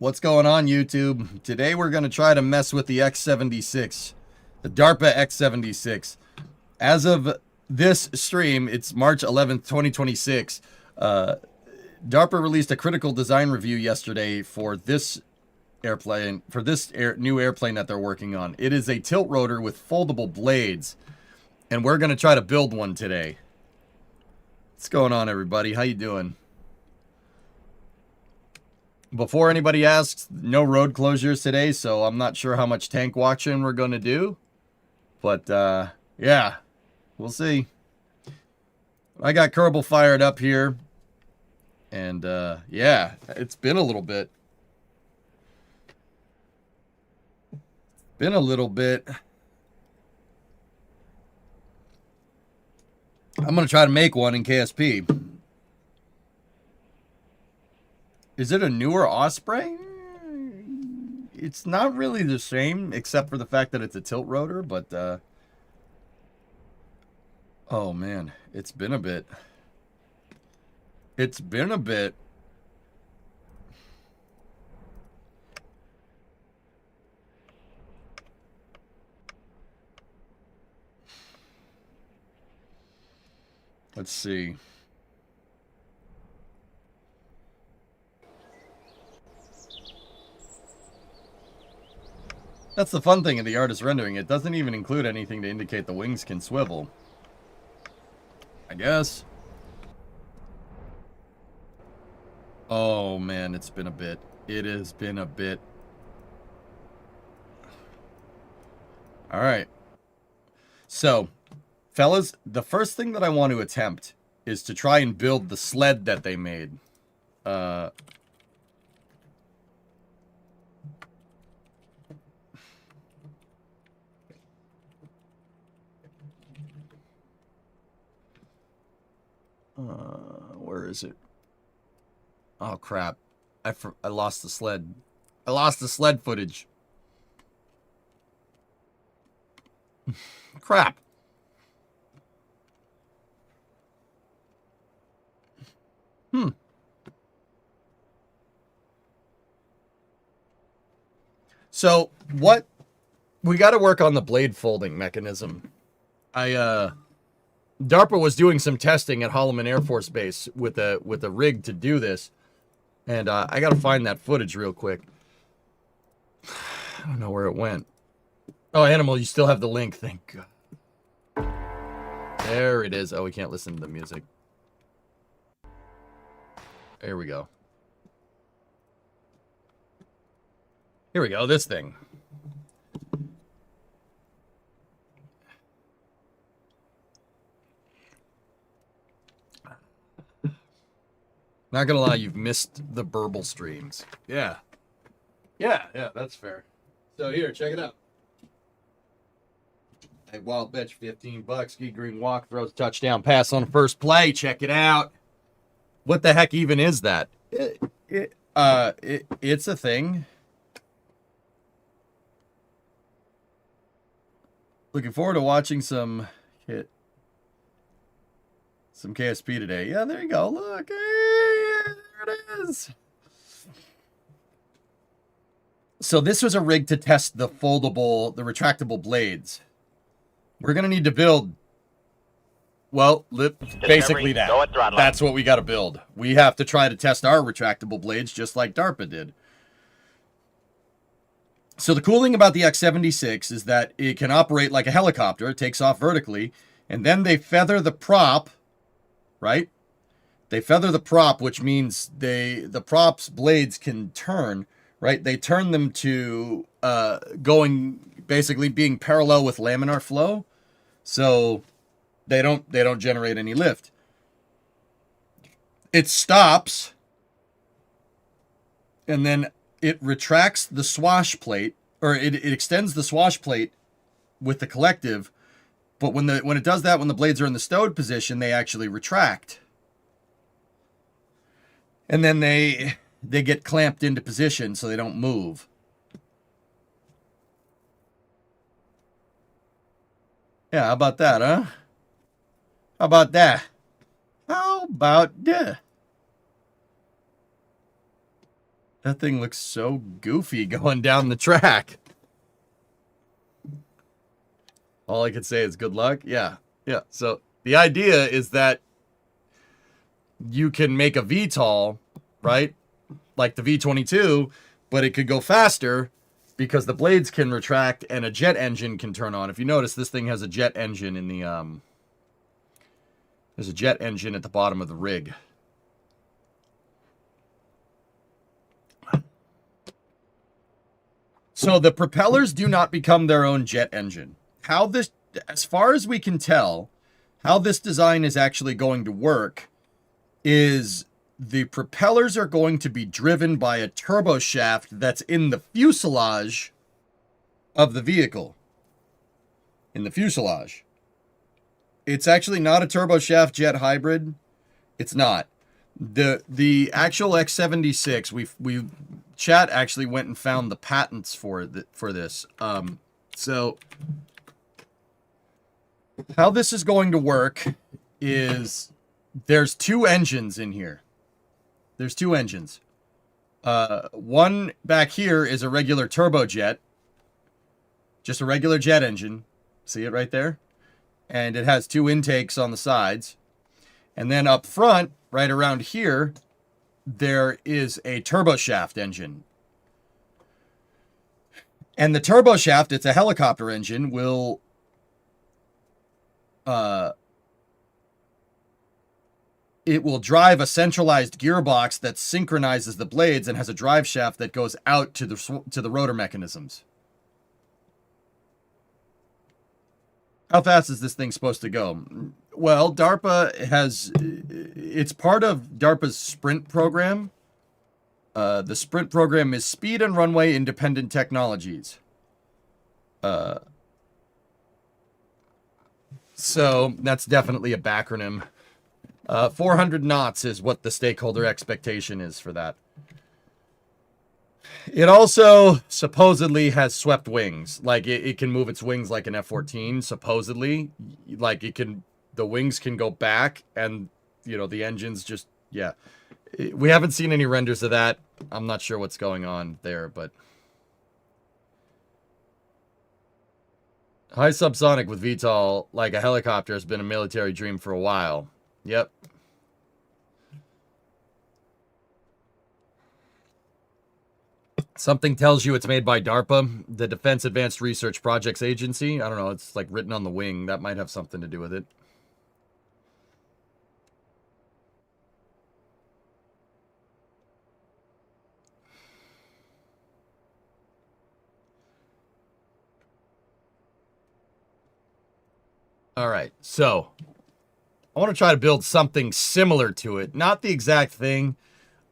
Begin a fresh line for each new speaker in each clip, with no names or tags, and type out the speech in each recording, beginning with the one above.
What's going on, YouTube? Today we're going to try to mess with the X-76, the DARPA X-76. As of this stream, it's March 11th, 2026. DARPA released a critical design review yesterday for this airplane, for this new airplane that they're working on. It is a tilt rotor with foldable blades, and we're going to try to build one today. What's going on, everybody? How you doing? Before anybody asks, no road closures today, so I'm not sure how much tank watching we're going to do. But, yeah, we'll see. I got Kerbal fired up here. And, yeah, it's been a little bit. I'm going to try to make one in KSP. Is it a newer Osprey? It's not really the same, except for the fact that it's a tilt rotor, but, oh, man, it's been a bit. It's been a bit. Let's see. That's the fun thing of the artist rendering. It doesn't even include anything to indicate the wings can swivel. I guess. Oh, man, it's been a bit. It has been a bit. All right. So, fellas, the first thing that I want to attempt is to try and build the sled that they made. Where is it? Oh, crap. I lost the sled. I lost the sled footage. Crap. So, what... We got to work on the blade folding mechanism. DARPA was doing some testing at Holloman Air Force Base with a rig to do this. And I got to find that footage real quick. I don't know where it went. Oh, Animal, you still have the link. Thank God. There it is. Oh, we can't listen to the music. There we go. Here we go. This thing. Not gonna lie, you've missed the burble streams. Yeah. Yeah, that's fair. So here, check it out. A wild bitch, 15 bucks. Ski green walk, throws a touchdown pass on first play. Check it out. What the heck even is that? It's a thing. Looking forward to watching some KSP today. Yeah, there you go. Look. Hey, there it is. So this was a rig to test the retractable blades. We're going to need to build, well, basically that. That's what we got to build. We have to try to test our retractable blades just like DARPA did. So the cool thing about the X-76 is that it can operate like a helicopter. It takes off vertically, and then they feather the prop, right? They feather the prop, which means the prop's blades can turn, right? They turn them to basically being parallel with laminar flow, so they don't generate any lift. It stops, and then it retracts the swash plate, or it extends the swash plate with the collective. But when it does that, when the blades are in the stowed position, they actually retract. And then they get clamped into position so they don't move. Yeah, how about that, huh? How about that? How about that? That thing looks so goofy going down the track. All I can say is good luck. Yeah. Yeah. So the idea is that you can make a VTOL, right? Like the V-22, but it could go faster because the blades can retract and a jet engine can turn on. If you notice, this thing has a jet engine in the, there's a jet engine at the bottom of the rig. So the propellers do not become their own jet engine. How this, as far as we can tell, how this design is actually going to work is the propellers are going to be driven by a turbo shaft that's in the fuselage of the vehicle. In the fuselage. It's actually not a turbo shaft jet hybrid. It's not. The actual X-76, we chat actually went and found the patents for this. So how this is going to work is there's two engines in here. There's two engines. One back here is a regular turbojet. Just a regular jet engine. See it right there? And it has two intakes on the sides. And then up front, right around here, there is a turboshaft engine. And the turboshaft, it's a helicopter engine, will it will drive a centralized gearbox that synchronizes the blades and has a drive shaft that goes out to the rotor mechanisms. How fast is this thing supposed to go? Well, DARPA has, it's part of DARPA's Sprint program. The Sprint program is Speed and Runway Independent Technologies. So that's definitely a backronym. 400 knots is what the stakeholder expectation is for that. It also supposedly has swept wings. Like it can move its wings like an F-14, supposedly. Like it can, the wings can go back and, you know, the engines just, yeah. We haven't seen any renders of that. I'm not sure what's going on there, but. High subsonic with VTOL, like a helicopter, has been a military dream for a while. Yep. Something tells you it's made by DARPA, the Defense Advanced Research Projects Agency. I don't know, it's like written on the wing. That might have something to do with it. All right, so I want to try to build something similar to it. Not the exact thing.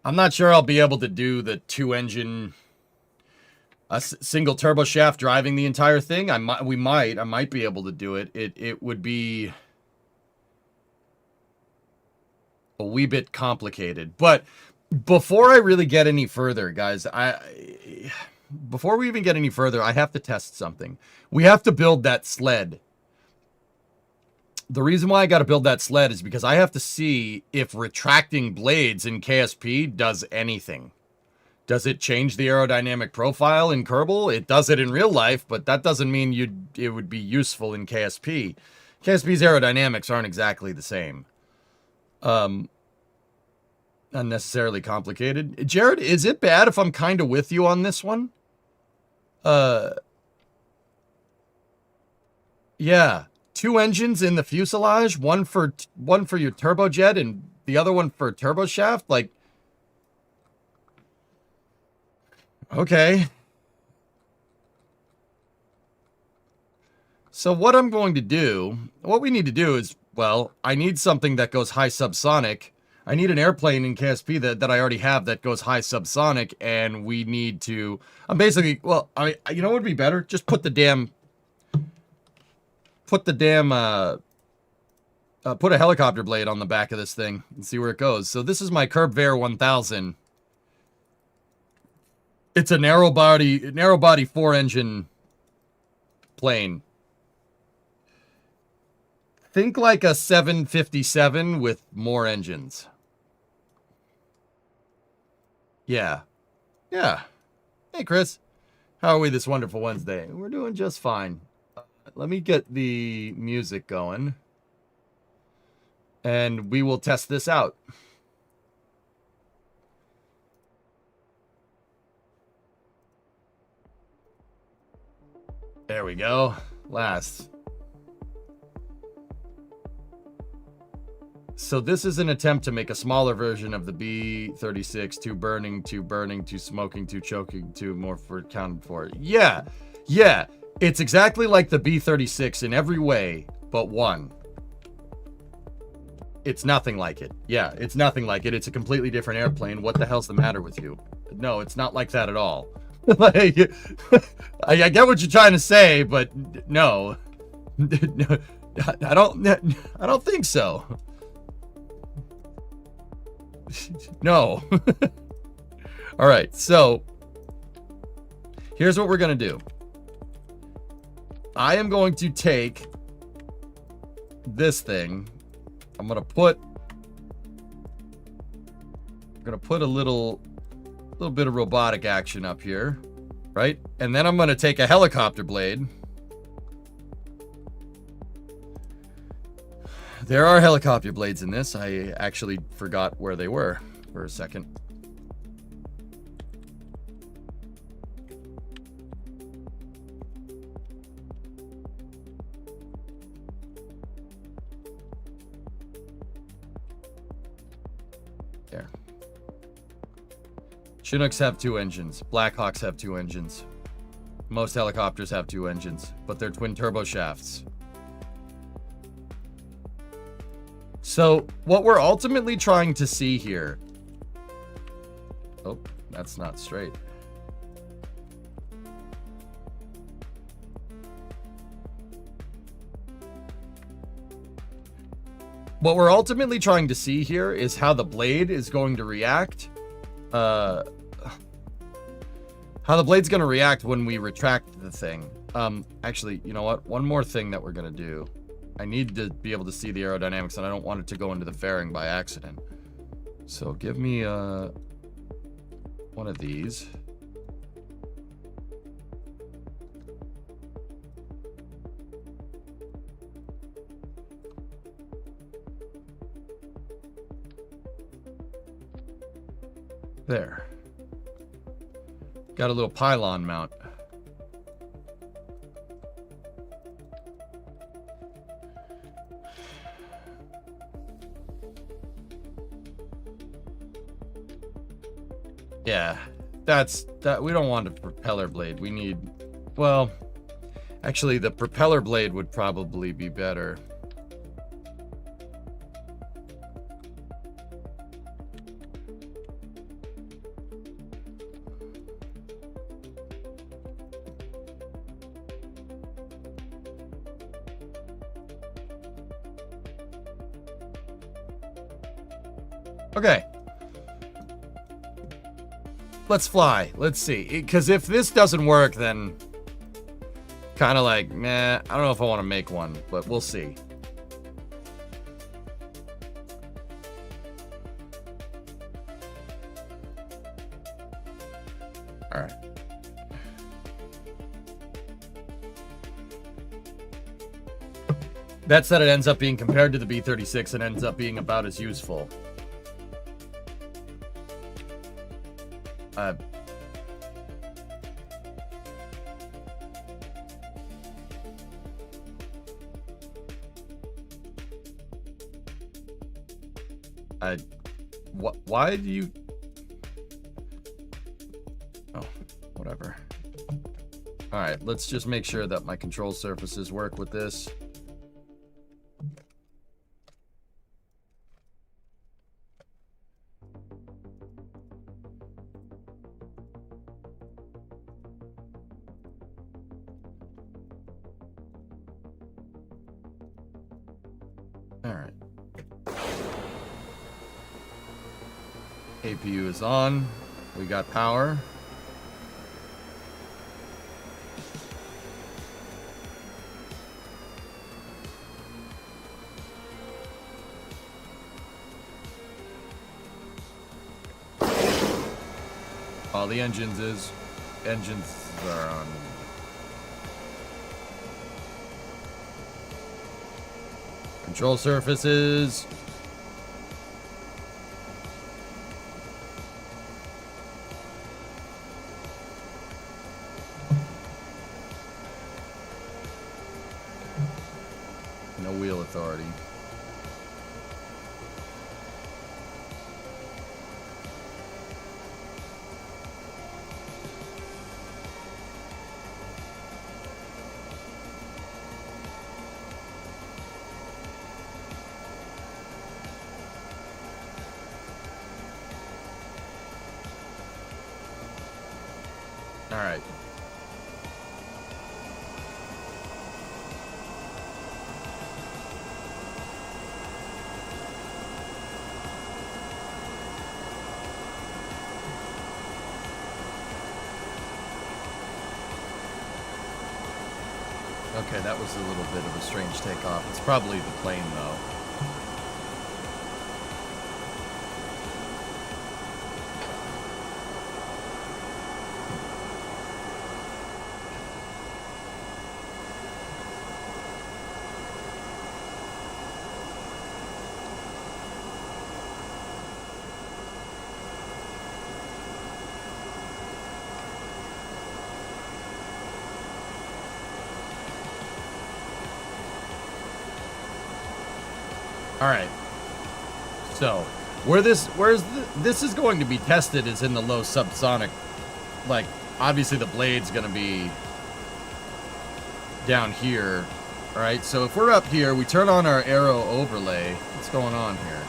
I'm not sure I'll be able to do the two-engine, a single turbo shaft driving the entire thing. I might be able to do it. It would be a wee bit complicated. But before I really get any further, guys, before we even get any further, I have to test something. We have to build that sled. The reason why I got to build that sled is because I have to see if retracting blades in KSP does anything. Does it change the aerodynamic profile in Kerbal? It does it in real life, but that doesn't mean it would be useful in KSP. KSP's aerodynamics aren't exactly the same. Unnecessarily complicated. Jared, is it bad if I'm kind of with you on this one? Yeah. Two engines in the fuselage, one for your turbojet and the other one for turboshaft. Like, okay. So what I'm going to do, what we need to do is, well, I need something that goes high subsonic. I need an airplane in KSP that I already have that goes high subsonic, and we need to, I'm basically, well, you know what would be better? Just put a helicopter blade on the back of this thing and see where it goes. So this is my Kerbvair 1000. It's a narrow body 4-engine plane. Think like a 757 with more engines. Yeah. Yeah. Hey, Chris. How are we this wonderful Wednesday? We're doing just fine. Let me get the music going. And we will test this out. There we go. Last. So this is an attempt to make a smaller version of the B-36, to burning, to smoking, to choking, to more for accounted for. Yeah, it's exactly like the B-36 in every way, but one. It's nothing like it. Yeah, it's nothing like it. It's a completely different airplane. What the hell's the matter with you? No, it's not like that at all. Like, I get what you're trying to say, but no. I don't think so. No. All right, so here's what we're gonna do. I am going to take this thing. I'm gonna put a little bit of robotic action up here, right? And then I'm gonna take a helicopter blade. There are helicopter blades in this. I actually forgot where they were for a second. There. Chinooks have 2 engines. Blackhawks have 2 engines. Most helicopters have 2 engines, but they're twin turbo shafts. So what we're ultimately trying to see here... Oh, that's not straight. What we're ultimately trying to see here is how the blade is going to react. How the blade's going to react when we retract the thing. Actually, you know what? One more thing that we're going to do. I need to be able to see the aerodynamics, and I don't want it to go into the fairing by accident. So give me one of these. There. Got a little pylon mount. Yeah, that we don't want a propeller blade. We need, well, actually the propeller blade would probably be better. Okay. Let's fly. Let's see. Because if this doesn't work, then kind of like, meh, I don't know if I want to make one, but we'll see. All right. That said, it ends up being, compared to the B-36, it ends up being about as useful. Why do you... Oh, whatever. Alright, let's just make sure that my control surfaces work with this. Alright. APU is on. We got power. Oh, the engines are on. Control surfaces. No wheel authority. All right. Okay, that was a little bit of a strange takeoff. It's probably the plane, though. All right. So, this is going to be tested is in the low subsonic. Like, obviously the blade's going to be down here. All right. So if we're up here, we turn on our aero overlay. What's going on here?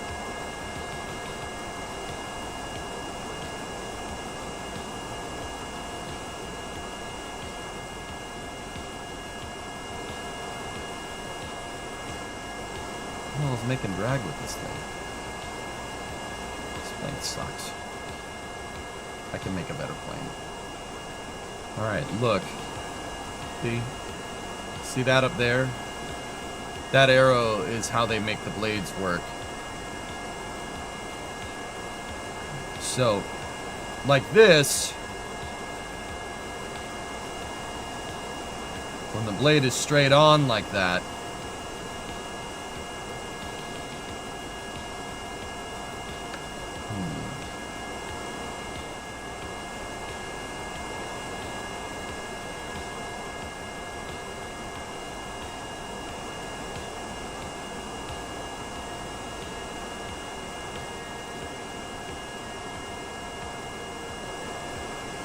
I was making drag with this thing. This plane sucks. I can make a better plane. Alright, look. See that up there? That arrow is how they make the blades work. So, like this, when the blade is straight on like that,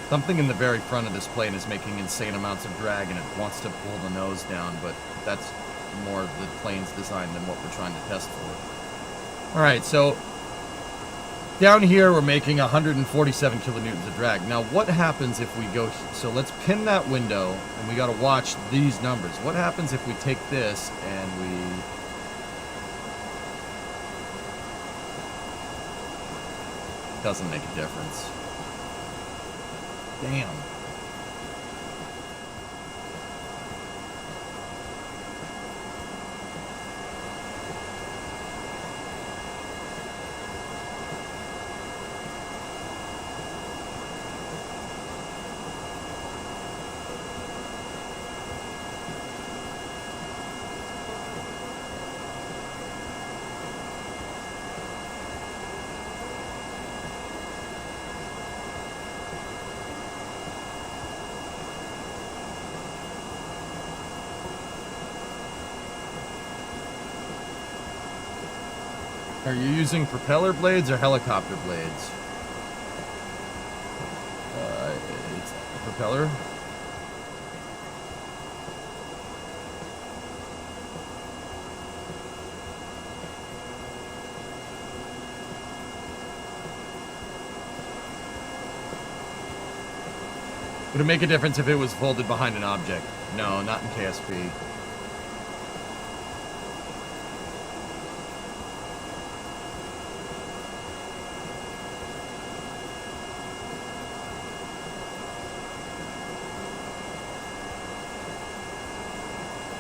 something in the very front of this plane is making insane amounts of drag and it wants to pull the nose down, but that's more the plane's design than what we're trying to test for. Alright, so down here we're making 147 kilonewtons of drag. Now what happens if we go, so let's pin that window and we got to watch these numbers. What happens if we take this and we doesn't make a difference. Damn. Are you using propeller blades or helicopter blades? It's propeller. Would it make a difference if it was folded behind an object? No, not in KSP.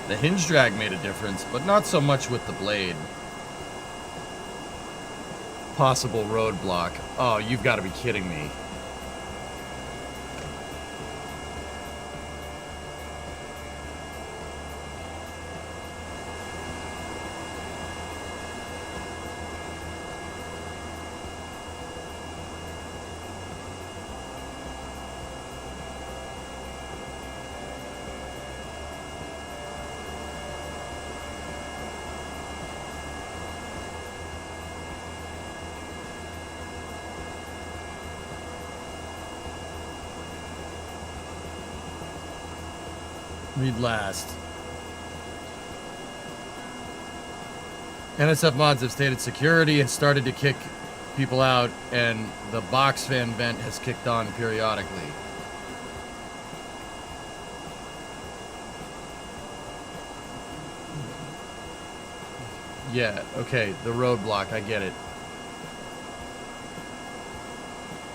The hinge drag made a difference, but not so much with the blade. Possible roadblock. Oh, you've got to be kidding me. Read last. NSF mods have stated security has started to kick people out, and the box fan vent has kicked on periodically. Yeah, okay, the roadblock, I get it.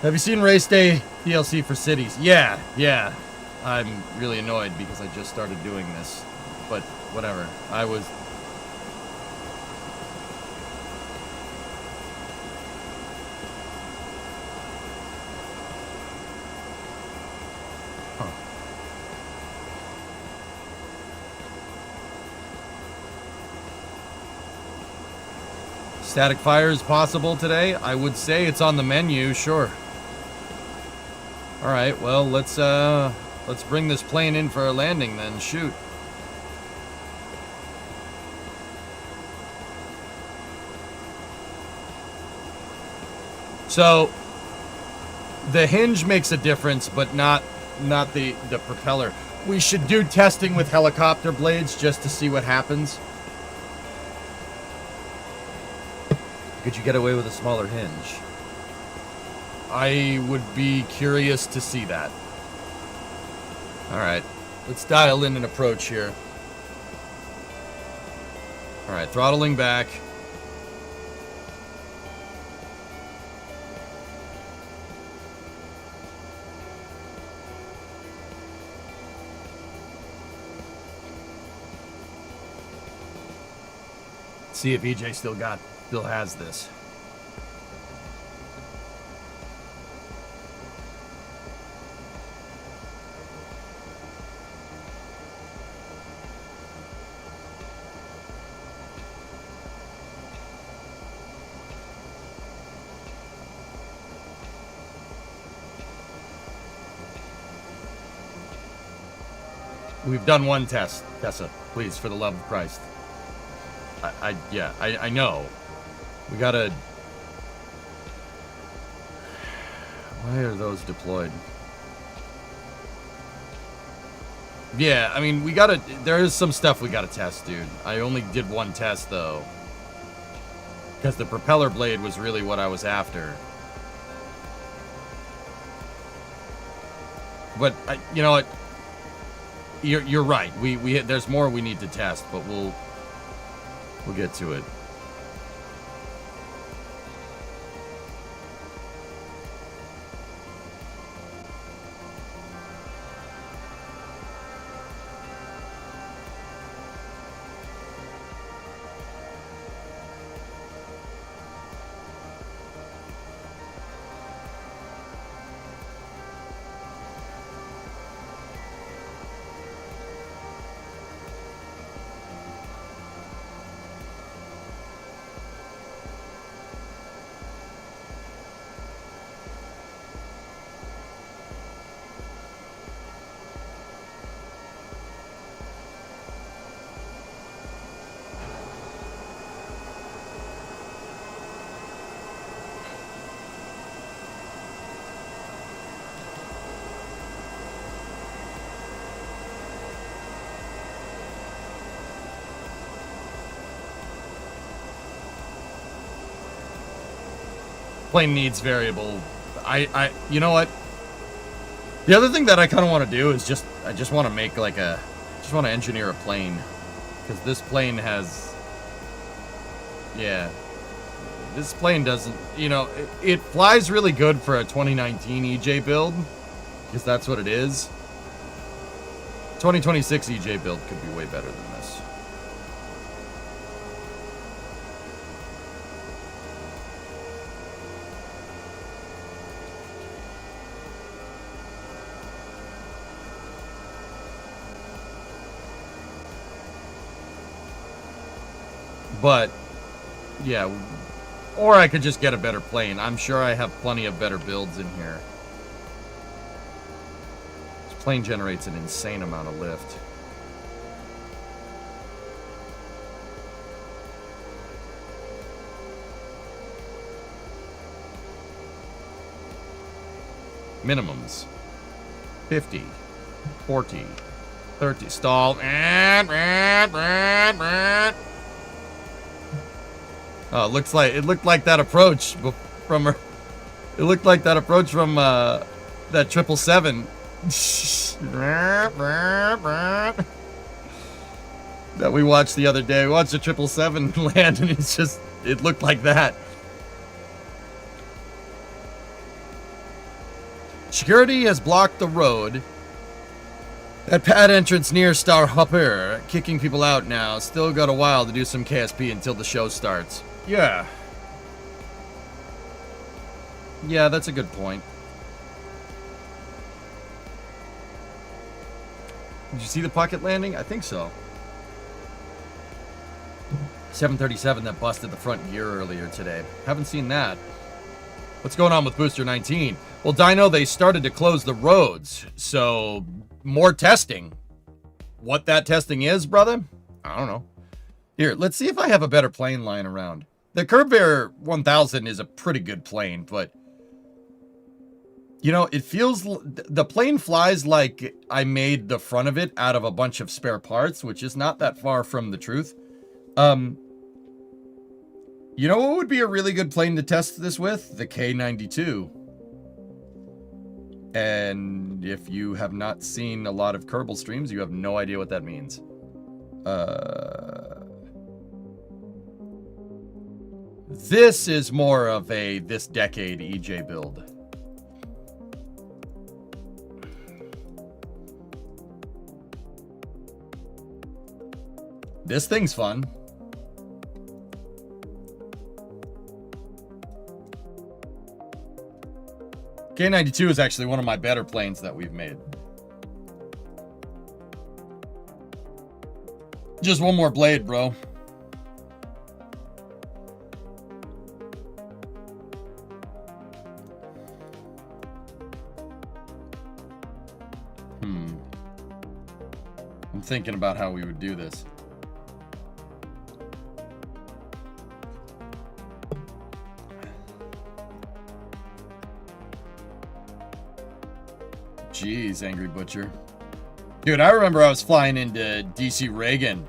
Have you seen Race Day DLC for cities? Yeah. I'm really annoyed because I just started doing this. But whatever. I was... Huh. Static fire is possible today? I would say it's on the menu, sure. Alright, well, let's bring this plane in for a landing then. Shoot. So, the hinge makes a difference, but not the propeller. We should do testing with helicopter blades just to see what happens. Could you get away with a smaller hinge? I would be curious to see that. Alright, let's dial in an approach here. Alright, throttling back. See if EJ still has this. We've done one test, Tessa. Please, for the love of Christ. I know. We gotta... Why are those deployed? Yeah, I mean, we gotta... There is some stuff we gotta test, dude. I only did one test, though. Because the propeller blade was really what I was after. But, you know what? You're right. There's more we need to test, but we'll get to it. Plane needs variable. You know what? The other thing that I kind of want to do is I just want to make like just want to engineer a plane. Because this plane has, yeah. This plane doesn't, you know, it flies really good for a 2019 EJ build. Because that's what it is. 2026 EJ build could be way better than this. But, yeah, or I could just get a better plane. I'm sure I have plenty of better builds in here. This plane generates an insane amount of lift. Minimums. 50, 40, 30. Stall. Oh, it looked like that approach from her. It looked like that approach from that 777. That we watched the other day. We watched the 777 land, and it looked like that. Security has blocked the road at pad entrance near Star Hopper, kicking people out now. Still got a while to do some KSP until the show starts. Yeah. Yeah, that's a good point. Did you see the pocket landing? I think so. 737 that busted the front gear earlier today. Haven't seen that. What's going on with Booster 19? Well, Dino, they started to close the roads, so more testing. What that testing is, brother? I don't know. Here, let's see if I have a better plane lying around. The Curve 1000 is a pretty good plane, but you know, it feels, the plane flies like I made the front of it out of a bunch of spare parts, which is not that far from the truth. You know what would be a really good plane to test this with? The K-92. And if you have not seen a lot of Kerbal streams, you have no idea what that means. This is more of a this decade EJ build. This thing's fun. K-92 is actually one of my better planes that we've made. Just one more blade, bro. I'm thinking about how we would do this. Jeez, Angry Butcher. Dude, I remember I was flying into DC Reagan.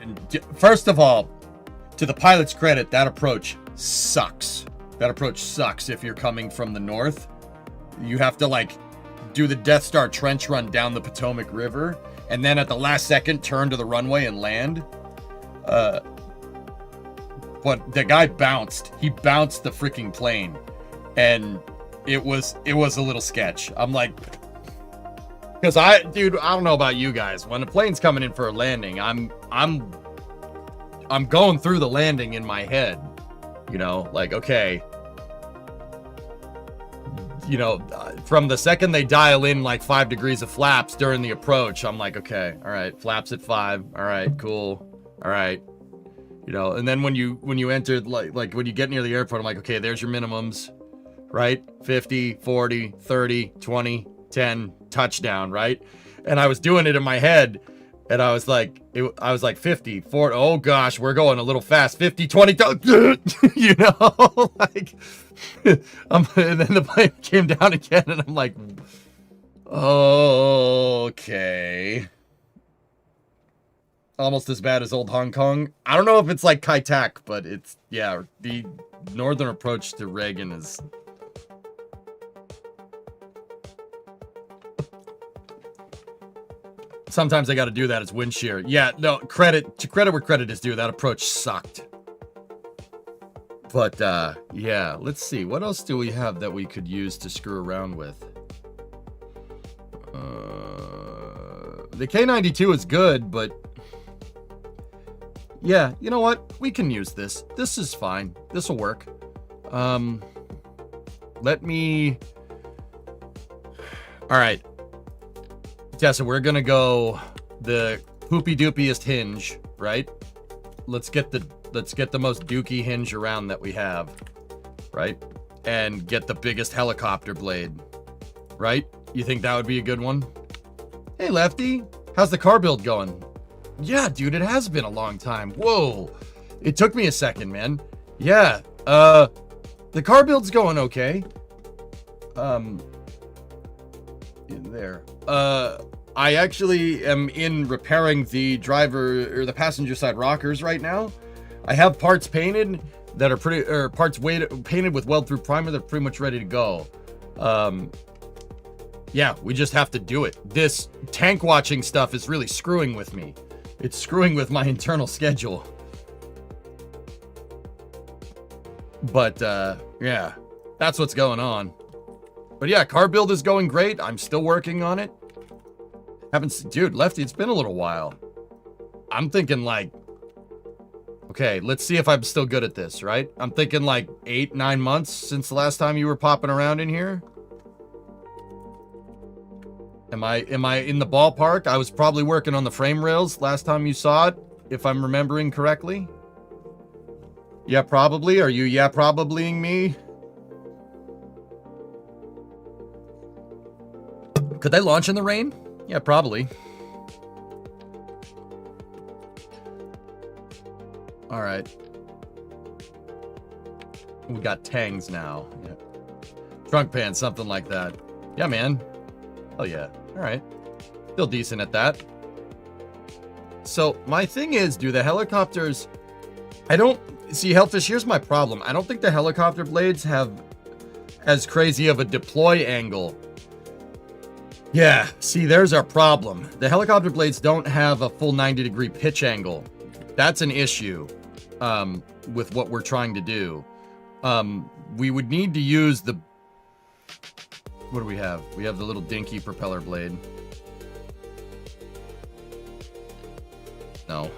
And first of all, to the pilot's credit, that approach sucks. That approach sucks if you're coming from the north. You have to, like, do the Death Star trench run down the Potomac River, and then at the last second, turn to the runway and land. But the guy bounced. He bounced the freaking plane. And it was a little sketch. I'm like... Because dude, I don't know about you guys. When a plane's coming in for a landing, I'm going through the landing in my head. You know, like, okay. You know, from the second they dial in like 5 degrees of flaps during the approach, I'm like, okay, all right, flaps at 5. All right, cool. All right. You know, and then when you enter, like when you get near the airport, I'm like, okay, there's your minimums, right? 50, 40, 30, 20, 10, touchdown, right? And I was doing it in my head, and I was like, 50, 40, oh gosh, we're going a little fast, 50, 20, you know, like, and then the plane came down again, and I'm like, okay. Almost as bad as old Hong Kong. I don't know if it's like Kai Tak, but it's, yeah, the northern approach to Reagan is... Sometimes I got to do that as wind shear. Yeah, no, credit where credit is due. That approach sucked. But, yeah, let's see. What else do we have that we could use to screw around with? The K-92 is good, but... Yeah, you know what? We can use this. This is fine. This will work. Let me... All right. Tessa, we're gonna go the poopy doopiest hinge, right? Let's get the most dookie hinge around that we have, right? And get the biggest helicopter blade, right? You think that would be a good one? Hey, Lefty, how's the car build going? Yeah, dude, it has been a long time. Whoa, it took me a second, man. Yeah, the car build's going okay. In there. I actually am in repairing the driver or the passenger side rockers right now. I have parts painted that are painted with weld-through primer that are pretty much ready to go. Yeah, we just have to do it. This tank watching stuff is really screwing with me. It's screwing with my internal schedule. But, yeah, that's what's going on. But yeah, car build is going great. I'm still working on it. Dude, Lefty, it's been a little while. I'm thinking like, okay, let's see if I'm still good at this, right? I'm thinking like 8-9 months since the last time you were popping around in here. Am I in the ballpark? I was probably working on the frame rails last time you saw it, if I'm remembering correctly. Yeah, probably. Are you yeah probablying me? Could they launch in the rain? Yeah, probably. All right. We got tangs now. Yeah. Trunk pants, something like that. Yeah, man. Oh yeah. All right. Still decent at that. So my thing is, do the helicopters... I don't... See, Hellfish, here's my problem. I don't think the helicopter blades have as crazy of a deploy angle. Yeah, see, there's our problem. The helicopter blades don't have a full 90-degree pitch angle. That's an issue with what we're trying to do. We would need to use the... What do we have? We have the little dinky propeller blade. No.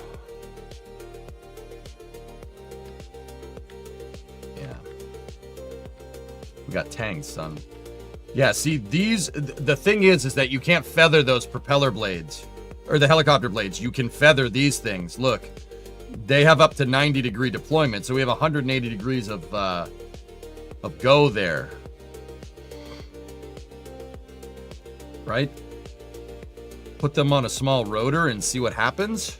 Yeah. We got tanks, son. Yeah, see, these... The thing is that you can't feather those propeller blades. Or the helicopter blades. You can feather these things. Look. They have up to 90-degree deployment, so we have 180 degrees of go there. Right? Put them on a small rotor and see what happens.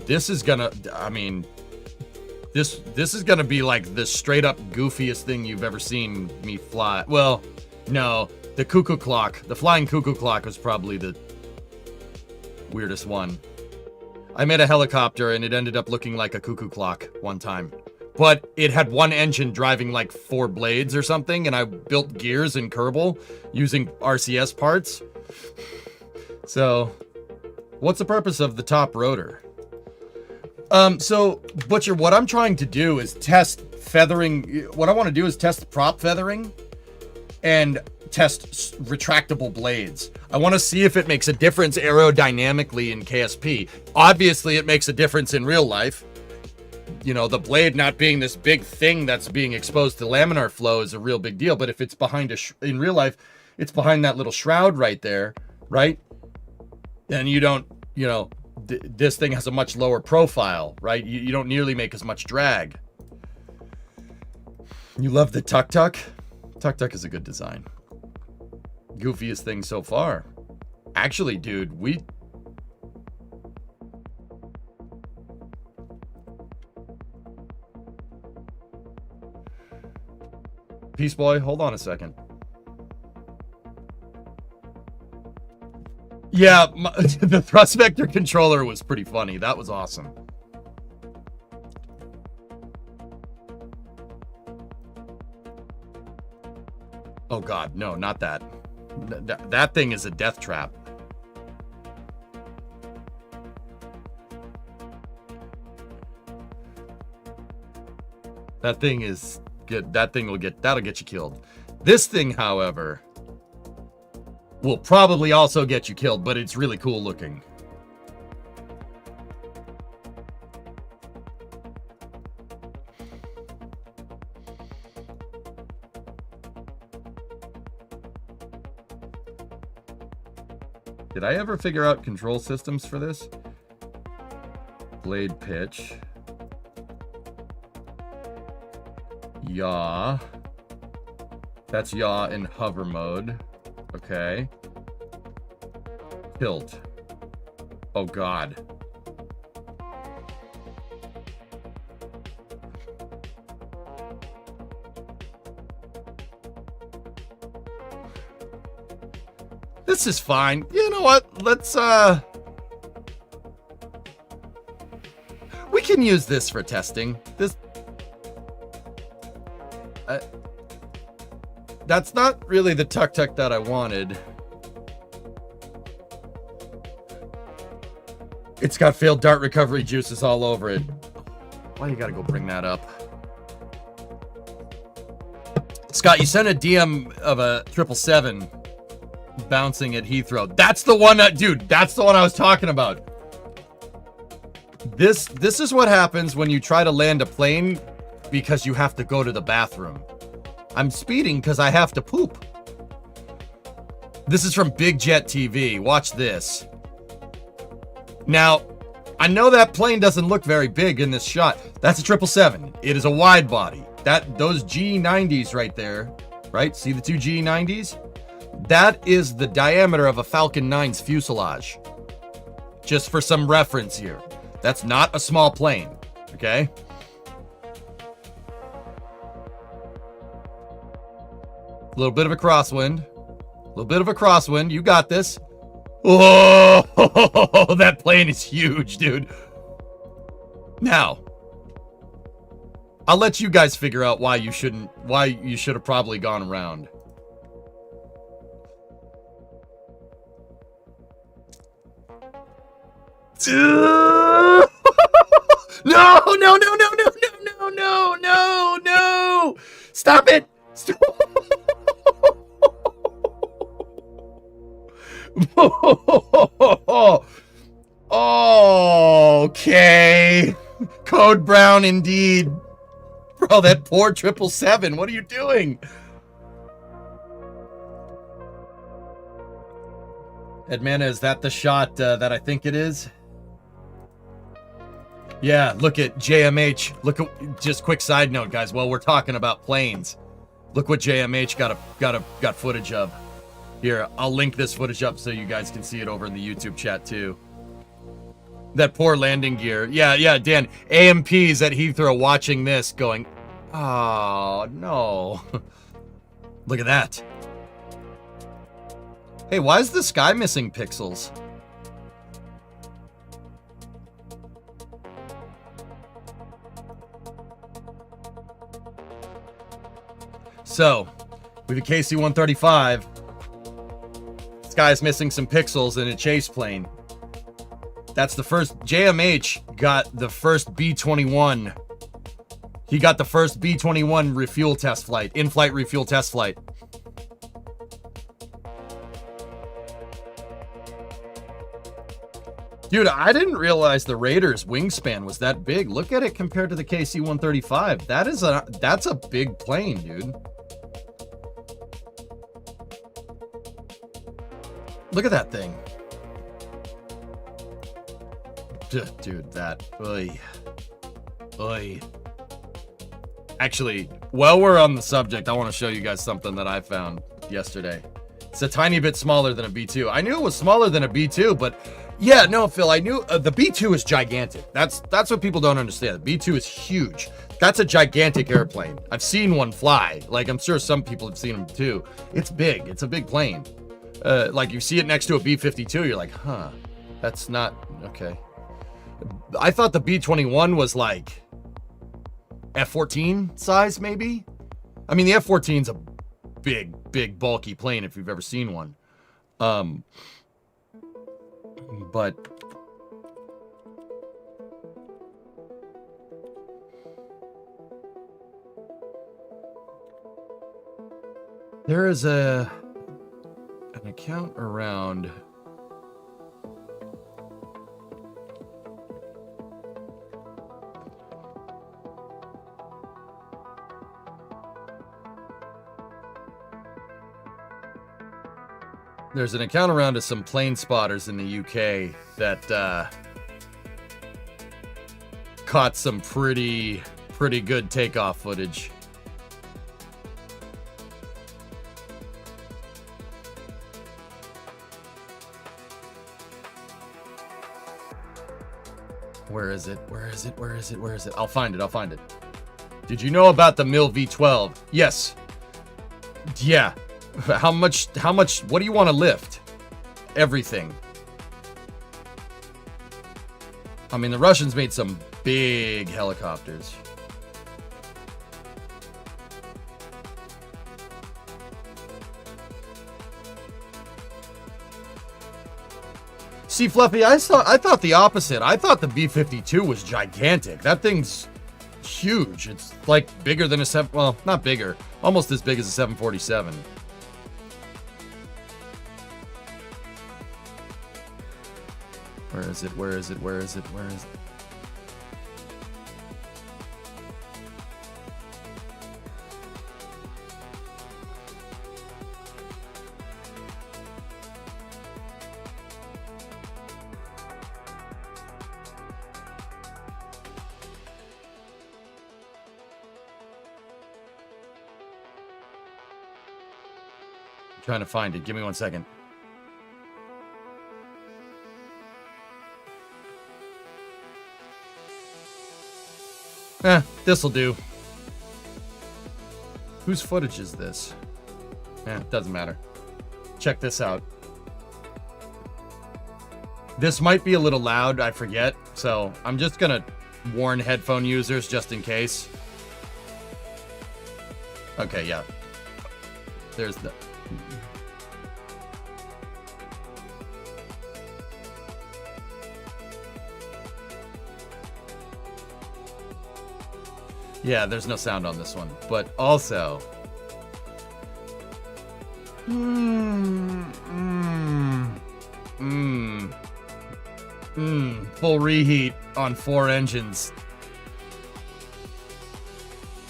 This is gonna... I mean... This is gonna be like the straight up goofiest thing you've ever seen me fly. Well, no, the cuckoo clock, the flying cuckoo clock was probably the weirdest one. I made a helicopter and it ended up looking like a cuckoo clock one time, but it had one engine driving like 4 blades or something, and I built gears in Kerbal using RCS parts. So, what's the purpose of the top rotor? So, Butcher, what I'm trying to do is test feathering. What I want to do is test prop feathering and test retractable blades. I want to see if it makes a difference aerodynamically in KSP. Obviously, it makes a difference in real life. You know, the blade not being this big thing that's being exposed to laminar flow is a real big deal. But if it's behind in real life, it's behind that little shroud right there, right? Then you don't, you know... This thing has a much lower profile, right? You don't nearly make as much drag. You love the tuk-tuk? Tuk-tuk is a good design. Goofiest thing so far. Actually, dude, Peace Boy, hold on a second. Yeah, the thrust vector controller was pretty funny. That was awesome. Oh god, no, not that. That thing is a death trap. That thing is good. That'll get you killed. This thing, however, will probably also get you killed, but it's really cool looking. Did I ever figure out control systems for this? Blade pitch. Yaw. That's yaw in hover mode. Okay. Tilt. Oh god. This is fine. You know what? Let's, we can use this for testing. This, that's not really the tuk-tuk that I wanted. It's got failed dart recovery juices all over it. Why you gotta go bring that up? Scott, you sent a DM of a 777 bouncing at Heathrow. That's the one that, dude, that's the one I was talking about. This is what happens when you try to land a plane because you have to go to the bathroom. I'm speeding because I have to poop. This is from Big Jet TV. Watch this. Now, I know that plane doesn't look very big in this shot. That's a 777. It is a wide body. Those G90s right there, right? See the two G90s? That is the diameter of a Falcon 9's fuselage. Just for some reference here. That's not a small plane, okay? A little bit of a crosswind. A little bit of a crosswind. You got this. Oh, that plane is huge, dude. Now, I'll let you guys figure out why you should have probably gone around. No, no, no, no, no, no, no, no, no, no. Stop it. Okay. Code Brown indeed. Bro, that poor 777. What are you doing? Edmana, is that the shot that I think it is? Yeah, look at JMH. Look at, just quick side note, guys. While we're talking about planes, look what JMH got footage of. Here, I'll link this footage up so you guys can see it over in the YouTube chat too. That poor landing gear. Yeah, Dan. AMPs at Heathrow watching this going, oh, no. Look at that. Hey, why is the sky missing pixels? So, with a KC-135, sky's missing some pixels in a chase plane. That's the first. JMH got the first B-21. He got the first B-21 refuel test flight, in-flight refuel test flight. Dude, I didn't realize the Raiders wingspan was that big. Look at it compared to the KC-135. That's a big plane, dude. Look at that thing. Dude, that. Oy. Oy. Actually, while we're on the subject, I want to show you guys something that I found yesterday. It's a tiny bit smaller than a B2. I knew it was smaller than a B2, but yeah, no, Phil, I knew the B2 is gigantic. That's what people don't understand. The B2 is huge. That's a gigantic airplane. I've seen one fly. Like, I'm sure some people have seen them too. It's big. It's a big plane. Like, you see it next to a B-52, you're like, huh, that's not, okay. I thought the B-21 was like F-14 size, maybe? I mean, the F-14's a big, bulky plane if you've ever seen one. But there is an account around. There's an account around of some plane spotters in the UK that caught some pretty good takeoff footage. Where is it? Where is it? Where is it? Where is it? I'll find it. I'll find it. Did you know about the MIL V12? Yes. Yeah. How much, what do you want to lift? everything. I mean, the Russians made some big helicopters. See, Fluffy, I thought the opposite. I thought the B-52 was gigantic. That thing's huge. It's like bigger than a well, not bigger, almost as big as a 747. Where is it? Where is it? Where is it? Where is it? I'm trying to find it. Give me 1 second. This'll do. Whose footage is this? Doesn't matter. Check this out. This might be a little loud, I forget. So I'm just gonna warn headphone users just in case. Okay, yeah. There's the... Yeah, there's no sound on this one, but also... Full reheat on 4 engines.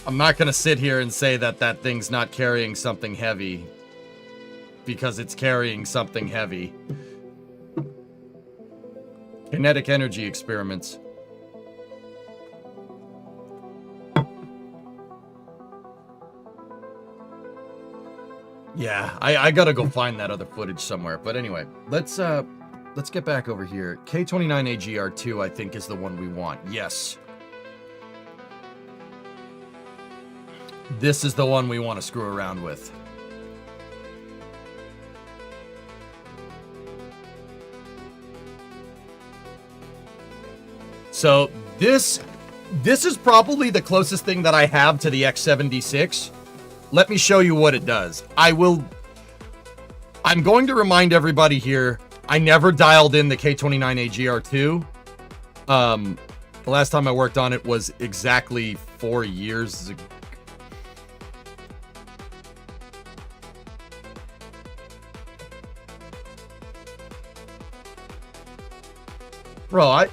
I'm not gonna sit here and say that that thing's not carrying something heavy, because it's carrying something heavy. Kinetic energy experiments. Yeah, I gotta go find that other footage somewhere. But anyway, let's get back over here. K-29AGR2, I think, is the one we want. Yes. This is the one we want to screw around with. So this is probably the closest thing that I have to the X-76. Let me show you what it does. I'm going to remind everybody here, I never dialed in the K-29AGR2. The last time I worked on it was exactly 4 years ago. Bro,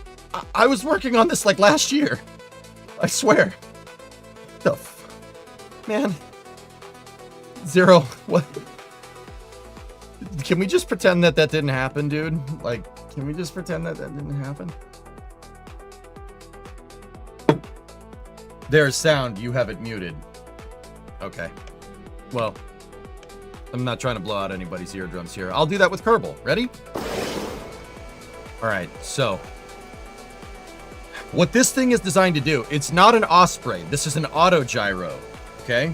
I was working on this like last year. I swear. The man. Zero. What? Can we just pretend that that didn't happen, dude? Like, can we just pretend that that didn't happen? There's sound. You have it muted. Okay. Well, I'm not trying to blow out anybody's eardrums here. I'll do that with Kerbal. Ready? All right. So, what this thing is designed to do, it's not an Osprey. This is an auto gyro. Okay?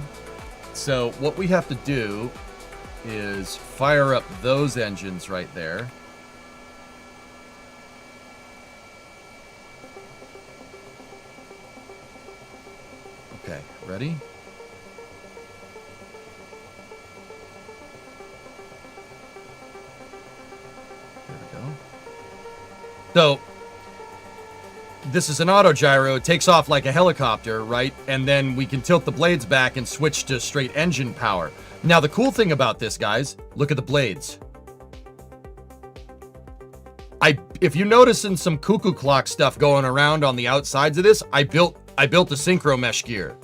So what we have to do is fire up those engines right there. Okay, ready? There we go. So this is an auto gyro. It takes off like a helicopter, right? And then we can tilt the blades back and switch to straight engine power. Now, the cool thing about this, guys, look at the blades. If you notice in some cuckoo clock stuff going around on the outsides of this, I built the synchro mesh gear.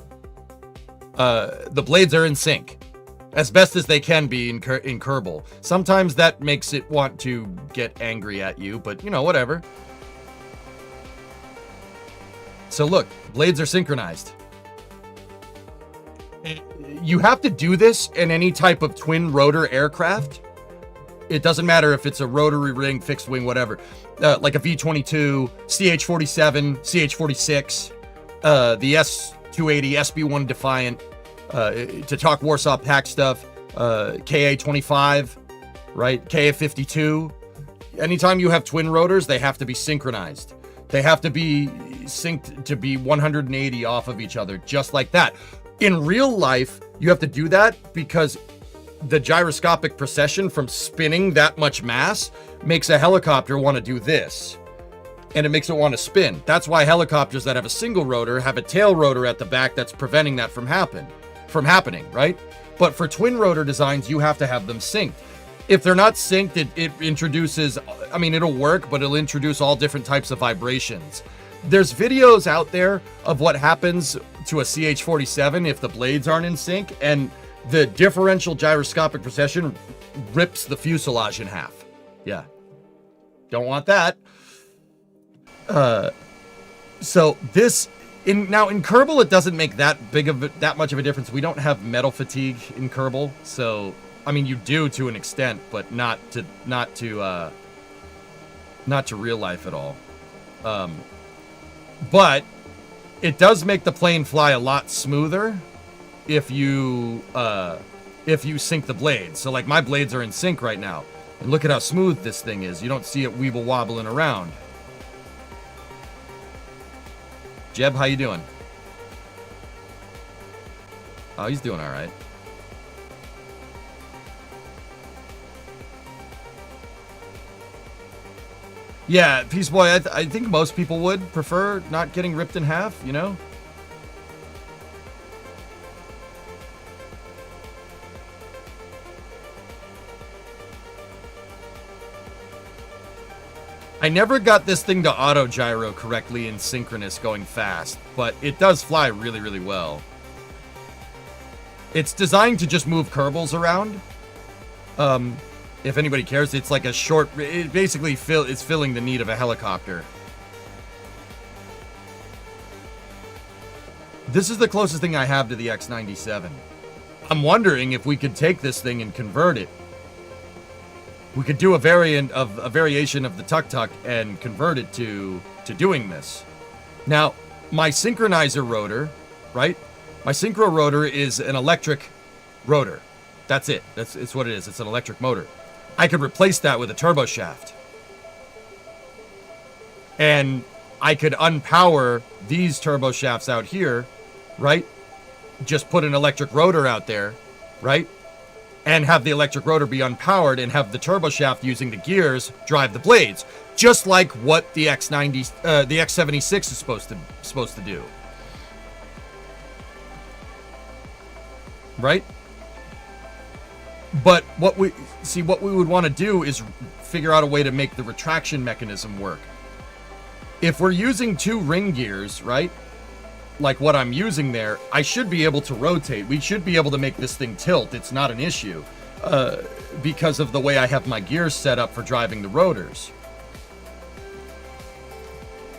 The blades are in sync, as best as they can be in Kerbal. Sometimes that makes it want to get angry at you, but you know, whatever. So look, blades are synchronized. You have to do this in any type of twin rotor aircraft. It doesn't matter if it's a rotary ring, fixed wing, whatever. Like a V-22, CH-47, CH-46, the S-280, SB-1 Defiant, to talk Warsaw Pact stuff, KA-25, right? KA-52, anytime you have twin rotors, they have to be synchronized. They have to be synced to be 180 off of each other, just like that. In real life, you have to do that because the gyroscopic precession from spinning that much mass makes a helicopter want to do this. And it makes it want to spin. That's why helicopters that have a single rotor have a tail rotor at the back that's preventing that from happening, right? But for twin rotor designs, you have to have them synced. If they're not synced, it introduces, I mean, it'll work, but it'll introduce all different types of vibrations. There's videos out there of what happens to a CH-47 if the blades aren't in sync, and the differential gyroscopic precession rips the fuselage in half. Yeah. Don't want that. So this, in Kerbal, it doesn't make that much of a difference. We don't have metal fatigue in Kerbal, so I mean, you do to an extent, but not to real life at all. But it does make the plane fly a lot smoother if you sync the blades. So like my blades are in sync right now, and look at how smooth this thing is. You don't see it weeble wobbling around. Jeb, how you doing? Oh, he's doing all right. Yeah, Peace Boy, I think most people would prefer not getting ripped in half, you know? I never got this thing to auto gyro correctly in synchronous going fast, but it does fly really, really well. It's designed to just move Kerbals around. If anybody cares, it's like a short, it basically it's filling the need of a helicopter. This is the closest thing I have to the X-97. I'm wondering if we could take this thing and convert it. We could do a variation of the tuk-tuk and convert it to doing this. Now, my synchronizer rotor, right? My synchro rotor is an electric rotor. That's it. It's what it is. It's an electric motor. I could replace that with a turbo shaft. And I could unpower these turbo shafts out here, right? Just put an electric rotor out there, right? And have the electric rotor be unpowered and have the turbo shaft using the gears drive the blades, just like what the X-76 is supposed to do. Right? But what we would want to do is figure out a way to make the retraction mechanism work. If we're using 2 ring gears, right? Like what I'm using there, I should be able to rotate. We should be able to make this thing tilt. It's not an issue because of the way I have my gears set up for driving the rotors.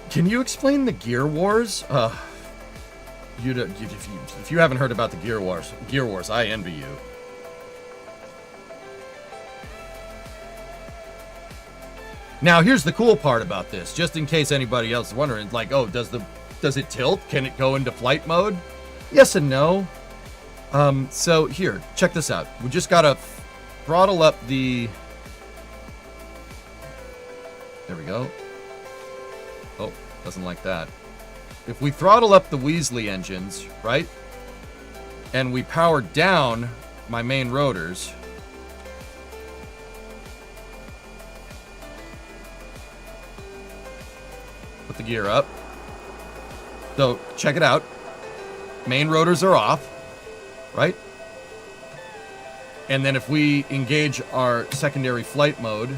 Can you explain the Gear Wars? If you haven't heard about the Gear Wars, I envy you. Now, here's the cool part about this, just in case anybody else is wondering, like, oh, does it tilt? Can it go into flight mode? Yes and no. So here, check this out. We just gotta throttle up the... There we go. Oh, doesn't like that. If we throttle up the Weasley engines, right? And we power down my main rotors... Put the gear up. So, check it out. Main rotors are off, right? And then if we engage our secondary flight mode,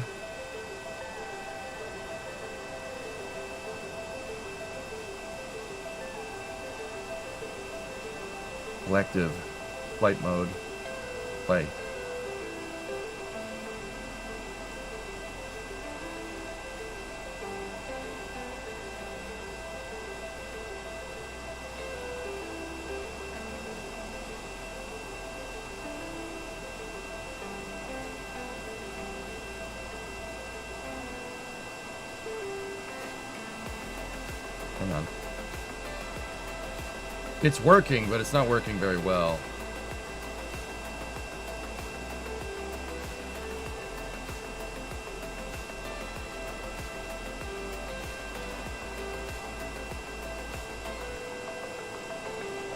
elective flight mode, play. Hang on. It's working, but it's not working very well.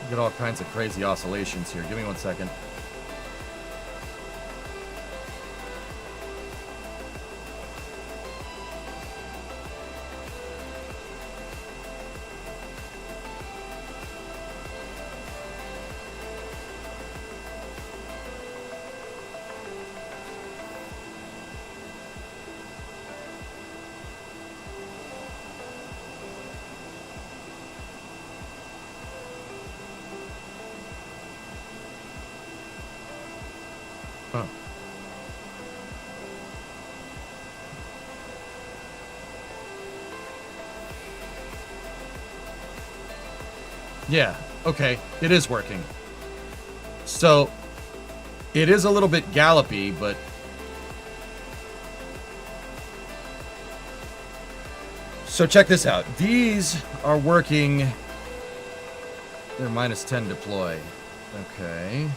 Get all kinds of crazy oscillations here. Give me 1 second. Huh. Yeah, okay, it is working. So, it is a little bit gallopy, but... So check this out. These are working... They're -10 deploy. Okay.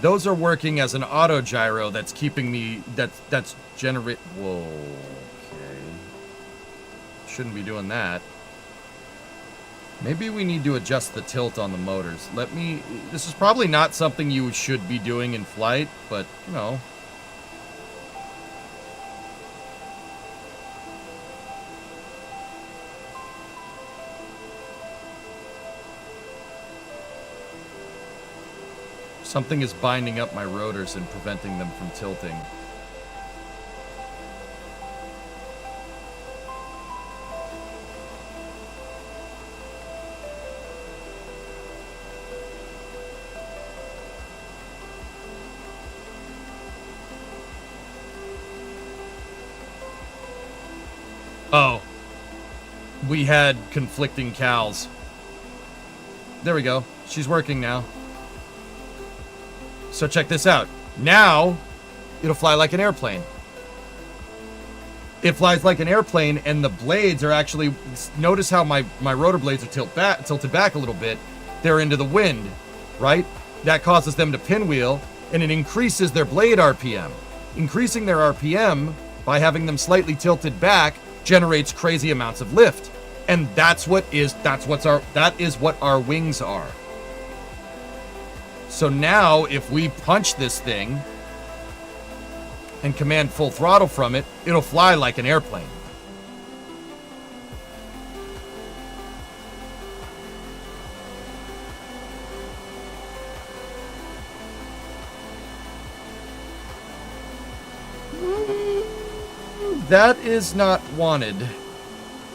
Those are working as an auto gyro that's keeping me... That's generate... Whoa. Okay. Shouldn't be doing that. Maybe we need to adjust the tilt on the motors. Let me... This is probably not something you should be doing in flight, but, you know... Something is binding up my rotors and preventing them from tilting. Oh. We had conflicting cals. There we go. She's working now. So check this out. Now, it'll fly like an airplane. It flies like an airplane, and the blades are actually... Notice how my rotor blades are tilted back a little bit. They're into the wind, right? That causes them to pinwheel, and it increases their blade RPM. Increasing their RPM by having them slightly tilted back generates crazy amounts of lift. And that is what our wings are. So now, if we punch this thing and command full throttle from it, it'll fly like an airplane. That is not wanted.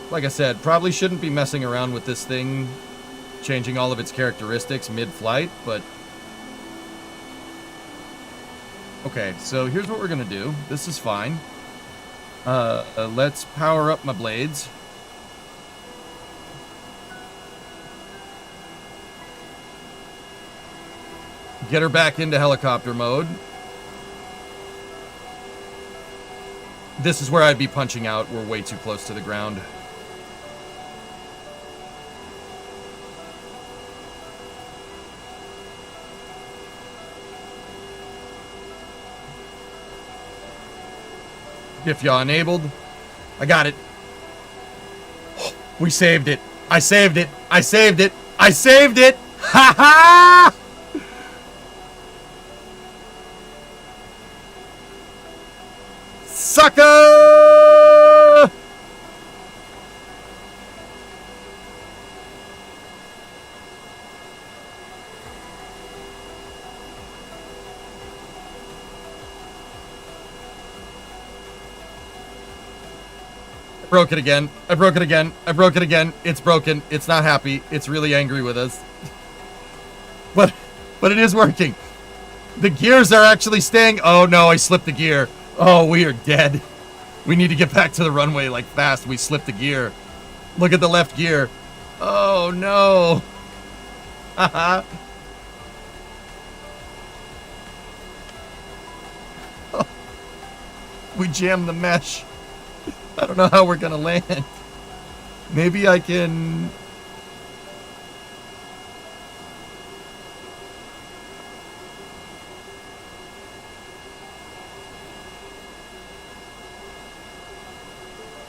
Like I said, probably shouldn't be messing around with this thing, changing all of its characteristics mid-flight, but... Okay, so here's what we're gonna do. This is fine. Let's power up my blades. Get her back into helicopter mode. This is where I'd be punching out. We're way too close to the ground. If yaw enabled. I got it. We saved it. I saved it. I saved it. I saved it. Ha ha! Sucker! I broke it again. I broke it again. I broke it again. It's broken. It's not happy. It's really angry with us. But it is working. The gears are actually staying. Oh no, I slipped the gear. Oh, we are dead. We need to get back to the runway like fast. We slipped the gear. Look at the left gear. Oh no. Haha. We jammed the mesh. I don't know how we're gonna land. Maybe I can...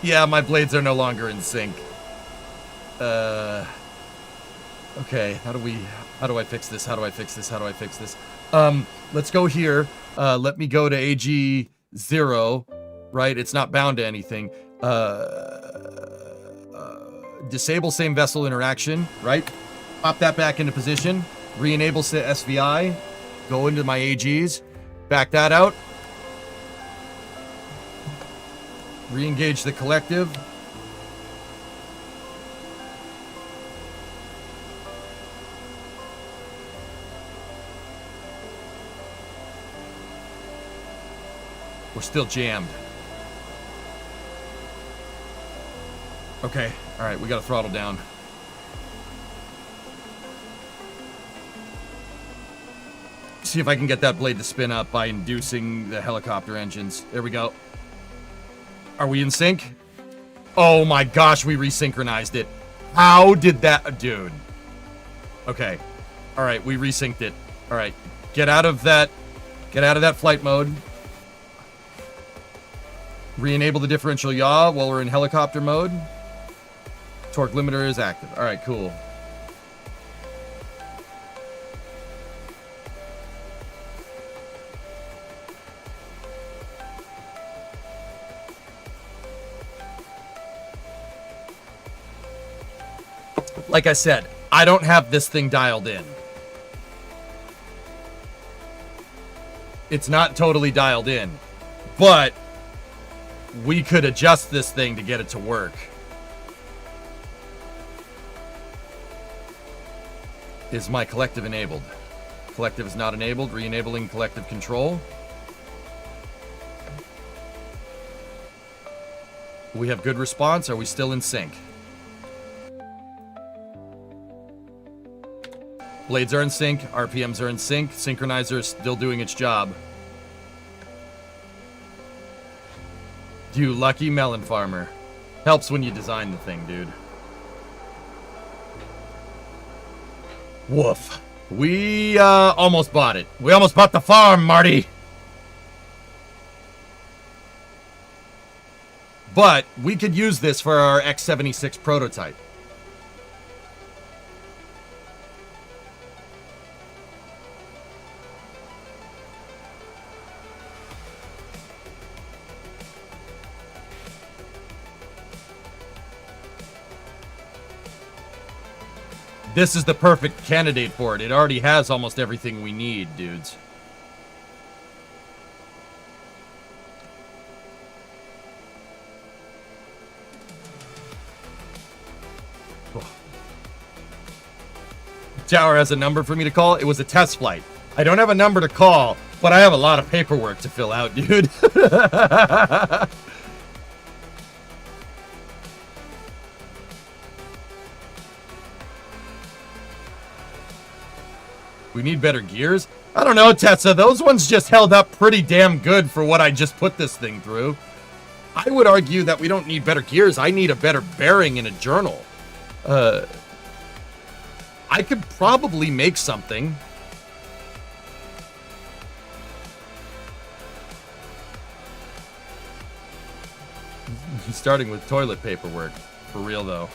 Yeah, my blades are no longer in sync. Okay, how do I fix this? How do I fix this? How do I fix this? Let's go here. Let me go to AG 0, right? It's not bound to anything. Disable same vessel interaction, right? Pop that back into position. Re-enable SVI. Go into my AGs. Back that out. Re-engage the collective. We're still jammed. Okay, all right, we got to throttle down. See if I can get that blade to spin up by inducing the helicopter engines. There we go. Are we in sync? Oh my gosh, we resynchronized it. How did that... Dude. Okay. All right, we resynced it. All right, get out of that flight mode. Re-enable the differential yaw while we're in helicopter mode. Torque limiter is active. All right, cool. Like I said, I don't have this thing dialed in. It's not totally dialed in, but we could adjust this thing to get it to work. Is my collective enabled? Collective is not enabled. Re-enabling collective control. We have good response. Are we still in sync? Blades are in sync. RPMs are in sync. Synchronizer is still doing its job. You lucky melon farmer. Helps when you design the thing, dude. Woof. We almost bought it. We almost bought the farm, Marty. But we could use this for our X-76 prototype. This is the perfect candidate for it. It already has almost everything we need, dudes. Oh. Tower has a number for me to call. It was a test flight. I don't have a number to call, but I have a lot of paperwork to fill out, dude. We need better gears? I don't know, Tessa. Those ones just held up pretty damn good for what I just put this thing through. I would argue that we don't need better gears. I need a better bearing in a journal. I could probably make something. Starting with toilet paperwork. For real, though.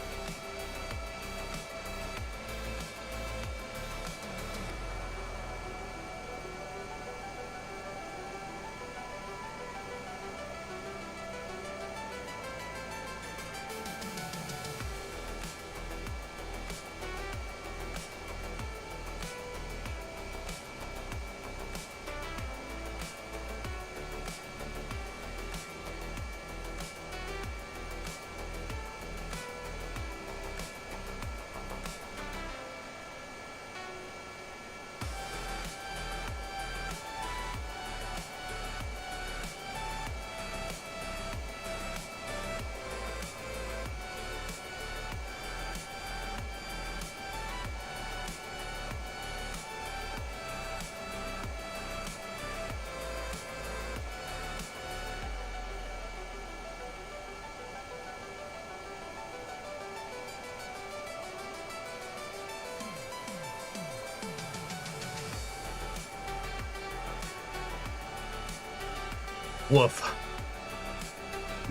Woof.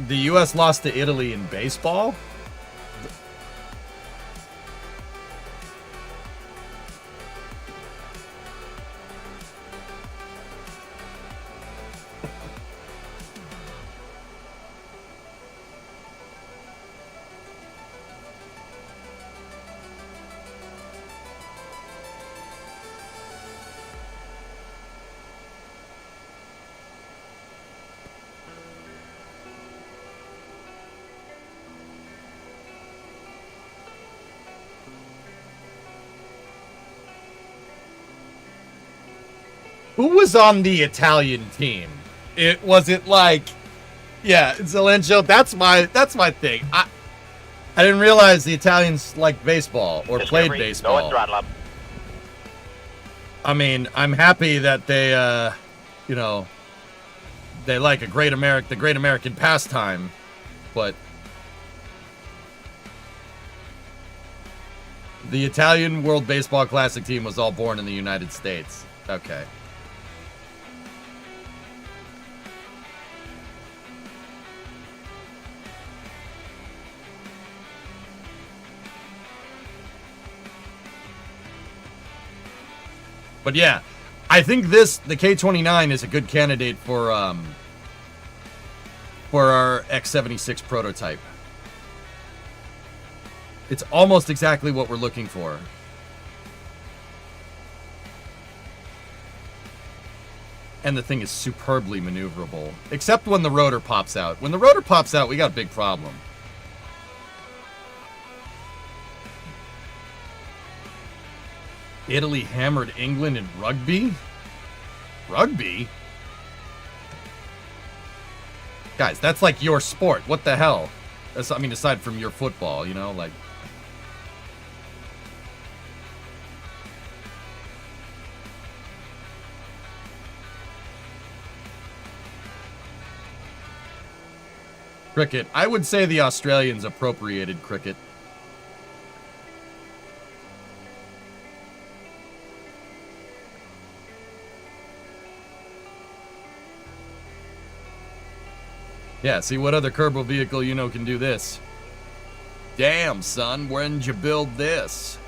The U.S. lost to Italy in baseball? Who was on the Italian team? Was it like, yeah, Zelencio. That's my thing. I didn't realize the Italians liked baseball or played baseball. I mean, I'm happy that they, you know, they like the great American pastime, but the Italian World Baseball Classic team was all born in the United States. Okay. But yeah, I think the K-29 is a good candidate for our X-76 prototype. It's almost exactly what we're looking for. And the thing is superbly maneuverable. Except when the rotor pops out. When the rotor pops out, we got a big problem. Italy hammered England in rugby? Rugby? Guys, that's like your sport. What the hell? That's, I mean, aside from your football, you know, like... Cricket. I would say the Australians appropriated cricket. Yeah, see what other Kerbal vehicle you know can do this. Damn, son, when'd you build this?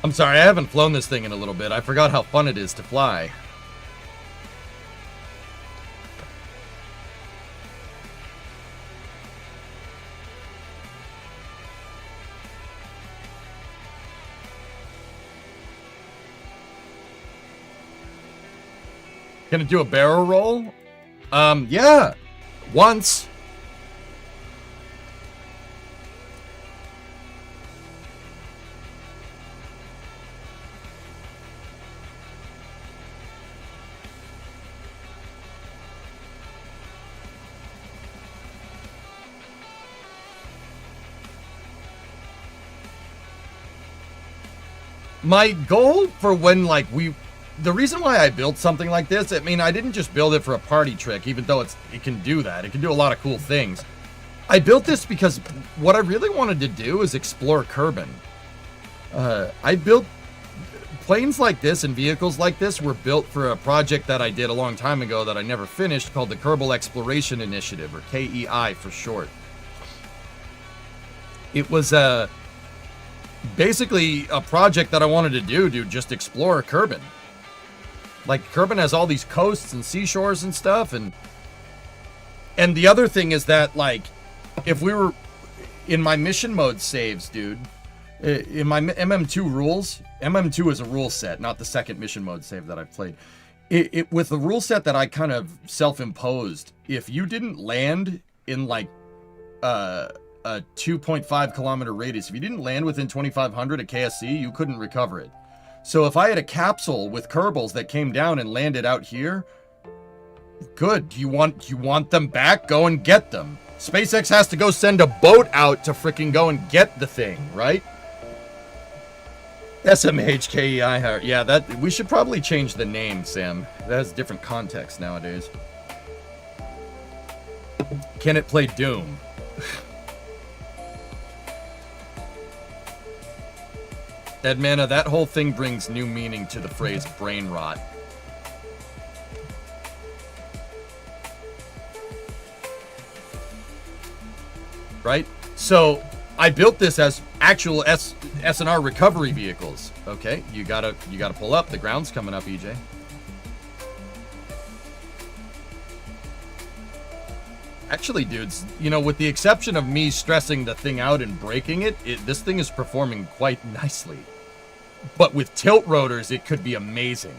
I'm sorry, I haven't flown this thing in a little bit. I forgot how fun it is to fly. Gonna do a barrel roll? Yeah. Once. My goal for when, like, the reason why I built something like this, I mean, I didn't just build it for a party trick, even though it can do that. It can do a lot of cool things. I built this because what I really wanted to do is explore Kerbin. I built planes like this and vehicles like this were built for a project that I did a long time ago that I never finished called the Kerbal Exploration Initiative, or KEI for short. It was basically a project that I wanted to do to just explore Kerbin. Like, Kerbin has all these coasts and seashores and stuff, and the other thing is that, like, if we were in my mission mode saves, dude, in my MM2 rules, MM2 is a rule set, not the second mission mode save that I've played. With the rule set that I kind of self-imposed, if you didn't land in, like, a 2.5 kilometer radius, if you didn't land within 2,500 at KSC, you couldn't recover it. So if I had a capsule with Kerbals that came down and landed out here, good. You want them back? Go and get them. SpaceX has to go send a boat out to freaking go and get the thing, right? SMHKEI. Yeah, that we should probably change the name, Sam. That has different context nowadays. Can it play Doom? Edmana, that whole thing brings new meaning to the phrase brain rot. Right? So, I built this as actual SNR recovery vehicles. Okay, you gotta pull up. The ground's coming up, EJ. Actually, dudes, you know, with the exception of me stressing the thing out and breaking it, this thing is performing quite nicely. But with tilt rotors, it could be amazing.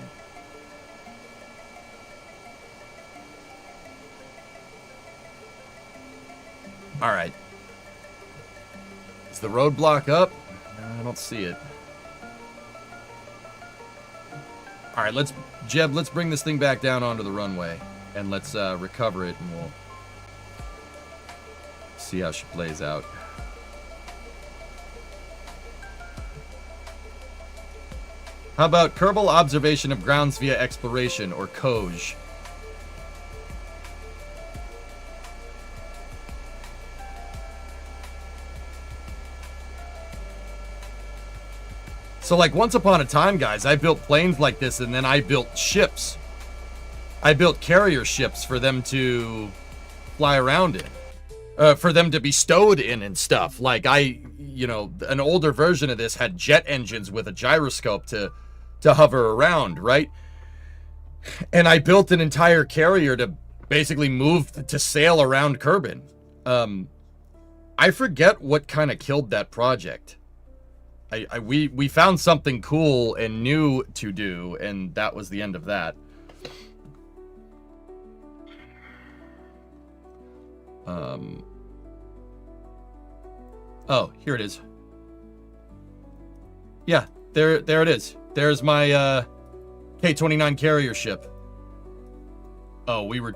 All right. Is the roadblock up? I don't see it. All right, Jeb, let's bring this thing back down onto the runway, and let's recover it, and we'll see how she plays out. How about Kerbal Observation of Grounds via Exploration, or COJ? So, like, once upon a time, guys, I built planes like this, and then I built ships. I built carrier ships for them to fly around in. For them to be stowed in and stuff. Like, you know, an older version of this had jet engines with a gyroscope to hover around, right? And I built an entire carrier to basically move to sail around Kerbin. I forget what kind of killed that project. We found something cool and new to do, and that was the end of that. Oh, here it is. Yeah, there it is. There's my K-29 carrier ship. Oh, we were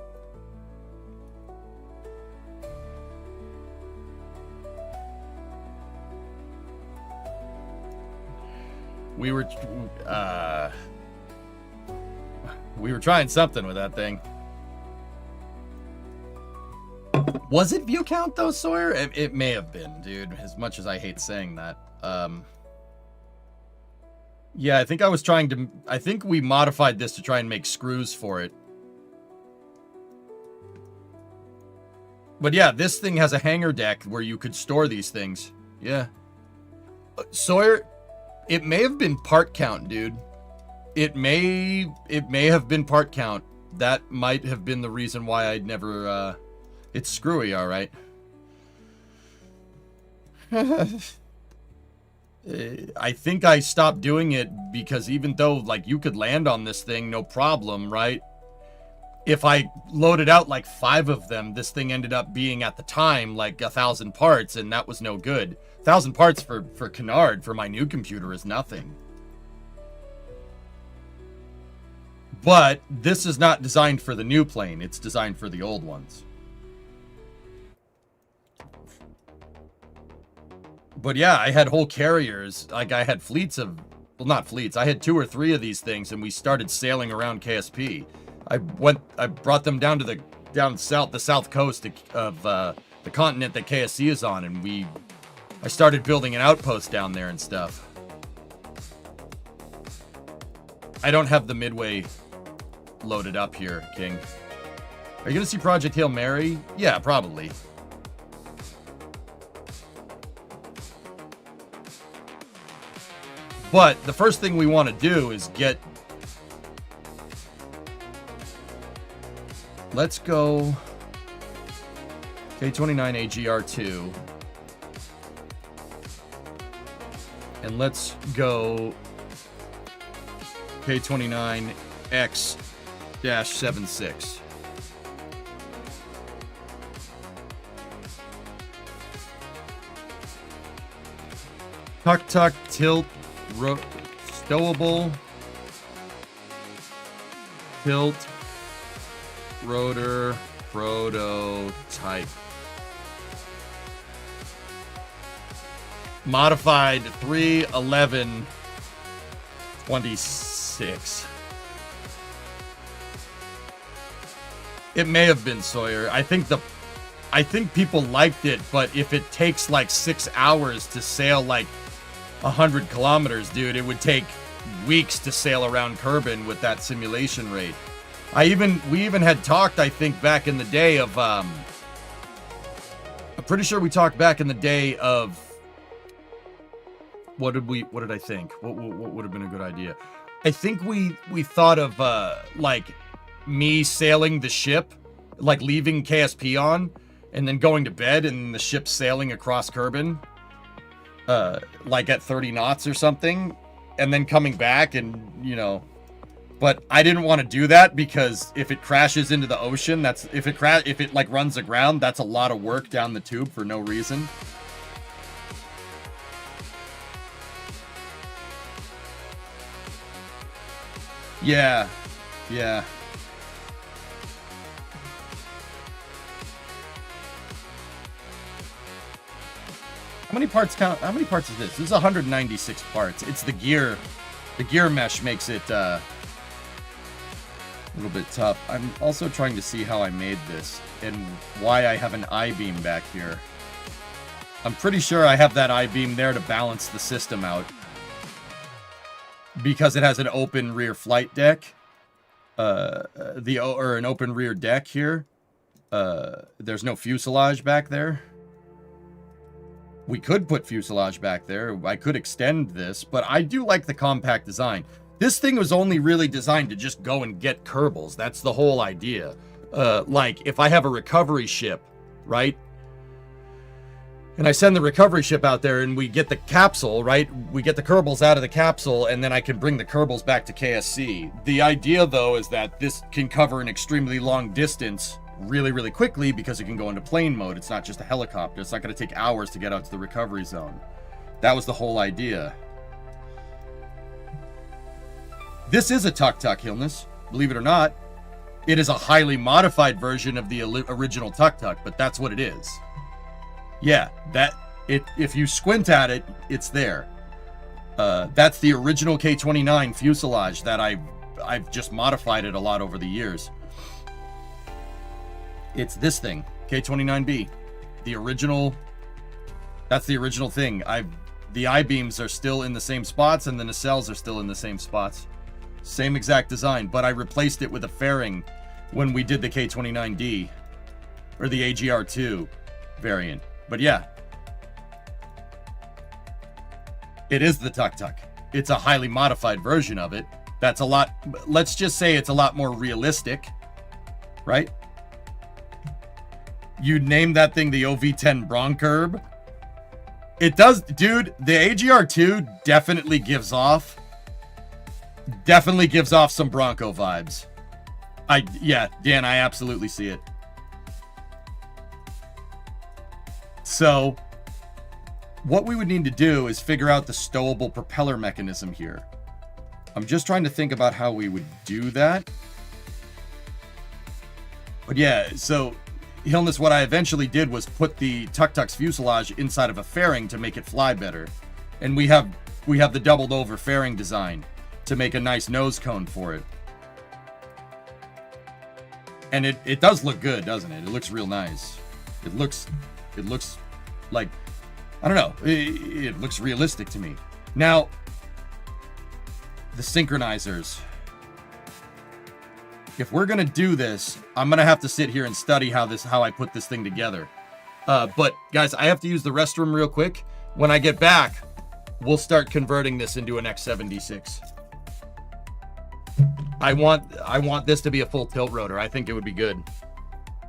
trying something with that thing. Was it view count though, Sawyer? It may have been, dude, as much as I hate saying that. Yeah, I think we modified this to try and make screws for it. But yeah, this thing has a hangar deck where you could store these things. Yeah. Sawyer, it may have been part count, dude. It may have been part count. That might have been the reason why I'd never, it's screwy, all right. I think I stopped doing it because even though, like, you could land on this thing, no problem, right? If I loaded out like 5 of them, this thing ended up being at the time like 1,000 parts, and that was no good. 1,000 parts for Canard for my new computer is nothing. But this is not designed for the new plane. It's designed for the old ones. But yeah, I had whole carriers. Like, I had fleets of... Well, not fleets. I had 2 or 3 of these things, and we started sailing around KSP. I brought them down to the south coast of the continent that KSC is on, and I started building an outpost down there and stuff. I don't have the Midway loaded up here, King. Are you gonna see Project Hail Mary? Yeah, probably. But the first thing we want to do is get... Let's go K-29 AGR2. And let's go K-29 X-76. Tuck, tilt, stowable, tilt, rotor, prototype. Modified 3/11/26. It may have been Sawyer. I think people liked it, but if it takes like 6 hours to sail like 100 kilometers, dude, it would take weeks to sail around Kerbin with that simulation rate. We even had talked, I think, back in the day of, I'm pretty sure we talked back in the day of, what did I think? What would have been a good idea? I think we thought of, like, me sailing the ship, like leaving KSP on, and then going to bed, and the ship sailing across Kerbin, like at 30 knots or something, and then coming back and, you know, But I didn't want to do that because if it crashes into the ocean, if it like runs aground, that's a lot of work down the tube for no reason. Yeah. Yeah. How many parts is this? This is 196 parts. It's the gear. The gear mesh makes it a little bit tough. I'm also trying to see how I made this and why I have an I-beam back here. I'm pretty sure I have that I-beam there to balance the system out. Because it has an open rear flight deck. Or an open rear deck here. There's no fuselage back there. We could put fuselage back there. I could extend this, but I do like the compact design. This thing was only really designed to just go and get Kerbals. That's the whole idea. Like, if I have a recovery ship, right? And I send the recovery ship out there and we get the capsule, right? We get the Kerbals out of the capsule and then I can bring the Kerbals back to KSC. The idea, though, is that this can cover an extremely long distance really, really quickly because it can go into plane mode. It's not just a helicopter. It's not going to take hours to get out to the recovery zone. That was the whole idea. This is a tuk-tuk, Hillness. Believe it or not. It is a highly modified version of the original tuk-tuk, but that's what it is. Yeah, if you squint at it, it's there. That's the original K-29 fuselage that I've just modified it a lot over the years. It's this thing, K-29B. The original, that's the original thing. The I-beams are still in the same spots and the nacelles are still in the same spots. Same exact design, but I replaced it with a fairing when we did the K-29D, or the AGR-2 variant. But yeah, it is the tuk-tuk. It's a highly modified version of it. That's a lot, let's just say it's a lot more realistic, right? You'd name that thing the OV-10 Bronkerb. It does, dude, the AGR-2 definitely gives off some Bronco vibes. Yeah, Dan, I absolutely see it. So, what we would need to do is figure out the stowable propeller mechanism here. I'm just trying to think about how we would do that. But yeah, so, Hillness, what I eventually did was put the tuk-tuk's fuselage inside of a fairing to make it fly better. And we have the doubled over fairing design to make a nice nose cone for it. And it does look good, doesn't it? It looks real nice. It looks like, I don't know, it looks realistic to me. Now, the synchronizers. If we're gonna do this, I'm gonna have to sit here and study how I put this thing together. But guys, I have to use the restroom real quick. When I get back, we'll start converting this into an X-76. I want this to be a full tilt rotor. I think it would be good.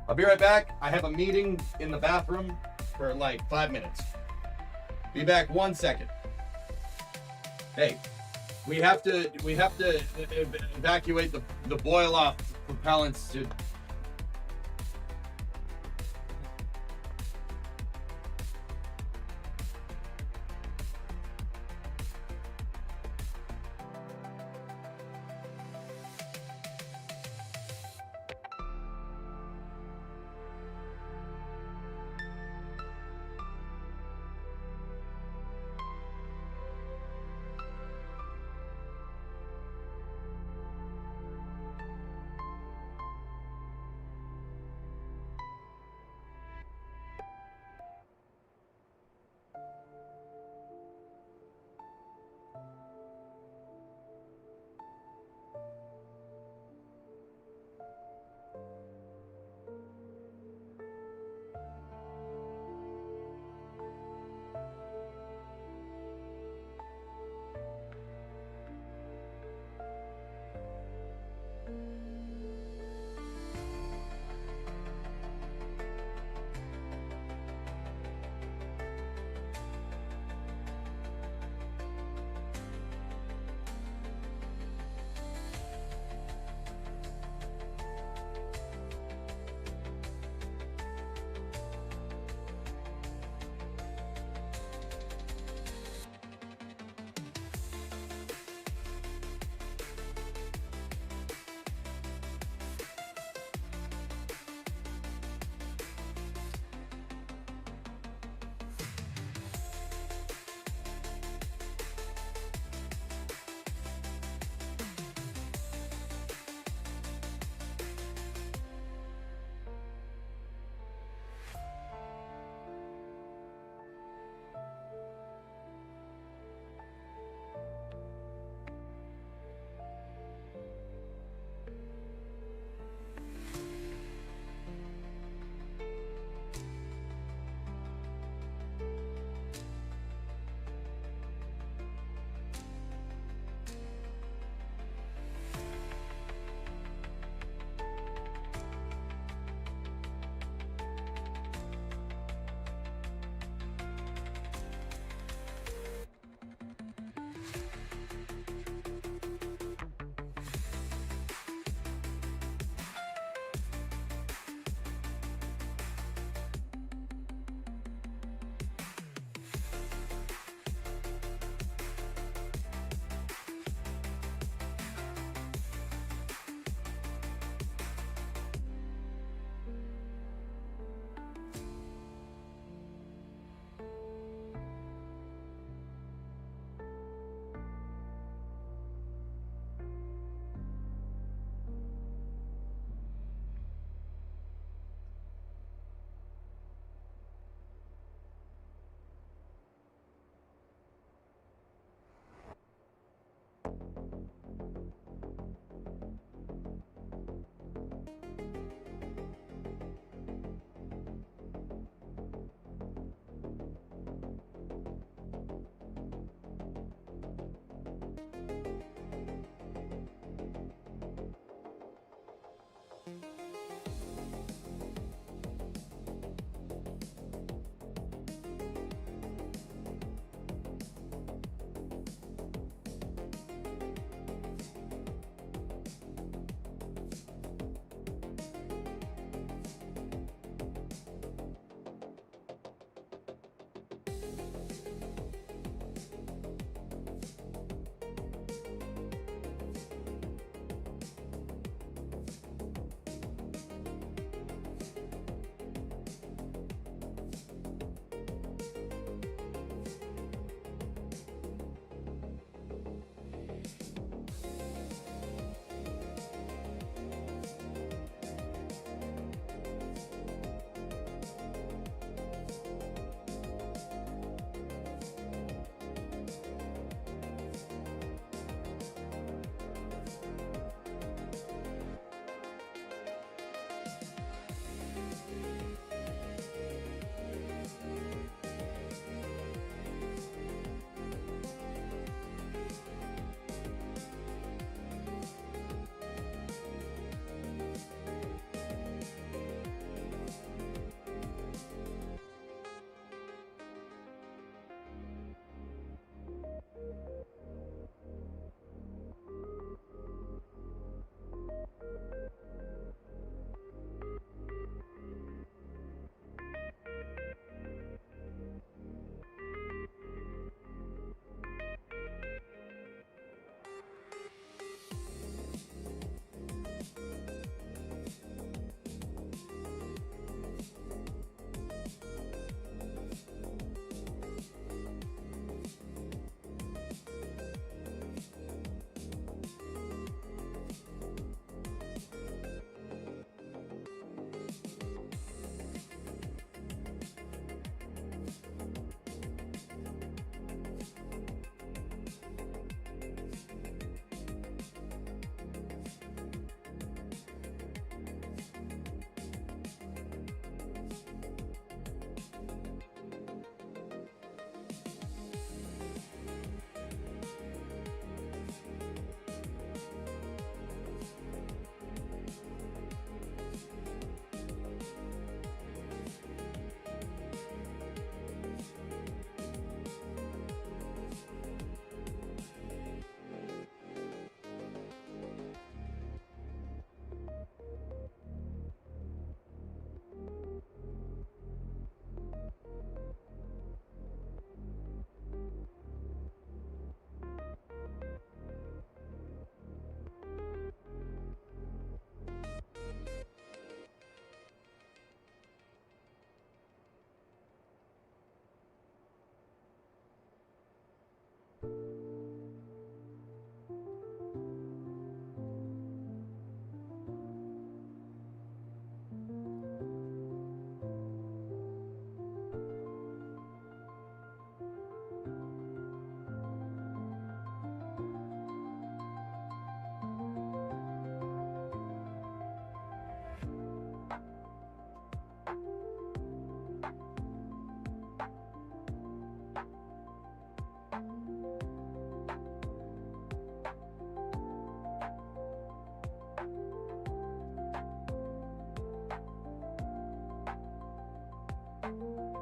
I'll be right back. I have a meeting in the bathroom for like 5 minutes. Be back 1 second. Hey, we have to evacuate the boil off propellants to.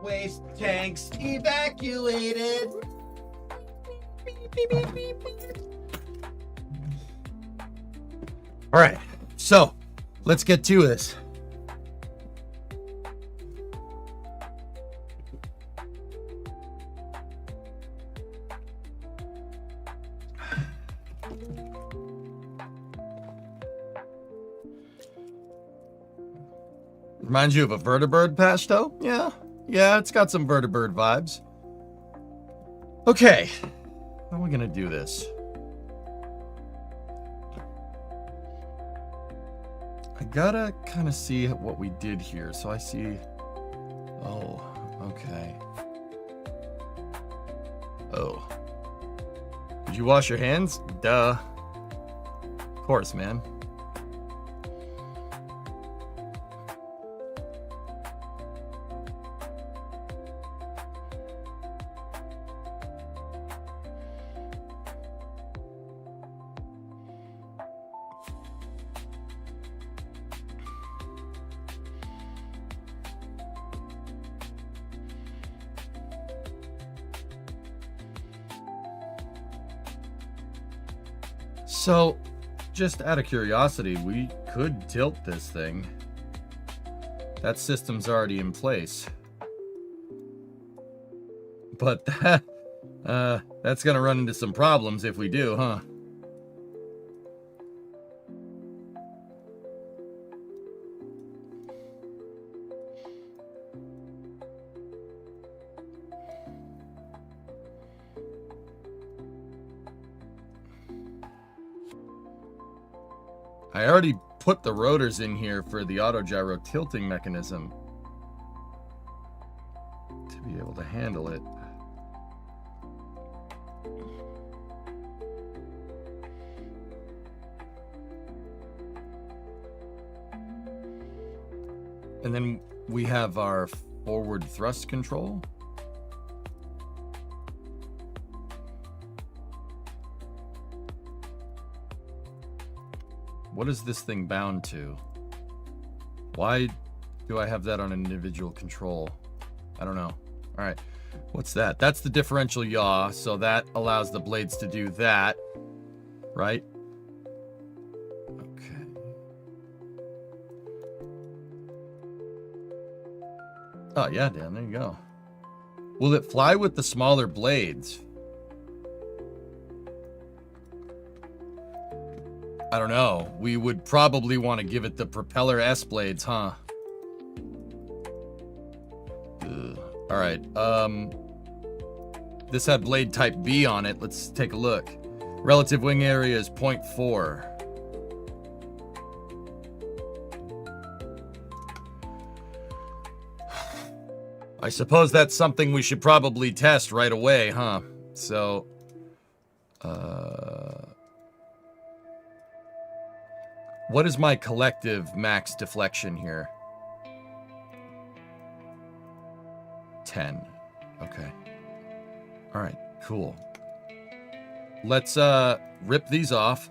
Waste tanks evacuated. All right, so let's get to this. Reminds you of a vertibird pesto? Yeah, it's got some vertibird vibes. Okay, how are we gonna do this? I gotta kind of see what we did here. So I see, oh, okay. Oh, did you wash your hands? Duh. Of course, man. So, just out of curiosity, we could tilt this thing. That system's already in place. But that's gonna run into some problems if we do, huh? I already put the rotors in here for the auto gyro tilting mechanism to be able to handle it. And then we have our forward thrust control. What is this thing bound to? Why do I have that on an individual control? I don't know. All right, what's that? That's the differential yaw, so that allows the blades to do that, right? Okay. Oh yeah, Dan, there you go. Will it fly with the smaller blades? I don't know. We would probably want to give it the propeller S blades, huh? Ugh. All right. This had blade type B on it. Let's take a look. Relative wing area is 0.4. I suppose that's something we should probably test right away, huh? So, what is my collective max deflection here? 10. Okay. All right, cool. Let's rip these off.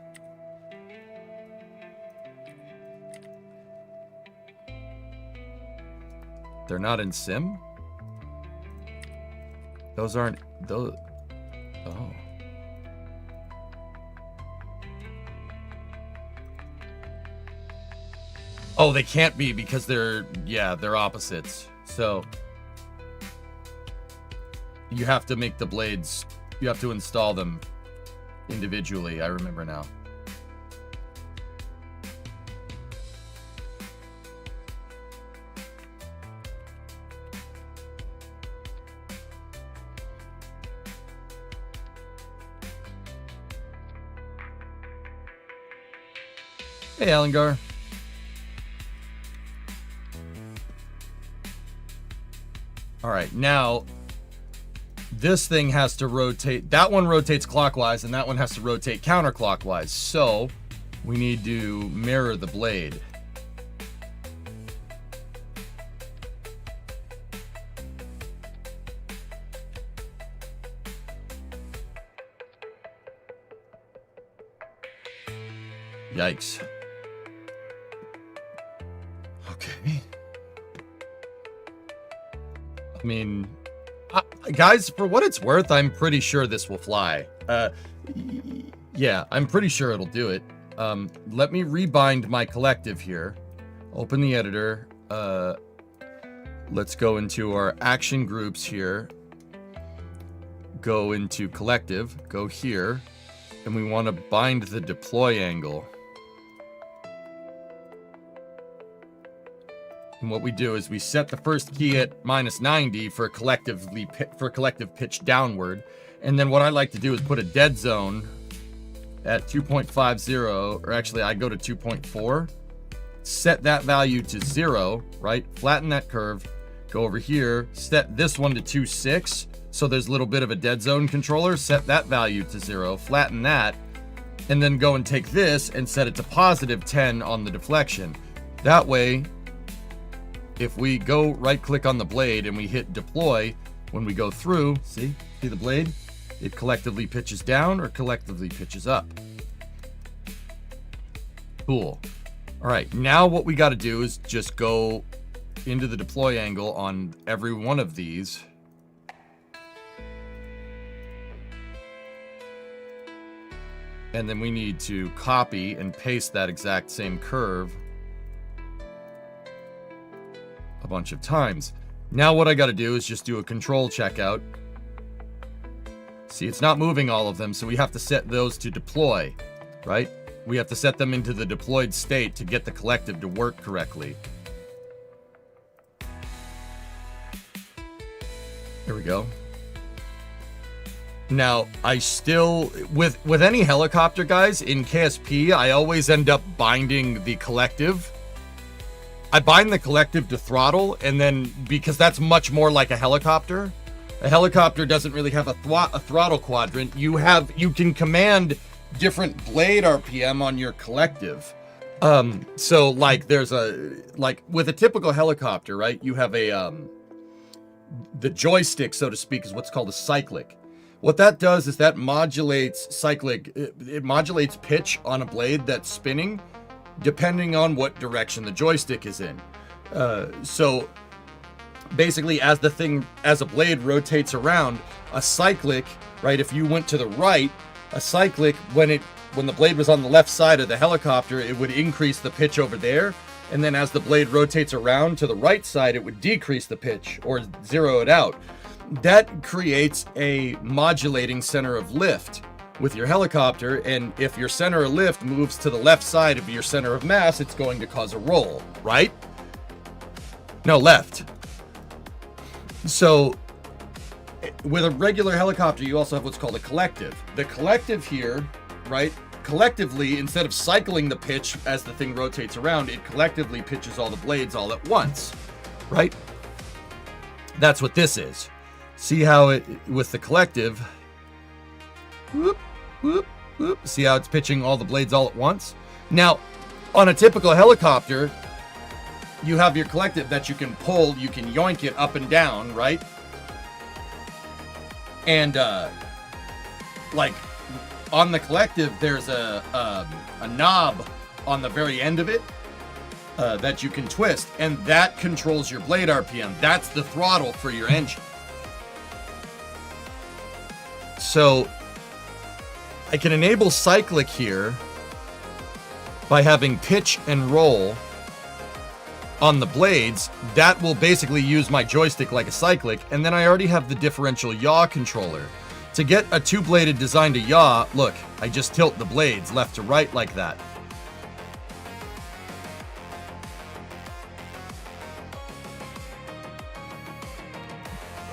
They're not in sim? Those aren't those. Oh. Oh, they can't be because they're opposites. So you have to make the blades, you have to install them individually. I remember now. Hey, Alangar. All right, now this thing has to rotate. That one rotates clockwise and that one has to rotate counterclockwise. So we need to mirror the blade. Yikes. Okay. I mean, guys, for what it's worth, I'm pretty sure this will fly. Yeah, I'm pretty sure it'll do it. Let me rebind my collective here. Open the editor. Let's go into our action groups here. Go into collective, go here, and we want to bind the deploy angle. And what we do is we set the first key at -90 for collective pitch downward. And then what I like to do is put a dead zone at 2.50, or actually I go to 2.4, set that value to 0, right? Flatten that curve, go over here, set this one to 2.6, so there's a little bit of a dead zone controller, set that value to 0, flatten that, and then go and take this and set it to +10 on the deflection. That way, if we go right click on the blade and we hit deploy, when we go through, see the blade? It collectively pitches down or collectively pitches up. Cool. All right, now what we got to do is just go into the deploy angle on every one of these. And then we need to copy and paste that exact same curve a bunch of times. Now what I got to do is just do a control checkout. See, it's not moving all of them, so we have to set those to deploy, right? We have to set them into the deployed state to get the collective to work correctly. Here we go. Now, I still, with any helicopter, guys, in KSP, I always end up binding the collective. I bind the collective to throttle, and then, because that's much more like a helicopter. A helicopter doesn't really have a throttle quadrant. You can command different blade RPM on your collective. So like with a typical helicopter, right? You have the joystick, so to speak, is what's called a cyclic. What that does is that modulates it modulates pitch on a blade that's spinning depending on what direction the joystick is in. So basically, as a blade rotates around, a cyclic, right? If you went to the right, a cyclic, when the blade was on the left side of the helicopter, it would increase the pitch over there. And then as the blade rotates around to the right side, it would decrease the pitch or zero it out. That creates a modulating center of lift with your helicopter. And if your center of lift moves to the left side of your center of mass, it's going to cause a roll, right? No, left. So with a regular helicopter, you also have what's called a collective. The collective here, right? Collectively, instead of cycling the pitch as the thing rotates around, it collectively pitches all the blades all at once, right? That's what this is. See how it, with the collective, whoop, whoop, whoop, see how it's pitching all the blades all at once? Now, on a typical helicopter, you have your collective that you can pull, you can yoink it up and down, right? And like on the collective, there's a knob on the very end of it that you can twist, and that controls your blade RPM. That's the throttle for your engine. So I can enable cyclic here by having pitch and roll on the blades. That will basically use my joystick like a cyclic, and then I already have the differential yaw controller. To get a two-bladed design to yaw, look, I just tilt the blades left to right like that.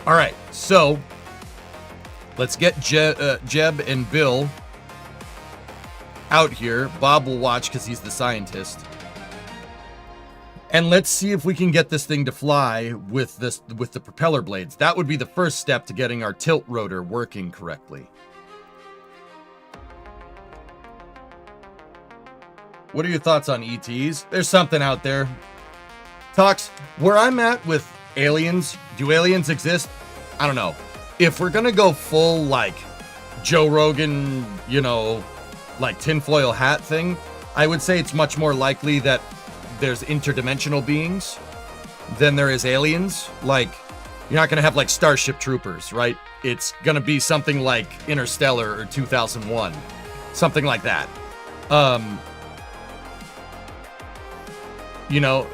All right, so let's get Jeb and Bill out here. Bob will watch because he's the scientist. And let's see if we can get this thing to fly with the propeller blades. That would be the first step to getting our tilt rotor working correctly. What are your thoughts on ETs? There's something out there. Talks, where I'm at with aliens, do aliens exist? I don't know. If we're gonna go full like Joe Rogan, you know, like tinfoil hat thing, I would say it's much more likely that there's interdimensional beings than there is aliens. Like, You're not going to have like Starship Troopers, right? It's going to be something like Interstellar or 2001. Something like that. You know,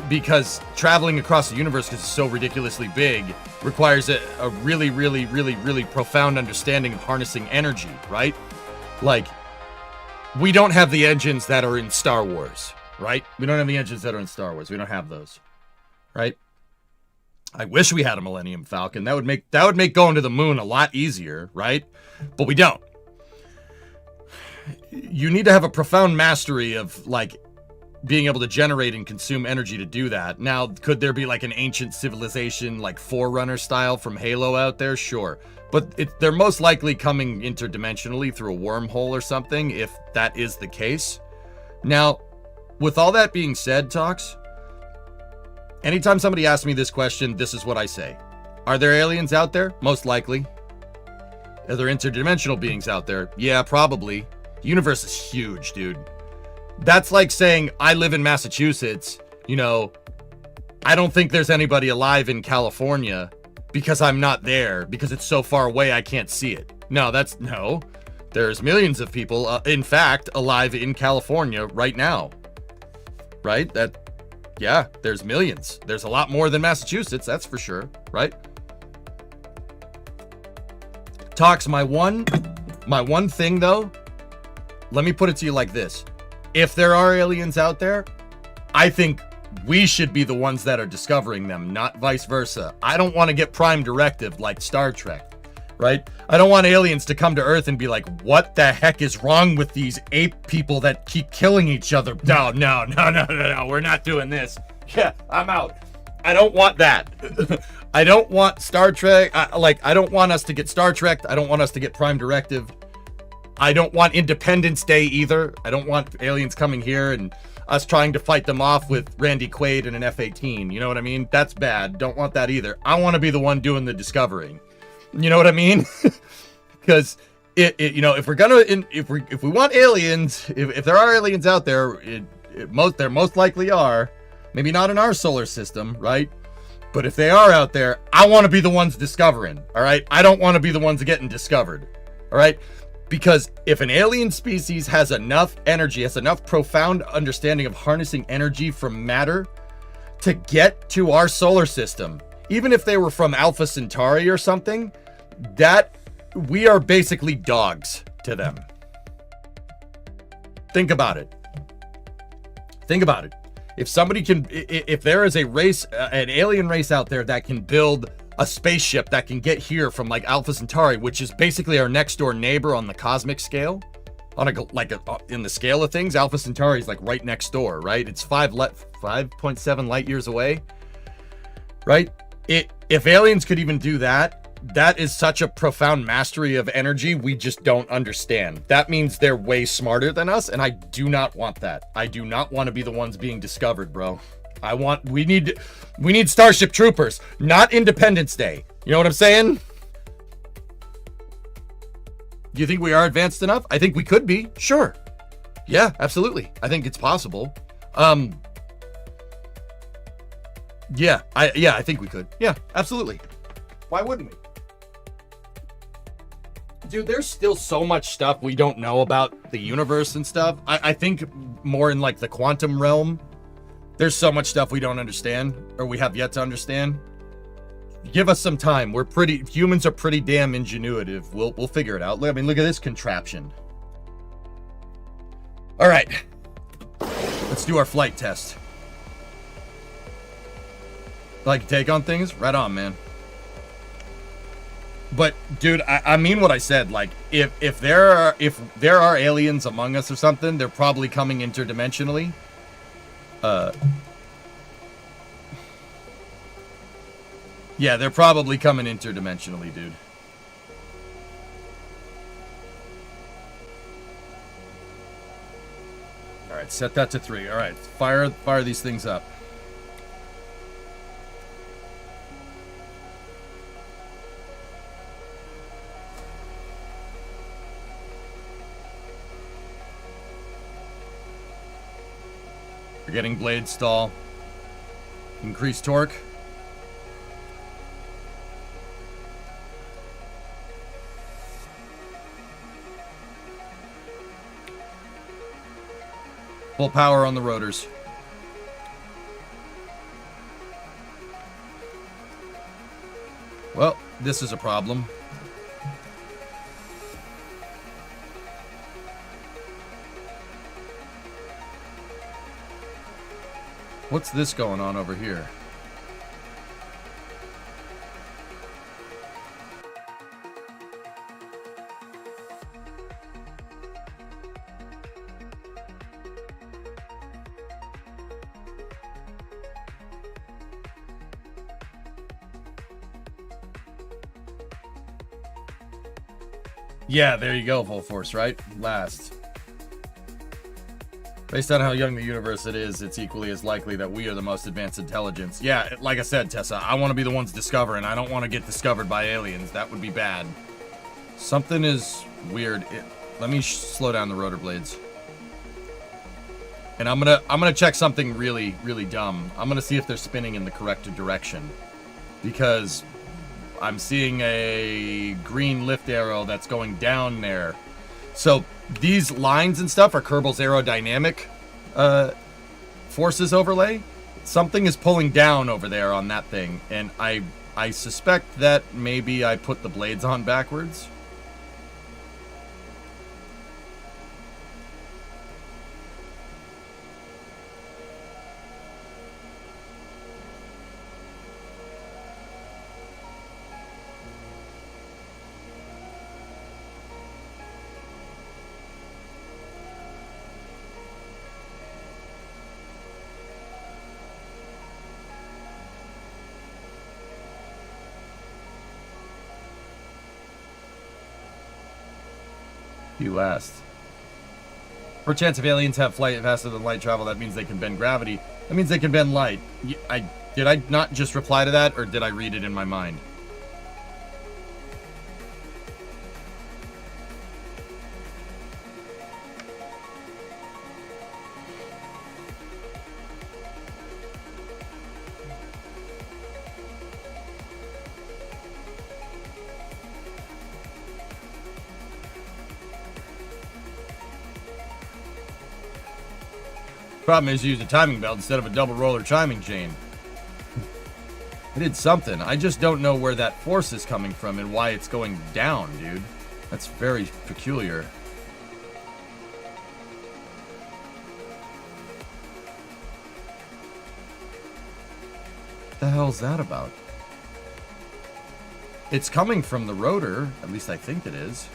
because traveling across the universe, because it's so ridiculously big, requires a really, really, really, really profound understanding of harnessing energy, right? Like, we don't have the engines that are in Star Wars, right? We don't have the engines that are in Star Wars. We don't have those, right? I wish we had a Millennium Falcon. That would make going to the moon a lot easier, right? But we don't. You need to have a profound mastery of, like, being able to generate and consume energy to do that. Now, could there be like an ancient civilization, like Forerunner style from Halo out there? Sure. But they're most likely coming interdimensionally through a wormhole or something, if that is the case. Now, with all that being said, Talks, anytime somebody asks me this question, this is what I say. Are there aliens out there? Most likely. Are there interdimensional beings out there? Yeah, probably. The universe is huge, dude. That's like saying, I live in Massachusetts, you know, I don't think there's anybody alive in California because I'm not there, because it's so far away I can't see it. No, there's millions of people, in fact, alive in California right now. Right? Yeah, there's millions. There's a lot more than Massachusetts, that's for sure, right? Talks, my one thing though, let me put it to you like this. If there are aliens out there, I think we should be the ones that are discovering them, not vice versa. I don't want to get prime directive like Star Trek, right? I don't want aliens to come to Earth and be like, what the heck is wrong with these ape people that keep killing each other? No, we're not doing this. Yeah, I'm out. I don't want that. I don't want Star Trek. I don't want us to get Star Trek. I don't want us to get prime directive. I don't want Independence Day either. I don't want aliens coming here and us trying to fight them off with Randy Quaid and an F-18. You know what I mean? That's bad. Don't want that either. I want to be the one doing the discovering. You know what I mean? Because you know, if we want aliens, if there are aliens out there, there most likely are. Maybe not in our solar system, right? But if they are out there, I want to be the ones discovering. All right? I don't want to be the ones getting discovered. All right? Because if an alien species has enough energy, has enough profound understanding of harnessing energy from matter to get to our solar system, even if they were from Alpha Centauri or something, that we are basically dogs to them. Think about it. Think about it. If there is a race, an alien race out there that can build a spaceship that can get here from like Alpha Centauri, which is basically our next door neighbor on the cosmic scale, in the scale of things, Alpha Centauri is like right next door, right? It's 5.7 light years away, right? If aliens could even do that, that is such a profound mastery of energy we just don't understand. That means they're way smarter than us, and I do not want that. I do not want to be the ones being discovered, bro. We need Starship Troopers, not Independence Day. You know what I'm saying? Do you think we are advanced enough? I think we could be. Sure. Yeah, absolutely. I think it's possible. Yeah, I think we could. Yeah, absolutely. Why wouldn't we? Dude, there's still so much stuff we don't know about the universe and stuff. I think more in like the quantum realm. There's so much stuff we don't understand, or we have yet to understand. Give us some time. Humans are pretty damn ingenuitive. We'll figure it out. I mean, look at this contraption. All right. Let's do our flight test. Like take on things? Right on, man. But dude, I mean what I said. Like, if there are aliens among us or something, they're probably coming interdimensionally. Yeah, they're probably coming interdimensionally, dude. All right, set that to 3. All right, fire these things up. We're getting blade stall. Increased torque. Full power on the rotors. Well, this is a problem. What's this going on over here? Yeah, there you go, full force, right? Last. Based on how young the universe it is, it's equally as likely that we are the most advanced intelligence. Yeah, like I said, Tessa, I want to be the ones discovering. I don't want to get discovered by aliens. That would be bad. Something is weird. Let me slow down the rotor blades. And I'm gonna check something really, really dumb. I'm gonna see if they're spinning in the correct direction. Because I'm seeing a green lift arrow that's going down there. So these lines and stuff are Kerbal's aerodynamic forces overlay. Something is pulling down over there on that thing, and I suspect that maybe I put the blades on backwards. You last. Perchance if aliens have flight faster than light travel, that means they can bend gravity. That means they can bend light. Did I not just reply to that, or did I read it in my mind? Problem is, you used a timing belt instead of a double roller chiming chain. I did something. I just don't know where that force is coming from and why it's going down, dude. That's very peculiar. What the hell's that about? It's coming from the rotor. At least I think it is.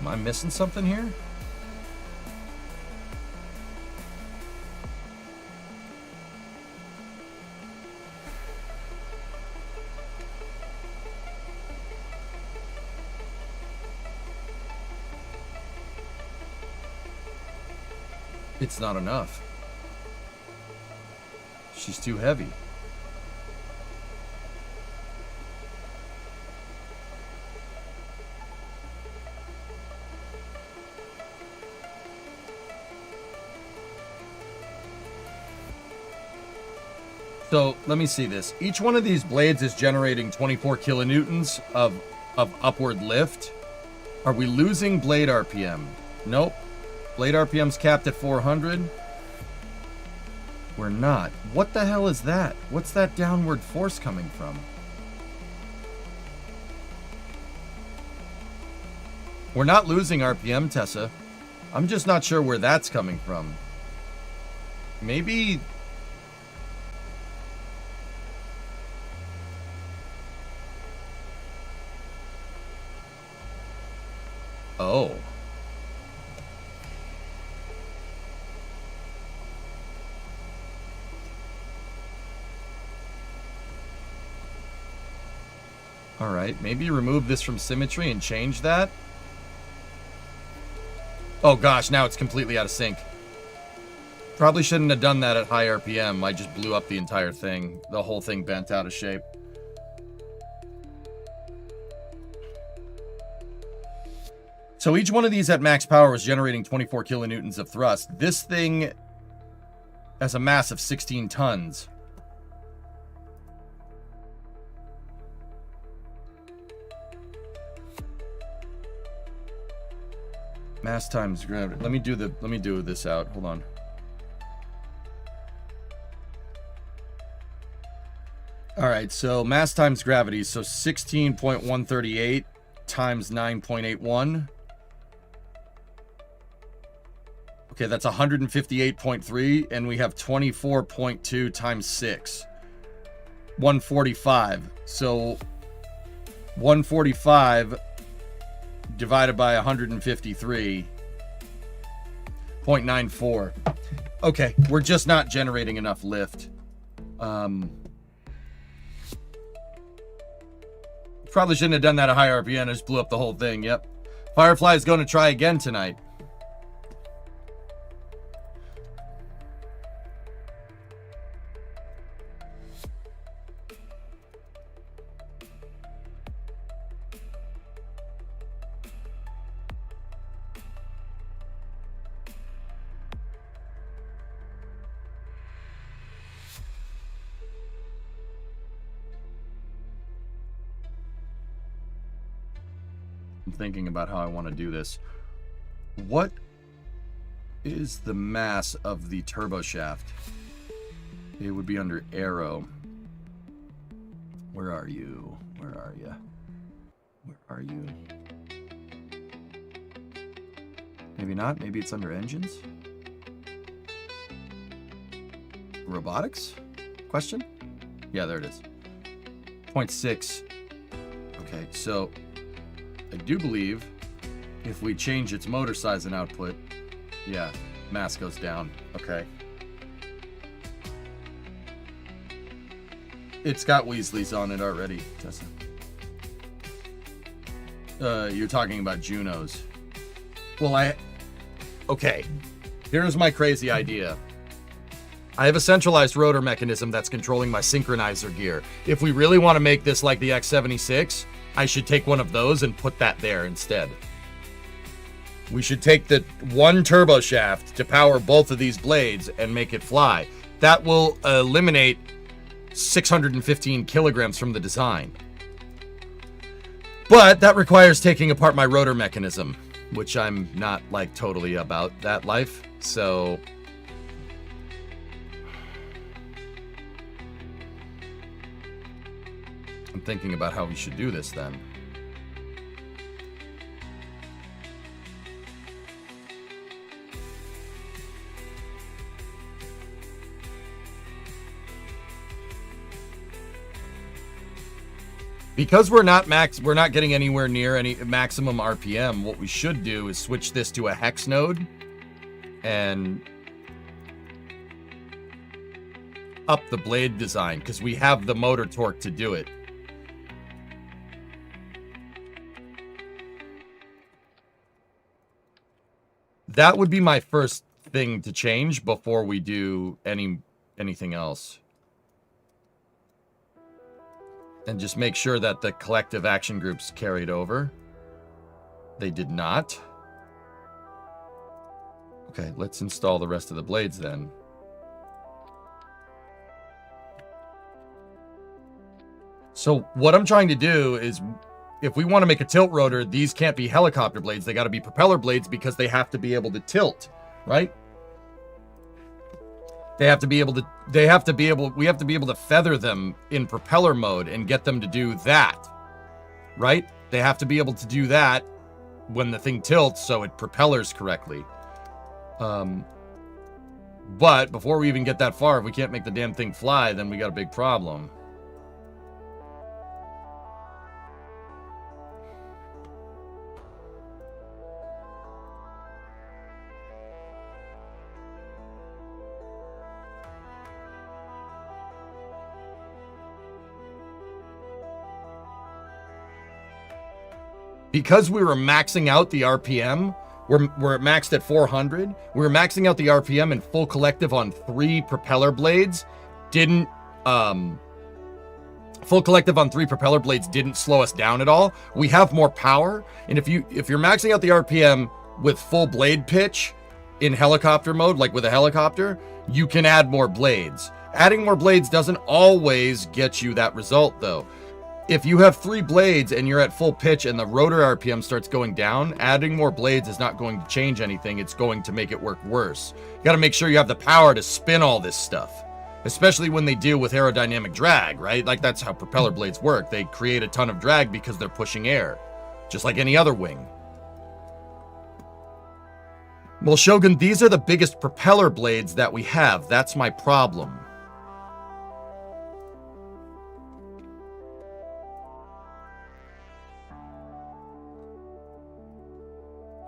Am I missing something here? It's not enough. She's too heavy. So let me see this. Each one of these blades is generating 24 kilonewtons of upward lift. Are we losing blade RPM? Nope. Blade RPM's capped at 400. We're not. What the hell is that? What's that downward force coming from? We're not losing RPM, Tessa. I'm just not sure where that's coming from. Maybe... Oh. All right, maybe remove this from symmetry and change that. Oh gosh, now it's completely out of sync. Probably shouldn't have done that at high RPM. I just blew up the entire thing. The whole thing bent out of shape. So each one of these at max power was generating 24 kilonewtons of thrust. This thing has a mass of 16 tons. Mass times gravity. Let me do this out. Hold on. All right, so mass times gravity. So 16.138 times 9.81. Okay, that's 158.3, and we have 24.2 times 6. 145. So 145 divided by 153.94. Okay, we're just not generating enough lift. Probably shouldn't have done that at high RPM. I just blew up the whole thing. Yep. Firefly is going to try again tonight. Thinking about how I want to do this. What is the mass of the turbo shaft? It would be under aero. Where are you? Where are you? Where are you? Maybe not. Maybe it's under engines. Robotics? Question? Yeah, there it is. 0.6. Okay, so I do believe if we change its motor size and output, yeah, mass goes down. Okay. It's got Weasleys on it already, Tessa. You're talking about Junos. Well, okay. Here's my crazy idea. I have a centralized rotor mechanism that's controlling my synchronizer gear. If we really want to make this like the X-76, I should take one of those and put that there instead. We should take the one turbo shaft to power both of these blades and make it fly. That will eliminate 615 kilograms from the design. But that requires taking apart my rotor mechanism, which I'm not like totally about that life. So I'm thinking about how we should do this then. Because we're not getting anywhere near any maximum RPM, what we should do is switch this to a hex node and up the blade design, because we have the motor torque to do it. That would be my first thing to change before we do anything else. And just make sure that the collective action groups carried over. They did not. Okay, let's install the rest of the blades then. So what I'm trying to do is, if we want to make a tilt rotor, these can't be helicopter blades. They got to be propeller blades because they have to be able to tilt, right? We have to be able to feather them in propeller mode and get them to do that, right? They have to be able to do that when the thing tilts so it propellers correctly. But before we even get that far, if we can't make the damn thing fly, then we got a big problem. Because we were maxing out the RPM, we're maxed at 400. We were maxing out the RPM and full collective on 3 propeller blades. Full collective on 3 propeller blades didn't slow us down at all. We have more power, and if you're maxing out the RPM with full blade pitch in helicopter mode, like with a helicopter, you can add more blades. Adding more blades doesn't always get you that result, though. If you have 3 blades and you're at full pitch and the rotor RPM starts going down, adding more blades is not going to change anything. It's going to make it work worse. You got to make sure you have the power to spin all this stuff, especially when they deal with aerodynamic drag, right? Like, that's how propeller blades work. They create a ton of drag because they're pushing air, just like any other wing. Well, Shogun, these are the biggest propeller blades that we have. That's my problem.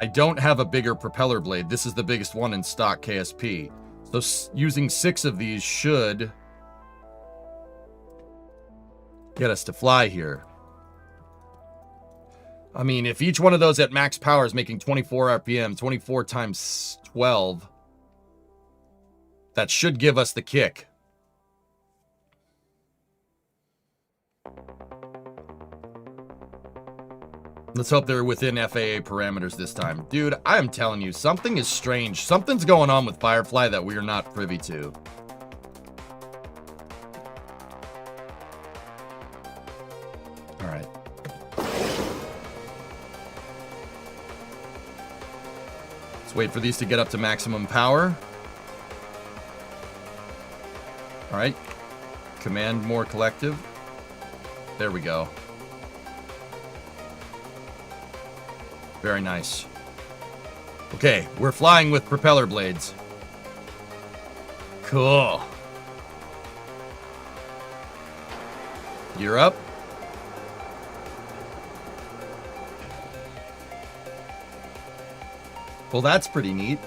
I don't have a bigger propeller blade. This is the biggest one in stock KSP. So using 6 of these should get us to fly here. I mean, if each one of those at max power is making 24 RPM, 24 times 12, that should give us the kick. Let's hope they're within FAA parameters this time. Dude, I am telling you, something is strange. Something's going on with Firefly that we are not privy to. All right. Let's wait for these to get up to maximum power. All right. Command more collective. There we go. Very nice. Okay, we're flying with propeller blades. Cool. You're up. Well, that's pretty neat.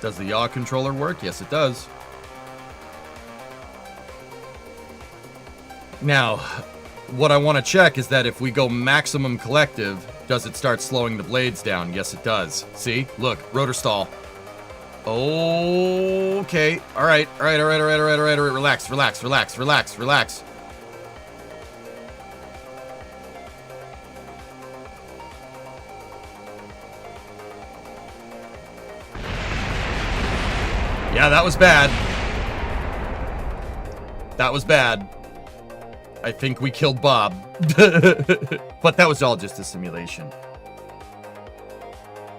Does the yaw controller work? Yes, it does. Now, what I want to check is that if we go maximum collective, does it start slowing the blades down? Yes, it does. See? Look, rotor stall. Okay. All right. Relax. Yeah, that was bad. That was bad. I think we killed Bob. But that was all just a simulation.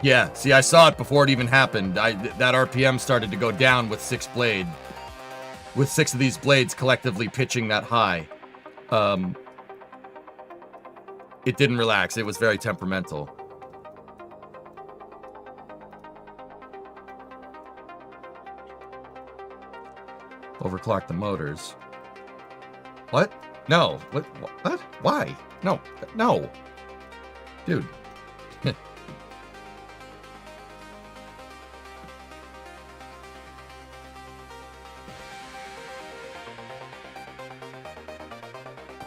Yeah, see, I saw it before it even happened. That RPM started to go down with 6 blade. With 6 of these blades collectively pitching that high. It didn't relax. It was very temperamental. Overclock the motors. What? No. What? Why? No. No. Dude.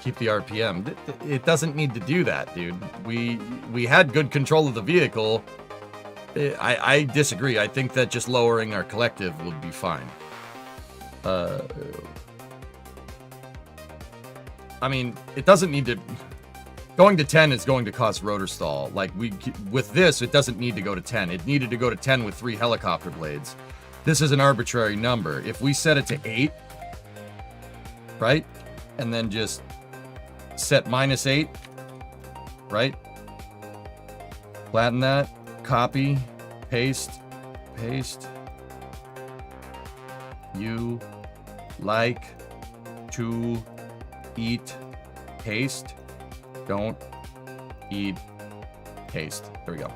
Keep the RPM. It doesn't need to do that, dude. We had good control of the vehicle. I disagree. I think that just lowering our collective would be fine. I mean, it doesn't need to... Going to 10 is going to cause rotor stall. Like, with this, it doesn't need to go to 10. It needed to go to 10 with 3 helicopter blades. This is an arbitrary number. If we set it to 8, right? And then just set -8, right? Flatten that. copy, paste. You like to eat paste. Don't eat paste. There we go.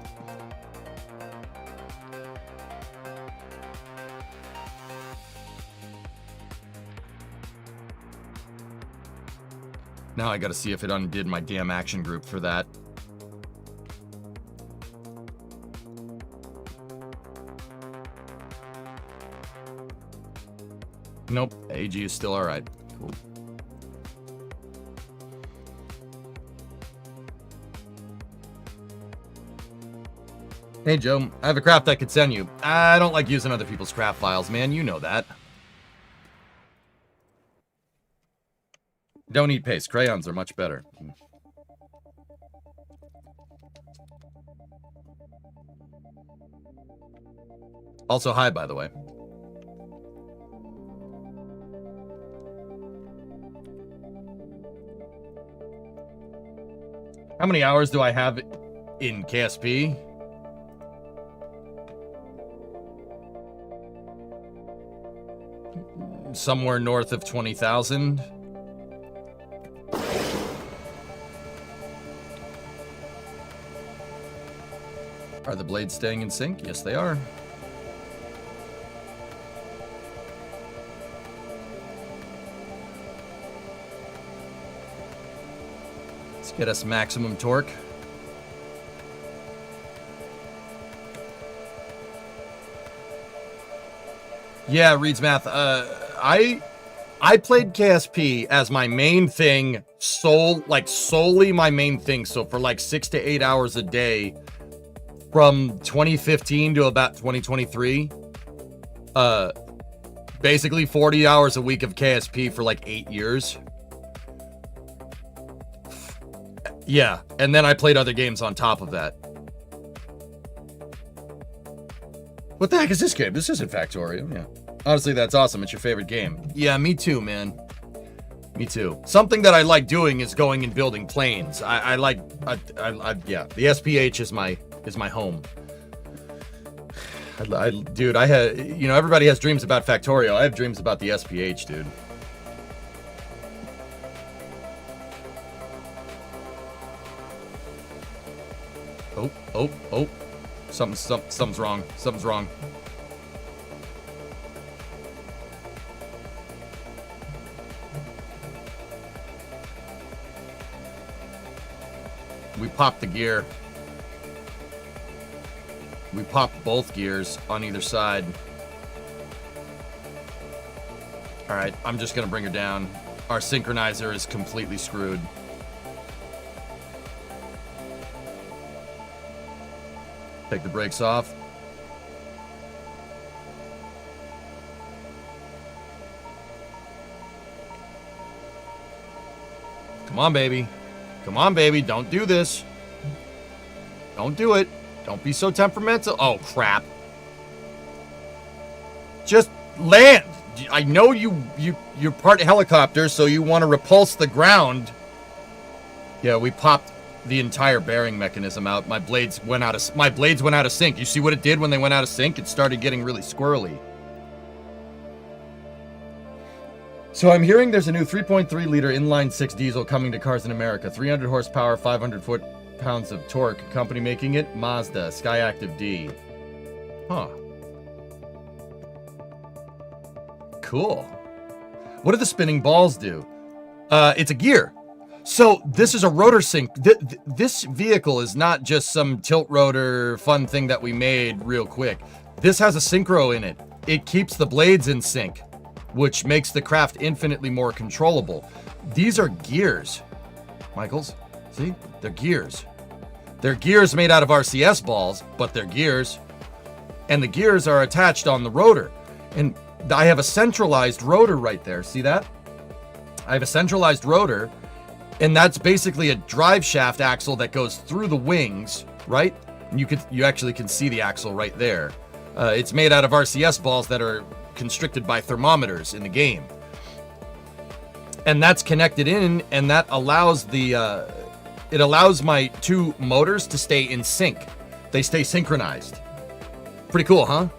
Now I gotta see if it undid my damn action group for that. Nope, AG is still alright. Cool. Hey Joe, I have a craft I could send you. I don't like using other people's craft files, man. You know that. Don't eat paste. Crayons are much better. Also, hi, by the way. How many hours do I have in KSP? Somewhere north of 20,000. Are the blades staying in sync? Yes, they are. Let's get us maximum torque. Yeah, Reed's math. I played KSP as my main thing, solely my main thing. So for like 6 to 8 hours a day from 2015 to about 2023. Basically 40 hours a week of KSP for like 8 years. Yeah, and then I played other games on top of that. What the heck is this game? This isn't Factorio, yeah. Honestly, that's awesome. It's your favorite game. Yeah, me too, man. Me too. Something that I like doing is going and building planes. I like, yeah, the SPH is my home. Dude, I had, you know, everybody has dreams about Factorio. I have dreams about the SPH, dude. Oh. Something's wrong. Something's wrong. We popped the gear. We popped both gears on either side. All right, I'm just gonna bring her down. Our synchronizer is completely screwed. Take the brakes off. Come on, baby. Come on, baby. Don't do this. Don't do it. Don't be so temperamental. Oh, crap. Just land. I know you're part helicopter, so you want to repulse the ground. Yeah, we popped the entire bearing mechanism out. My blades went out of sync. You see what it did when they went out of sync? It started getting really squirrely. So I'm hearing there's a new 3.3 liter inline 6 diesel coming to cars in America. 300 horsepower, 500 foot-pounds of torque. Company making it? Mazda, Skyactiv D. Huh. Cool. What do the spinning balls do? It's a gear. So this is a rotor sync. This vehicle is not just some tilt rotor fun thing that we made real quick. This has a synchro in it. It keeps the blades in sync, which makes the craft infinitely more controllable. These are gears. Michaels, see? They're gears. They're gears made out of RCS balls, but they're gears. And the gears are attached on the rotor. And I have a centralized rotor right there. See that? I have a centralized rotor. And that's basically a drive shaft axle that goes through the wings, right? And you actually can see the axle right there. It's made out of RCS balls that are constricted by thermometers in the game. And that's connected in, and that allows it allows my two motors to stay in sync. They stay synchronized. Pretty cool, huh?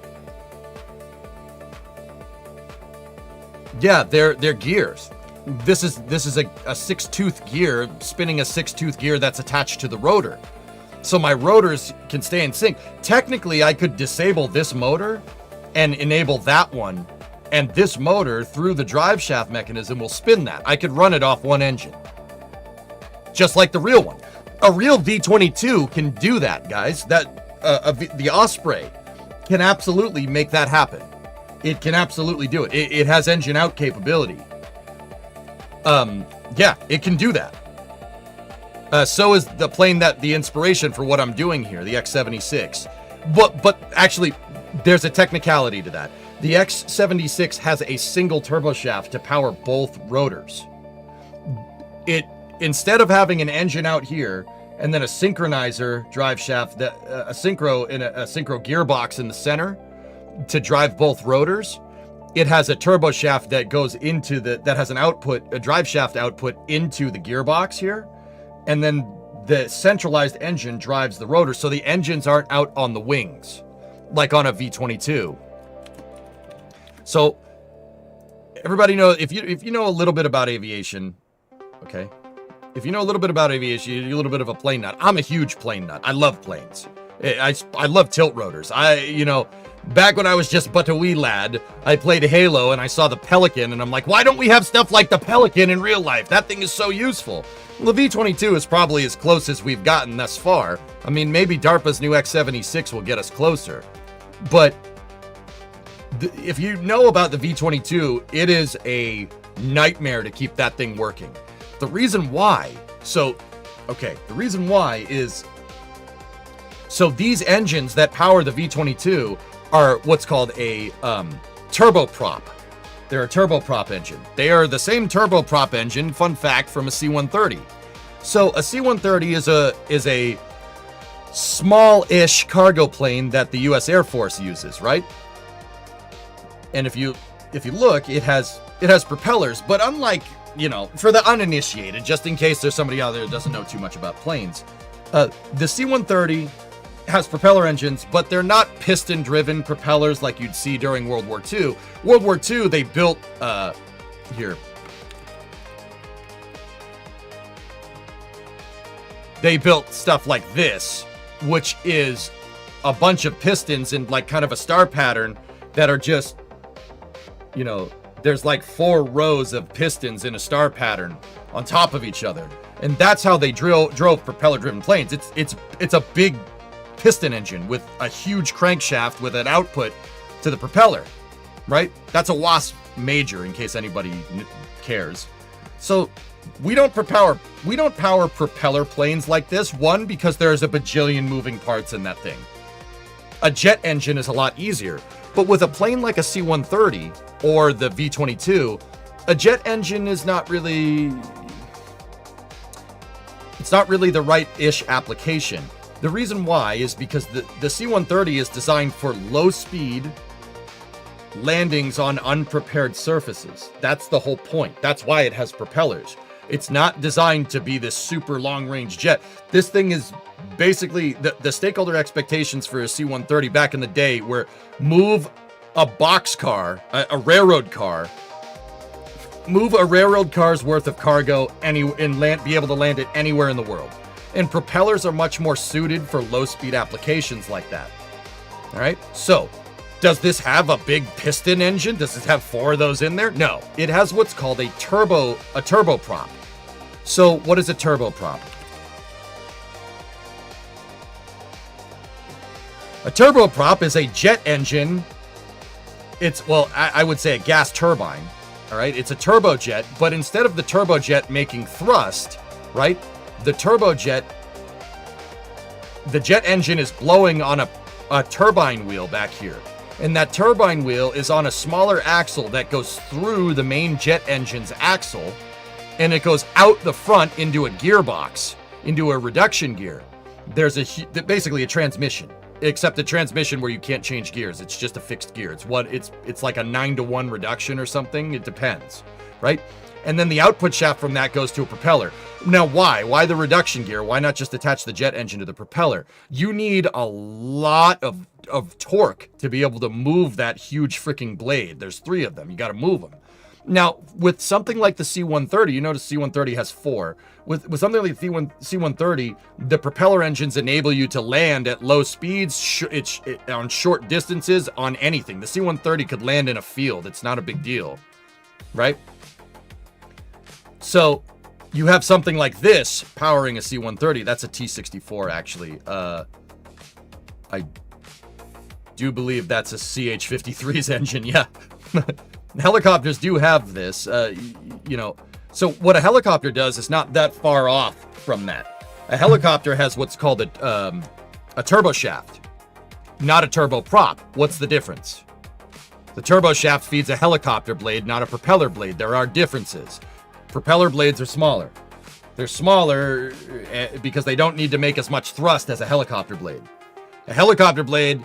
Yeah, they're gears. This is a six-tooth gear spinning a six-tooth gear that's attached to the rotor. So my rotors can stay in sync. Technically, I could disable this motor and enable that one, and this motor through the drive shaft mechanism will spin that. I could run it off one engine, just like the real one. A real V22 can do that, guys. The Osprey can absolutely make that happen. It can absolutely do it. It has engine out capability. Yeah, it can do that. So is the plane the inspiration for what I'm doing here, the X-76. But actually, there's a technicality to that. The X-76 has a single turboshaft to power both rotors. Instead of having an engine out here and then a synchronizer drive shaft, a synchro gearbox in the center to drive both rotors, it has a turboshaft that goes into that has a drive shaft output into the gearbox here, and then the centralized engine drives the rotor, so the engines aren't out on the wings like on a V22. So everybody knows, if you know a little bit about aviation, okay? If you know a little bit about aviation, you're a little bit of a plane nut. I'm a huge plane nut. I love planes. I love tilt rotors. Back when I was just but a wee lad, I played Halo and I saw the Pelican and I'm like, why don't we have stuff like the Pelican in real life? That thing is so useful. Well, the V22 is probably as close as we've gotten thus far. I mean, maybe DARPA's new X-76 will get us closer. But if you know about the V22, it is a nightmare to keep that thing working. The reason why, is, so these engines that power the V22 are what's called a turboprop. They're a turboprop engine. They are the same turboprop engine, fun fact, from a C-130. So a C-130 is a small-ish cargo plane that the U.S. Air Force uses, right? And if you look, it has propellers, but unlike, for the uninitiated, just in case there's somebody out there that doesn't know too much about planes, the C-130 has propeller engines, but they're not piston-driven propellers like you'd see during World War II. World War II, they built, they built stuff like this, which is a bunch of pistons in like kind of a star pattern that are just, there's like 4 rows of pistons in a star pattern on top of each other. And that's how they drove propeller-driven planes. It's a big piston engine with a huge crankshaft with an output to the propeller, right? That's a WASP major, in case anybody cares. So we don't power propeller planes like this. One, because there's a bajillion moving parts in that thing. A jet engine is a lot easier, but with a plane like a C-130 or the V-22, a jet engine is not really the right-ish application. The reason why is because the C-130 is designed for low-speed landings on unprepared surfaces. That's the whole point. That's why it has propellers. It's not designed to be this super long-range jet. This thing is basically, the stakeholder expectations for a C-130 back in the day were move a boxcar, a railroad car, move a railroad car's worth of cargo and be able to land it anywhere in the world. And propellers are much more suited for low-speed applications like that. All right, so does this have a big piston engine? Does it have 4 of those in there? No, it has what's called a turboprop. So what is a turboprop? A turboprop is a jet engine. I would say a gas turbine. All right, it's a turbojet, but instead of the turbojet making thrust, right? The jet engine is blowing on a turbine wheel back here. And that turbine wheel is on a smaller axle that goes through the main jet engine's axle, and it goes out the front into a gearbox, into a reduction gear. There's basically a transmission. except the transmission where you can't change gears. It's just a fixed gear. It's like a 9-to-1 reduction or something. It depends, right? And then the output shaft from that goes to a propeller. Now, why the reduction gear? Why not just attach the jet engine to the propeller? You need a lot of torque to be able to move that huge freaking blade. There's 3 of them. You got to move them. Now, with something like the C-130, you notice C-130 has 4. With something like the C-130, the propeller engines enable you to land at low speeds, on short distances, on anything. The C-130 could land in a field. It's not a big deal, right? So you have something like this powering a C-130. That's a T-64, actually. I do believe that's a CH-53's engine, yeah. Helicopters do have this, you know. So what a helicopter does is not that far off from that. A helicopter has what's called a turbo shaft, not a turbo prop. What's the difference? The turbo shaft feeds a helicopter blade, not a propeller blade. There are differences. Propeller blades are smaller. They're smaller because they don't need to make as much thrust as a helicopter blade. A helicopter blade,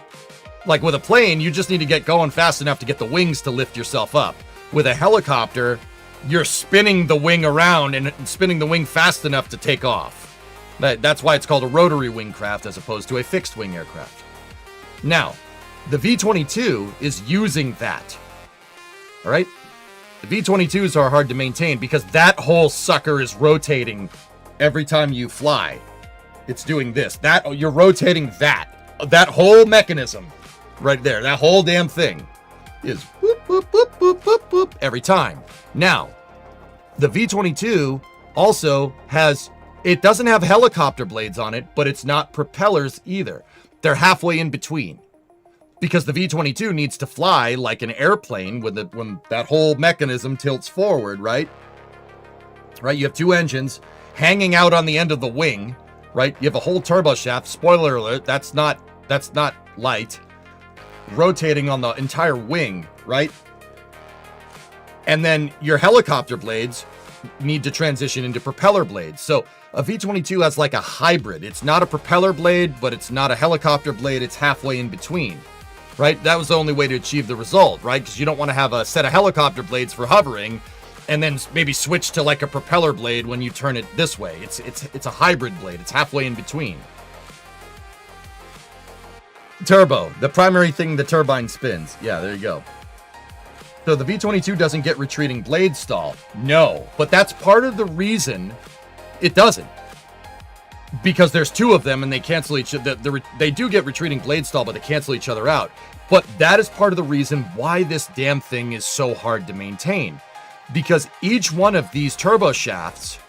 like with a plane, you just need to get going fast enough to get the wings to lift yourself up. With a helicopter, you're spinning the wing around and spinning the wing fast enough to take off. That's why it's called a rotary wing craft as opposed to a fixed wing aircraft. Now, the V-22 is using that. All right? The V-22s are hard to maintain because that whole sucker is rotating every time you fly. It's doing this. You're rotating that whole mechanism right there. That whole damn thing is whoop, whoop, whoop, whoop, whoop, whoop, every time. Now, the V-22 also it doesn't have helicopter blades on it, but it's not propellers either. They're halfway in between. Because the V-22 needs to fly like an airplane when that whole mechanism tilts forward, right? Right, you have 2 engines hanging out on the end of the wing, right? You have a whole turbo shaft. Spoiler alert, that's not light. Rotating on the entire wing, right? And then your helicopter blades need to transition into propeller blades. So a V-22 has like a hybrid. It's not a propeller blade, but it's not a helicopter blade. It's halfway in between. Right? That was the only way to achieve the result, right? Because you don't want to have a set of helicopter blades for hovering and then maybe switch to like a propeller blade when you turn it this way. It's a hybrid blade. It's halfway in between. Turbo, the primary thing the turbine spins. Yeah, there you go. So the V-22 doesn't get retreating blade stall. No, but that's part of the reason it doesn't. Because there's 2 of them and they cancel each other. They do get retreating blade stall, but they cancel each other out. But that is part of the reason why this damn thing is so hard to maintain. Because each one of these turbo shafts,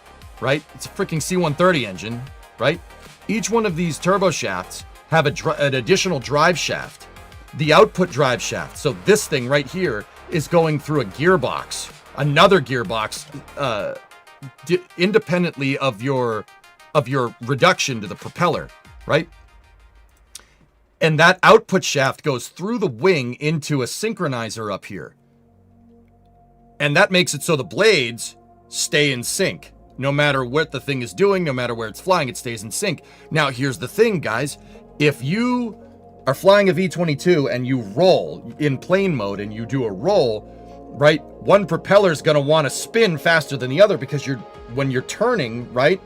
right? It's a freaking C-130 engine, right? Each one of these turbo shafts have an additional drive shaft. The output drive shaft. So this thing right here is going through a gearbox. Another gearbox independently of your reduction to the propeller, right? And that output shaft goes through the wing into a synchronizer up here. And that makes it so the blades stay in sync. No matter what the thing is doing, no matter where it's flying, it stays in sync. Now, here's the thing, guys. If you are flying a V-22 and you roll in plane mode and you do a roll, right? One propeller is going to want to spin faster than the other because when you're turning, right?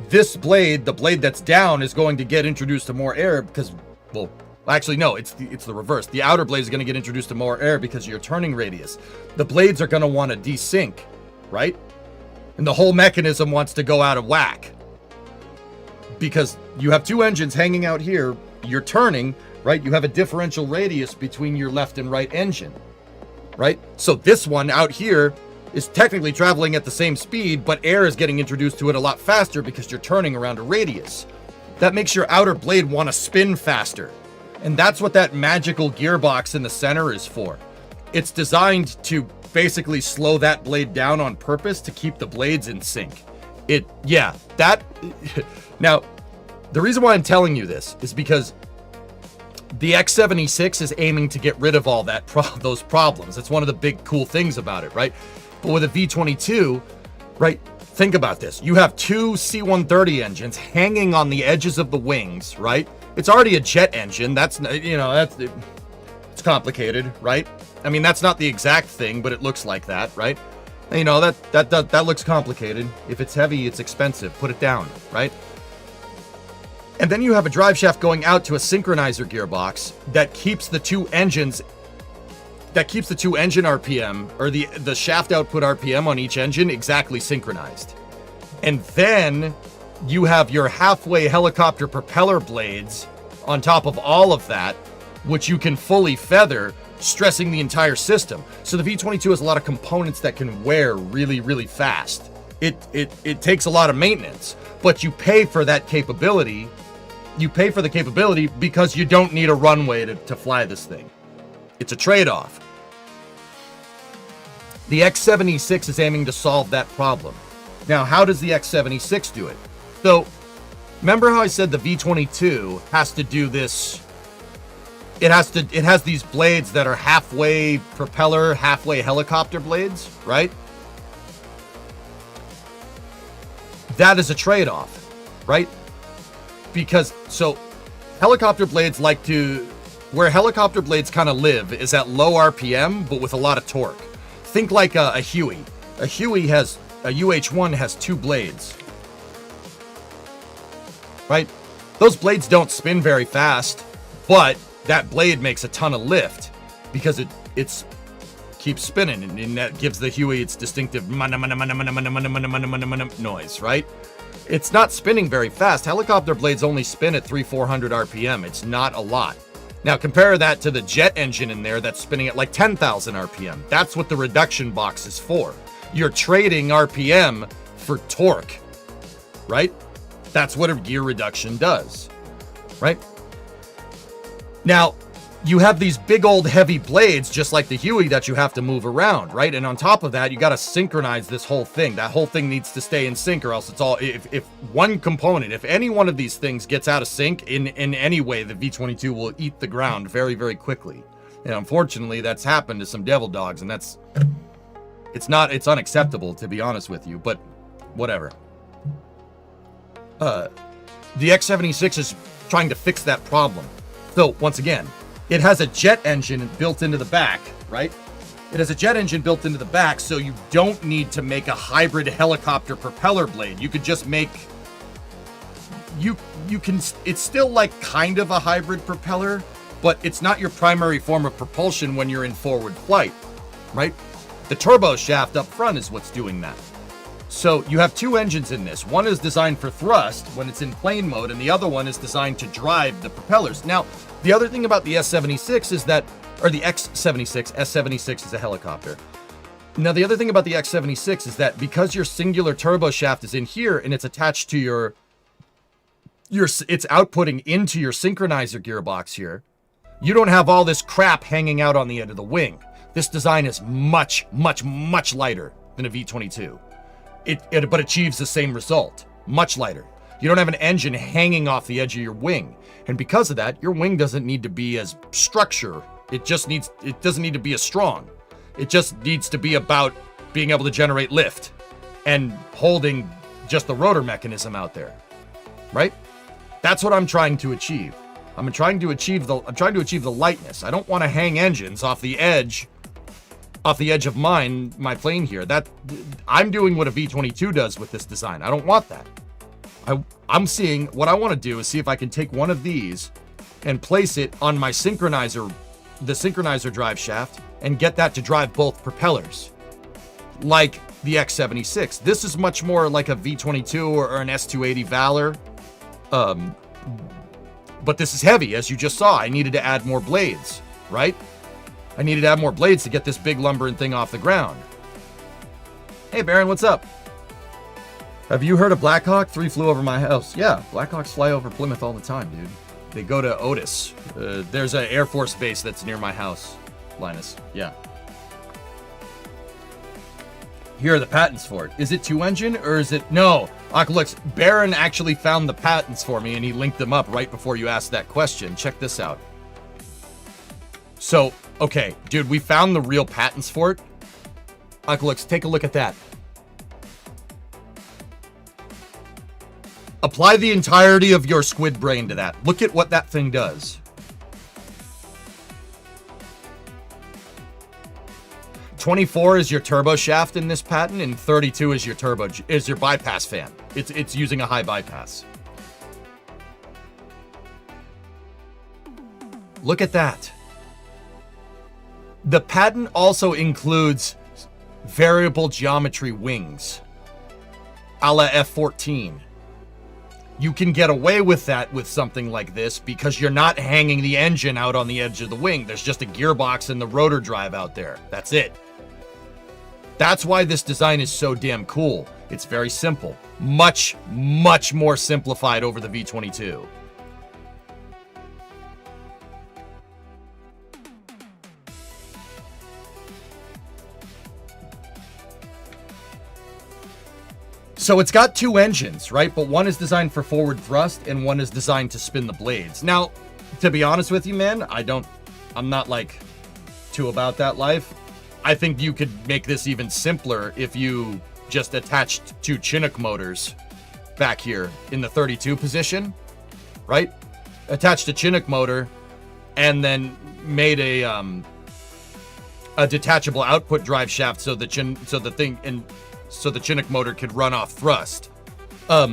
This blade, the blade that's down, is going to get introduced to more air because, well, actually, no, it's the reverse. The outer blade is going to get introduced to more air because of your turning radius. The blades are going to want to desync, right? And the whole mechanism wants to go out of whack because you have 2 engines hanging out here. You're turning, right? You have a differential radius between your left and right engine, right? So this one out here is technically traveling at the same speed, but air is getting introduced to it a lot faster because you're turning around a radius. That makes your outer blade want to spin faster. And that's what that magical gearbox in the center is for. It's designed to basically slow that blade down on purpose to keep the blades in sync. Now, the reason why I'm telling you this is because the X-76 is aiming to get rid of all those problems. It's one of the big cool things about it, right? But with a V-22, right, think about this. You have two C-130 engines hanging on the edges of the wings, right? It's already a jet engine. That's, you know, it's complicated, right? I mean, that's not the exact thing, but it looks like that, right? You know, that looks complicated. If it's heavy, it's expensive. Put it down, right? And then you have a drive shaft going out to a synchronizer gearbox that keeps the two engine RPM, or the shaft output RPM on each engine exactly synchronized. And then you have your halfway helicopter propeller blades on top of all of that, which you can fully feather, stressing the entire system. So the V-22 has a lot of components that can wear really, really fast. It takes a lot of maintenance, but you pay for that capability. You pay for the capability because you don't need a runway to fly this thing. It's a trade-off. The X-76 is aiming to solve that problem. Now, how does the X-76 do it? So, remember how I said the V-22 has to do this? It has these blades that are halfway propeller, halfway helicopter blades, right? That is a trade-off, right? Because, so, helicopter blades where helicopter blades kind of live is at low RPM, but with a lot of torque. Think like a Huey. A UH-1 has two blades, right? Those blades don't spin very fast, but that blade makes a ton of lift because it keeps spinning, and that gives the Huey its distinctive noise, right? It's not spinning very fast. Helicopter blades only spin at 300-400 RPM. It's not a lot. Now compare that to the jet engine in there that's spinning at like 10,000 RPM. That's what the reduction box is for. You're trading RPM for torque, right? That's what a gear reduction does, right? Now, you have these big old heavy blades, just like the Huey, that you have to move around, right? And on top of that, you got to synchronize this whole thing. That whole thing needs to stay in sync, or else it's all, if one component, if any one of these things gets out of sync in any way, the V-22 will eat the ground very, very quickly. And unfortunately, that's happened to some devil dogs, and it's unacceptable, to be honest with you, but whatever. The X-76 is trying to fix that problem. So, once again, it has a jet engine built into the back, right? It has a jet engine built into the back, so you don't need to make a hybrid helicopter propeller blade. You could just make... You can... It's still like kind of a hybrid propeller, but it's not your primary form of propulsion when you're in forward flight, right? The turbo shaft up front is what's doing that. So you have two engines in this. One is designed for thrust when it's in plane mode, and the other one is designed to drive the propellers. Now, the other thing about the S-76 is that, or the X-76, S-76 is a helicopter. Now, the other thing about the X-76 is that because your singular turbo shaft is in here and it's attached to it's outputting into your synchronizer gearbox here, you don't have all this crap hanging out on the end of the wing. This design is much, much, much lighter than a V-22. But achieves the same result. Much lighter. You don't have an engine hanging off the edge of your wing. And because of that, your wing doesn't need to be as structure. It doesn't need to be as strong. It just needs to be about being able to generate lift and holding just the rotor mechanism out there. Right? That's what I'm trying to achieve. I'm trying to achieve the lightness. I don't want to hang engines off the edge of my plane here. That I'm doing what a V-22 does with this design. I don't want that. I'm seeing what I want to do is see if I can take one of these and place it on my synchronizer, the synchronizer drive shaft, and get that to drive both propellers, like the X-76. This is much more like a V-22 or an S-280 Valor, but this is heavy, as you just saw. I needed to add more blades, right? I needed to add more blades to get this big lumbering thing off the ground. Hey, Baron, what's up? Have you heard of Blackhawk? 3 flew over my house. Yeah, Blackhawks fly over Plymouth all the time, dude. They go to Otis. There's an Air Force base that's near my house, Linus. Yeah. Here are the patents for it. Is it 2-engine or is it... No. Oculus, Baron actually found the patents for me and he linked them up right before you asked that question. Check this out. So, okay, dude, we found the real patents for it. Oculus, take a look at that. Apply the entirety of your squid brain to that. Look at what that thing does. 24 is your turbo shaft in this pattern, and 32 is your bypass fan. It's using a high bypass. Look at that. The pattern also includes variable geometry wings, a la F-14. You can get away with that with something like this because you're not hanging the engine out on the edge of the wing. There's just a gearbox and the rotor drive out there. That's it. That's why this design is so damn cool. It's very simple. Much, much more simplified over the V-22. So it's got two engines, right? But one is designed for forward thrust and one is designed to spin the blades. Now, to be honest with you, man, I'm not like too about that life. I think you could make this even simpler if you just attached two Chinook motors back here in the 32 position, right? Attached a Chinook motor and then made a detachable output drive shaft so the Chinook motor could run off thrust. A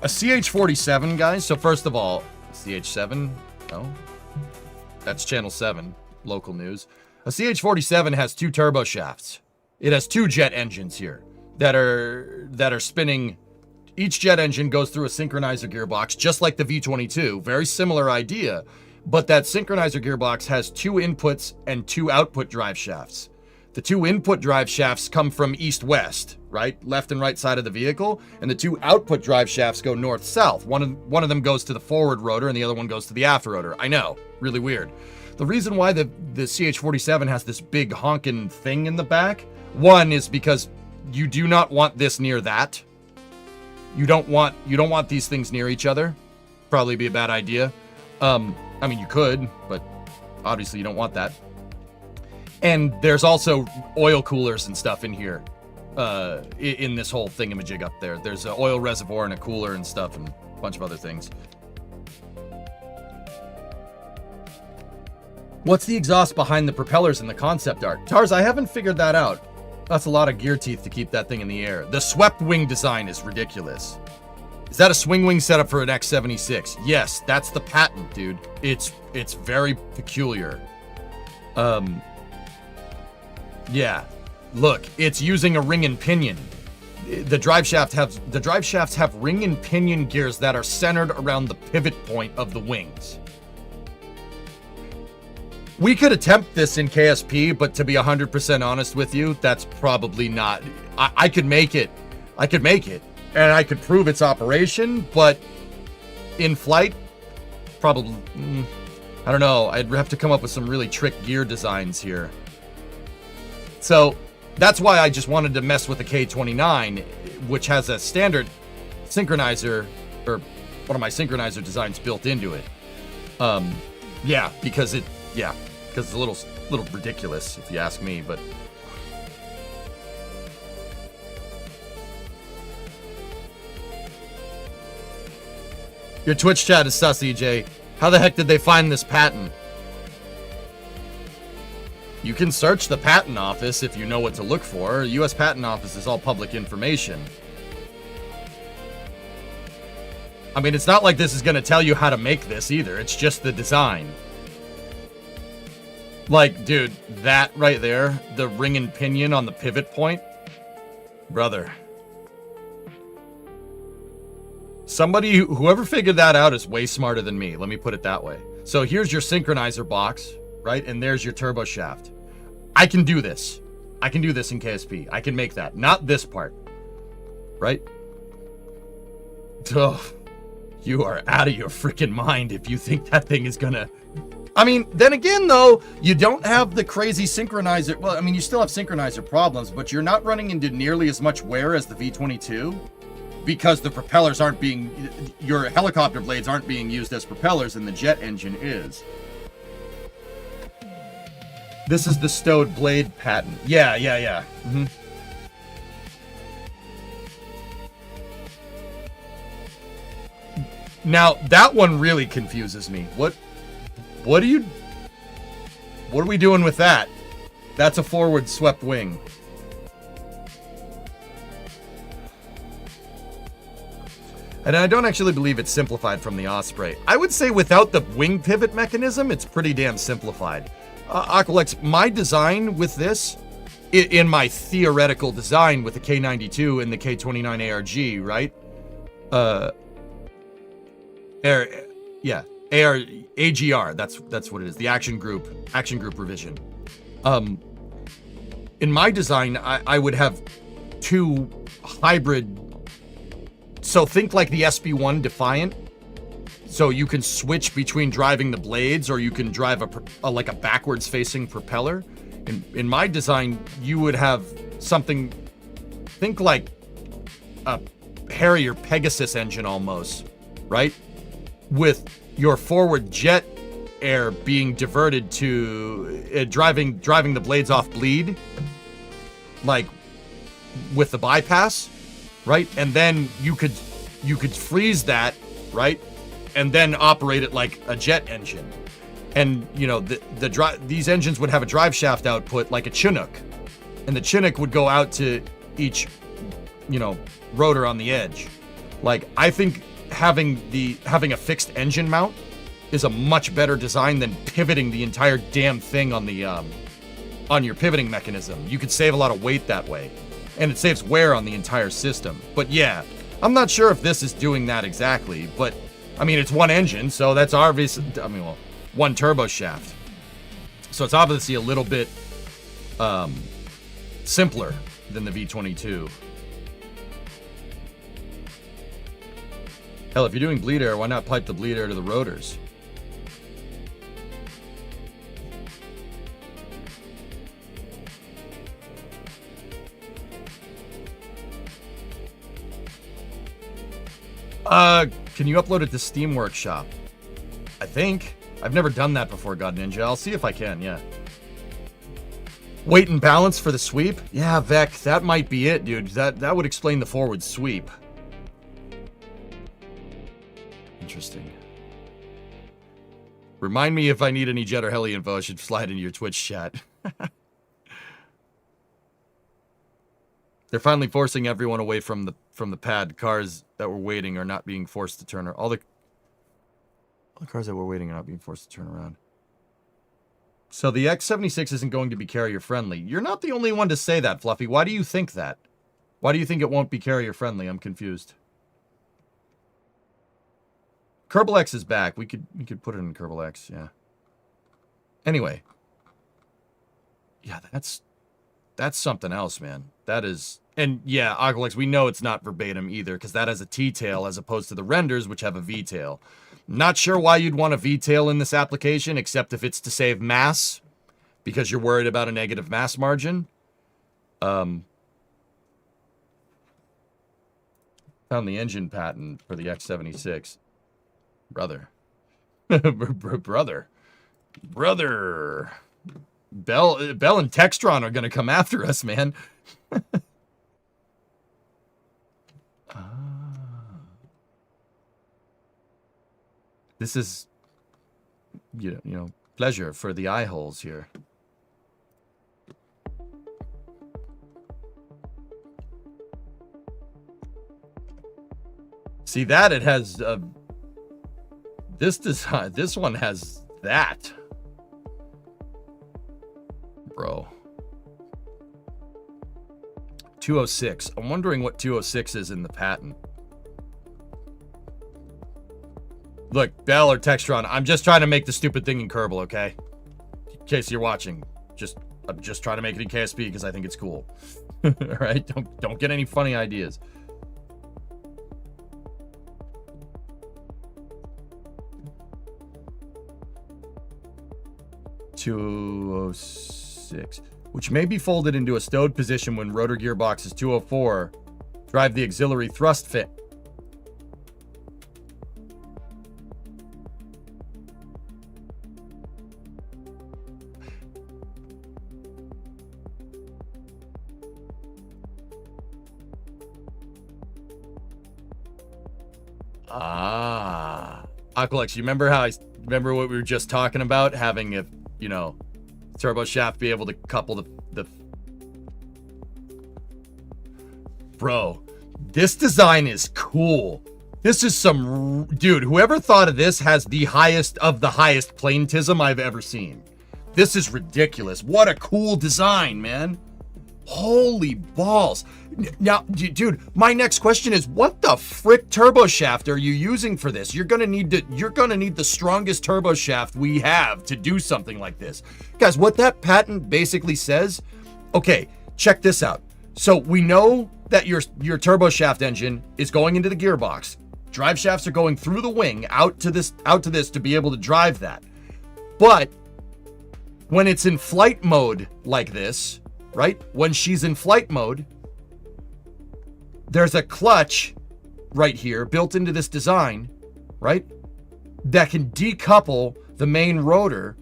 CH-47, guys. So first of all, CH-7, no, that's channel 7, local news. A CH-47 has two turbo shafts. It has two jet engines here that are spinning. Each jet engine goes through a synchronizer gearbox, just like the V-22. Very similar idea, but that synchronizer gearbox has two inputs and two output drive shafts. The two input drive shafts come from east-west, right? Left and right side of the vehicle. And the two output drive shafts go north-south. One of them goes to the forward rotor and the other one goes to the aft rotor. I know, really weird. The reason why the CH-47 has this big honking thing in the back, one is because you do not want this near that. You don't want these things near each other. Probably be a bad idea. I mean, you could, but obviously you don't want that. And there's also oil coolers and stuff in here, in this whole thingamajig up there. There's an oil reservoir and a cooler and stuff and a bunch of other things. What's the exhaust behind the propellers in the concept art? Tars, I haven't figured that out. That's a lot of gear teeth to keep that thing in the air. The swept wing design is ridiculous. Is that a swing wing setup for an X-76? Yes, that's the patent, dude. It's very peculiar. Yeah, look, it's using a ring and pinion. The drive shafts have ring and pinion gears that are centered around the pivot point of the wings. We could attempt this in KSP, but to be 100% honest with you, that's probably not. I could make it. I could make it, and I could prove its operation, but in flight, probably. I don't know. I'd have to come up with some really trick gear designs here. So that's why I just wanted to mess with the K-29, which has a standard synchronizer, or one of my synchronizer designs built into it. Yeah, because it's a little ridiculous if you ask me, but your Twitch chat is sus, EJ. How the heck did they find this patent? You can search the patent office if you know what to look for. The U.S. Patent Office is all public information. I mean, it's not like this is going to tell you how to make this either. It's just the design. Like, dude, that right there, the ring and pinion on the pivot point. Brother. Whoever figured that out is way smarter than me. Let me put it that way. So here's your synchronizer box, right? And there's your turbo shaft. I can do this. I can do this in KSP. I can make that. Not this part. Right? Ugh. You are out of your freaking mind if you think that thing is gonna... I mean, then again, though, you don't have the crazy synchronizer... Well, I mean, you still have synchronizer problems, but you're not running into nearly as much wear as the V-22 because the propellers aren't being... Your helicopter blades aren't being used as propellers, and the jet engine is. This is the stowed blade patent. Yeah. Mm-hmm. Now, that one really confuses me. What are we doing with that? That's a forward swept wing. And I don't actually believe it's simplified from the Osprey. I would say without the wing pivot mechanism, it's pretty damn simplified. Aqualex, my design with this, in my theoretical design with the K92 and the K29 ARG, right? AGR, that's what it is. The action group revision. In my design, I would have two hybrid. So think like the SB1 Defiant. So you can switch between driving the blades, or you can drive like a backwards facing propeller. In my design, you would have something, think like a Harrier Pegasus engine almost, right? With your forward jet air being diverted to driving the blades off bleed, like with the bypass, right? And then you could freeze that, right? And then operate it like a jet engine. And you know, these engines would have a drive shaft output like a Chinook, and the Chinook would go out to each, you know, rotor on the edge. Like, I think having a fixed engine mount is a much better design than pivoting the entire damn thing on the on your pivoting mechanism. You could save a lot of weight that way, and it saves wear on the entire system. But yeah, I'm not sure if this is doing that exactly, but I mean, it's one engine, so that's obvious. I mean, well, one turbo shaft, so it's obviously a little bit simpler than the V22. Hell, if you're doing bleed air, why not pipe the bleed air to the rotors? Can you upload it to Steam Workshop? I think. I've never done that before, God Ninja. I'll see if I can, yeah. Weight and balance for the sweep? Yeah, Vec, that might be it, dude. That would explain the forward sweep. Interesting. Remind me if I need any jet or heli info, I should slide into your Twitch chat. They're finally forcing everyone away from the pad. Cars that were waiting are not being forced to turn around. All the cars that were waiting are not being forced to turn around. So the X-76 isn't going to be carrier friendly. You're not the only one to say that, Fluffy. Why do you think that? Why do you think it won't be carrier friendly? I'm confused. Kerbal X is back. We could put it in Kerbal X, yeah. Anyway. Yeah, that's something else, man. That is... And yeah, Aqualex, we know it's not verbatim either, because that has a T-tail as opposed to the renders, which have a V-tail. Not sure why you'd want a V-tail in this application, except if it's to save mass, because you're worried about a negative mass margin. Found the engine patent for the X-76. Brother. Brother. Bell and Textron are going to come after us, man. This is, you know, pleasure for the eye holes here. See that? It has this design. This one has that, bro. 206. I'm wondering what 206 is in the patent. Look, Bell or Textron, I'm just trying to make the stupid thing in Kerbal, okay? In case you're watching, I'm just trying to make it in KSP because I think it's cool. All right, don't get any funny ideas. (206), which may be folded into a stowed position when rotor gearbox is 204. Drive the auxiliary thrust fit. Ah. Aqualex, you remember remember what we were just talking about? Having a, you know, turbo shaft be able to couple the Bro, this design is cool. This is some, dude, whoever thought of this has the highest of the highest planetism I've ever seen. This is ridiculous. What a cool design, man. Holy balls. Now, dude, my next question is, what the frick turbo shaft are you using for this? You're gonna need the strongest turbo shaft we have to do something like this. Guys, what that patent basically says, okay, check this out. So we know that your turbo shaft engine is going into the gearbox. Drive shafts are going through the wing out to this to be able to drive that. But when it's in flight mode like this, right? When she's in flight mode, there's a clutch right here built into this design, right? That can decouple the main rotor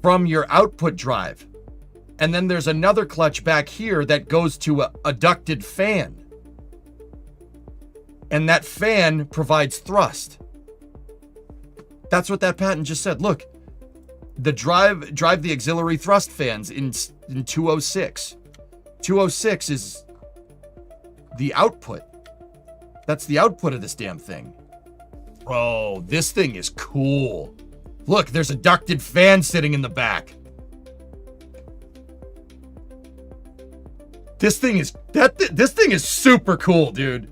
from your output drive. And then there's another clutch back here that goes to a ducted fan. And that fan provides thrust. That's what that patent just said. Look, the drive the auxiliary thrust fans in 206. 206 is the output. That's the output of this damn thing. Bro, this thing is cool. Look, there's a ducted fan sitting in the back. This thing is super cool, dude.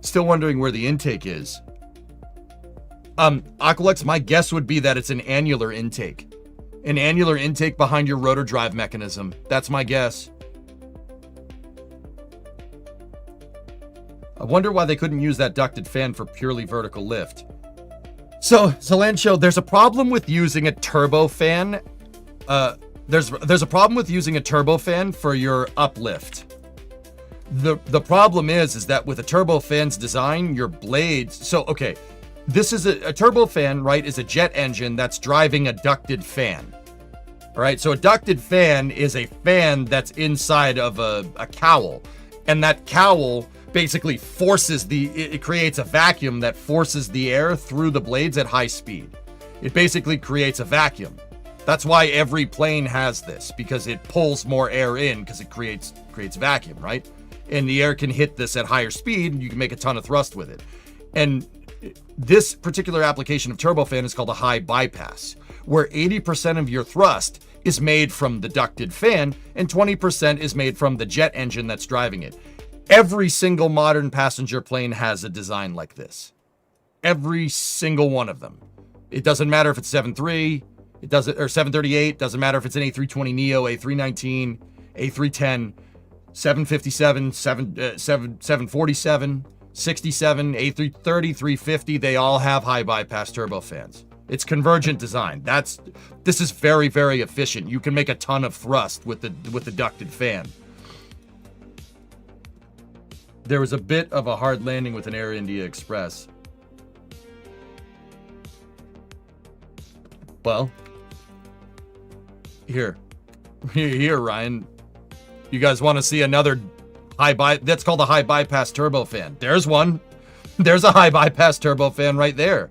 Still wondering where the intake is. Aqualex, my guess would be that it's an annular intake. An annular intake behind your rotor drive mechanism. That's my guess. I wonder why they couldn't use that ducted fan for purely vertical lift. So, Zalancho, there's a problem with using a turbo fan. There's a problem with using a turbo fan for your uplift. The problem is that with a turbo fan's design, your blades. So, okay, this is a turbo fan, right? Is a jet engine that's driving a ducted fan. All right, so a ducted fan is a fan that's inside of a cowl, and that cowl basically forces it creates a vacuum that forces the air through the blades at high speed. It basically creates a vacuum. That's why every plane has this, because it pulls more air in because it creates vacuum, right? And the air can hit this at higher speed and you can make a ton of thrust with it. And this particular application of turbofan is called a high bypass, where 80% of your thrust is made from the ducted fan and 20% is made from the jet engine that's driving it. Every single modern passenger plane has a design like this. Every single one of them. It doesn't matter if it's 7.3, it doesn't, or 738, doesn't matter if it's an A320neo, A319, A310, 757, 747, 67, A330, 350, they all have high bypass turbofans. It's convergent design. This is very, very efficient. You can make a ton of thrust with the ducted fan. There was a bit of a hard landing with an Air India Express. Well, here, Ryan. You guys want to see another that's called a high bypass turbofan. There's one. There's a high bypass turbofan right there.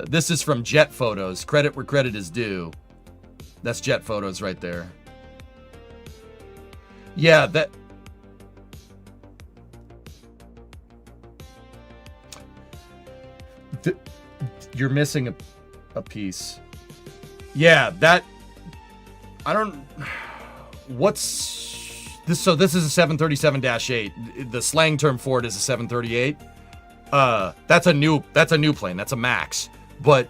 This is from Jet Photos. Credit where credit is due. That's Jet Photos right there. Yeah, that. You're missing a piece. Yeah, that. I don't. What's this? So this is a 737-8. The slang term for it is a 738. That's a new plane. That's a Max. But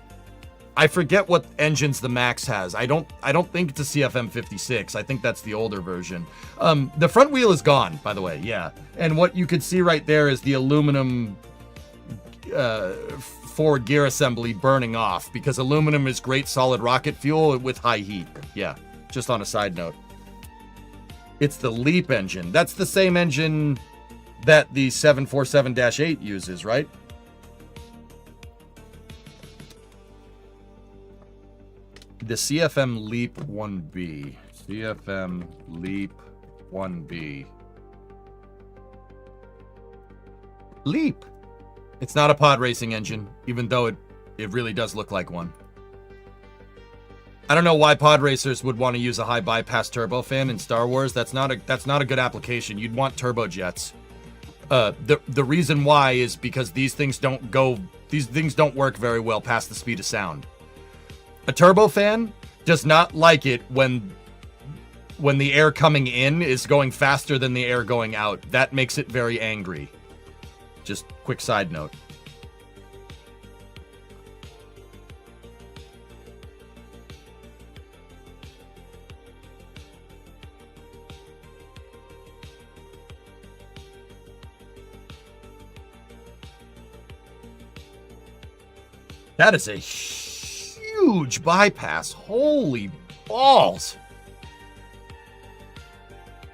I forget what engines the Max has. I don't think it's a CFM56. I think that's the older version. The front wheel is gone, by the way. Yeah. And what you could see right there is the aluminum forward gear assembly burning off, because aluminum is great solid rocket fuel with high heat. Yeah. Just on a side note. It's the LEAP engine. That's the same engine that the 747-8 uses, right? The CFM LEAP 1B. CFM LEAP 1B. LEAP. It's not a pod racing engine, even though it really does look like one. I don't know why pod racers would want to use a high bypass turbofan in Star Wars. That's not a good application. You'd want turbojets. The reason why is because these things don't work very well past the speed of sound. A turbofan does not like it when the air coming in is going faster than the air going out. That makes it very angry. Just quick side note. That is a huge bypass. Holy balls.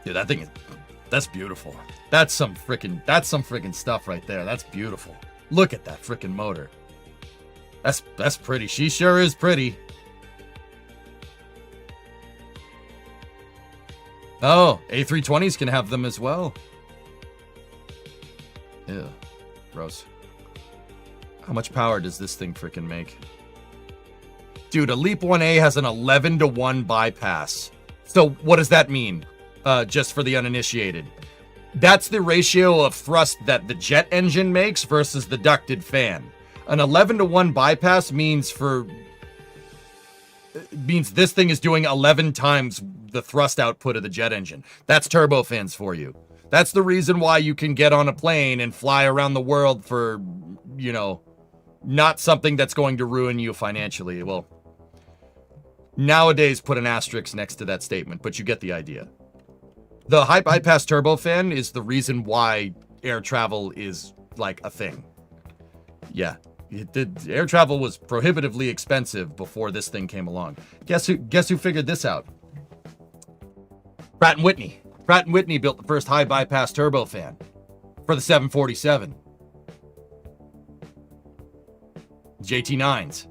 Dude, that's beautiful. That's some freaking stuff right there. That's beautiful. Look at that freaking motor. That's pretty. She sure is pretty. Oh, A320s can have them as well. Ew, gross. How much power does this thing freaking make? Dude, a LEAP 1A has an 11-to-1 bypass. So what does that mean? Just for the uninitiated. That's the ratio of thrust that the jet engine makes versus the ducted fan. An 11-to-1 bypass means this thing is doing 11 times the thrust output of the jet engine. That's turbofans for you. That's the reason why you can get on a plane and fly around the world for, you know, not something that's going to ruin you financially. Well, nowadays put an asterisk next to that statement, but you get the idea. The high bypass turbofan is the reason why air travel is like a thing. Yeah, air travel was prohibitively expensive before this thing came along. Guess who figured this out? Pratt & Whitney. Pratt & Whitney built the first high bypass turbofan for the 747. JT9s.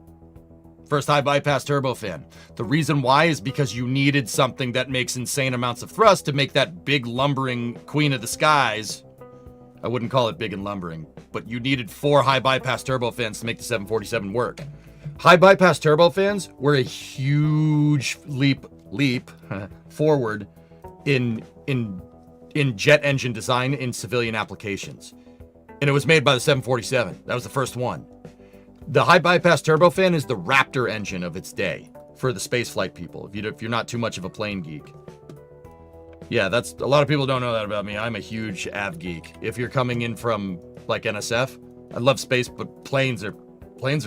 First high bypass turbofan. The reason why is because you needed something that makes insane amounts of thrust to make that big lumbering queen of the skies. I wouldn't call it big and lumbering, but you needed 4 high bypass turbofans to make the 747 work. High bypass turbofans were a huge leap forward in jet engine design in civilian applications. And it was made by the 747. That was the first one. The high bypass turbofan is the Raptor engine of its day for the spaceflight people. If you're not too much of a plane geek. Yeah, that's a lot of people don't know that about me. I'm a huge av geek. If you're coming in from like NSF, I love space, but planes are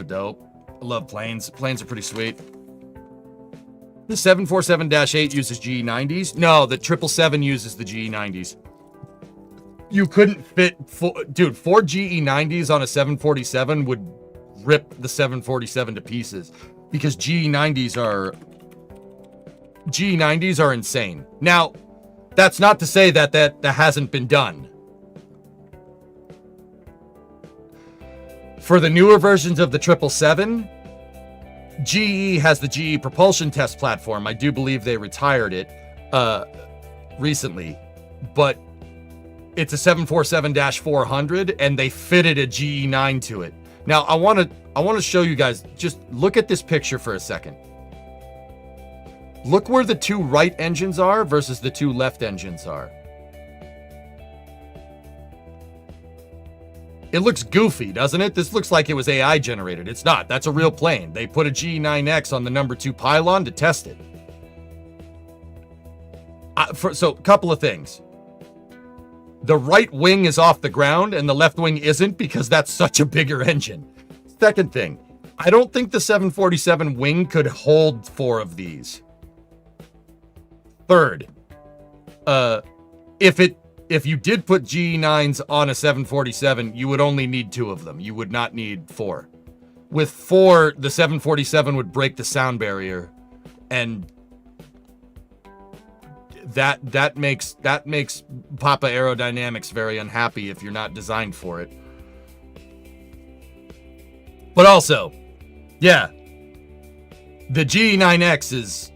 dope. I love planes. Planes are pretty sweet. The 747-8 uses GE90s. No, the 777 uses the GE90s. You couldn't fit 4 GE90s on a 747 would rip the 747 to pieces because GE90s are insane. Now, that's not to say that hasn't been done. For the newer versions of the 777, GE has the GE propulsion test platform. I do believe they retired it recently, but it's a 747-400 and they fitted a GE9 to it. Now, I want to show you guys, just look at this picture for a second. Look where the 2 right engines are versus the 2 left engines are. It looks goofy, doesn't it? This looks like it was AI generated. It's not. That's a real plane. They put a GE9X on the number 2 pylon to test it. So, couple of things. The right wing is off the ground and the left wing isn't because that's such a bigger engine. Second thing, I don't think the 747 wing could hold 4 of these. Third, if you did put GE9s on a 747, you would only need 2 of them. You would not need 4. With 4, the 747 would break the sound barrier, and that makes Papa Aerodynamics very unhappy if you're not designed for it. But also, yeah, the GE9X is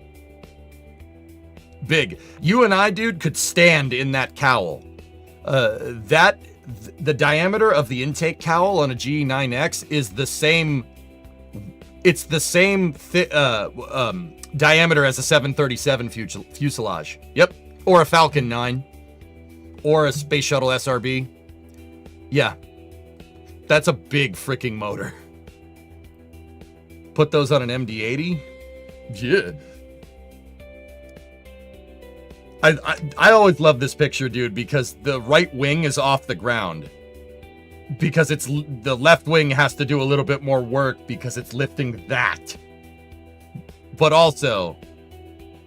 big. You and I, dude, could stand in that cowl. That the diameter of the intake cowl on a GE9X is the same. It's the same diameter as a 737 fuselage. Yep. Or a Falcon 9. Or a Space Shuttle SRB. Yeah. That's a big freaking motor. Put those on an MD-80? Yeah. I always love this picture, dude, because the right wing is off the ground. Because it's the left wing has to do a little bit more work because it's lifting that. But also,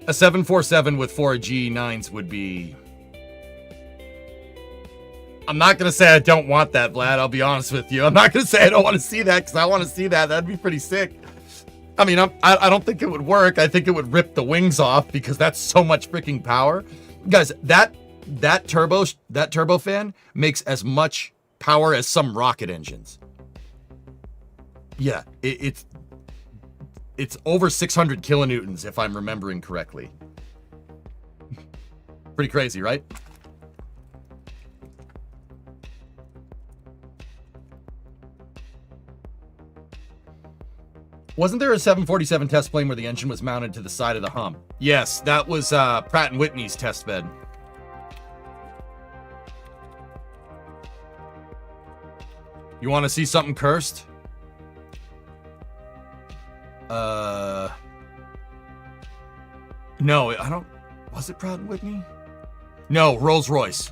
a 747 with 4 GE9s would be... I'm not going to say I don't want that, Vlad. I'll be honest with you. I'm not going to say I don't want to see that because I want to see that. That'd be pretty sick. I mean, I don't think it would work. I think it would rip the wings off because that's so much freaking power. Guys, that turbofan makes as much power as some rocket engines. Yeah, it's over 600 kilonewtons if I'm remembering correctly. Pretty crazy, right? Wasn't there a 747 test plane where the engine was mounted to the side of the hump? Yes, that was Pratt & Whitney's test bed. You want to see something cursed? No, I don't... Was it Pratt & Whitney? No, Rolls-Royce.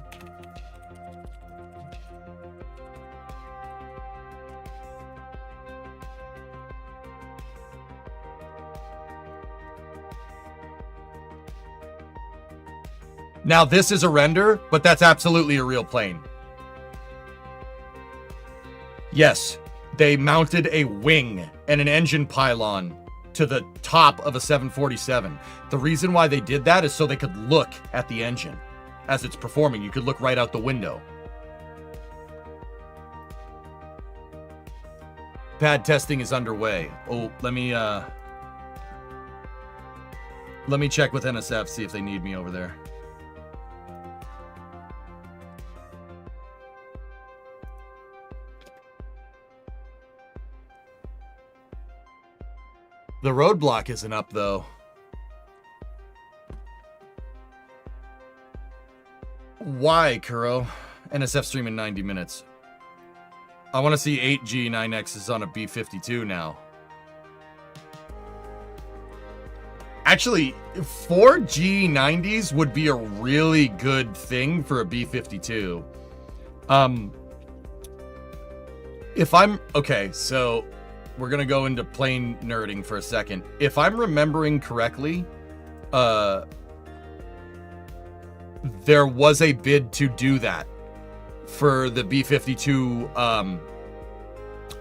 Now, this is a render, but that's absolutely a real plane. Yes, they mounted a wing and an engine pylon to the top of a 747. The reason why they did that is so they could look at the engine as it's performing. You could look right out the window. Pad testing is underway. Oh, let me check with NSF, see if they need me over there. The roadblock isn't up, though. Why, Kuro? NSF stream in 90 minutes. I want to see 8 G9Xs on a B-52 now. Actually, 4 G90s would be a really good thing for a B-52. If I'm... Okay, so... We're going to go into plane nerding for a second. If I'm remembering correctly, there was a bid to do that for the B-52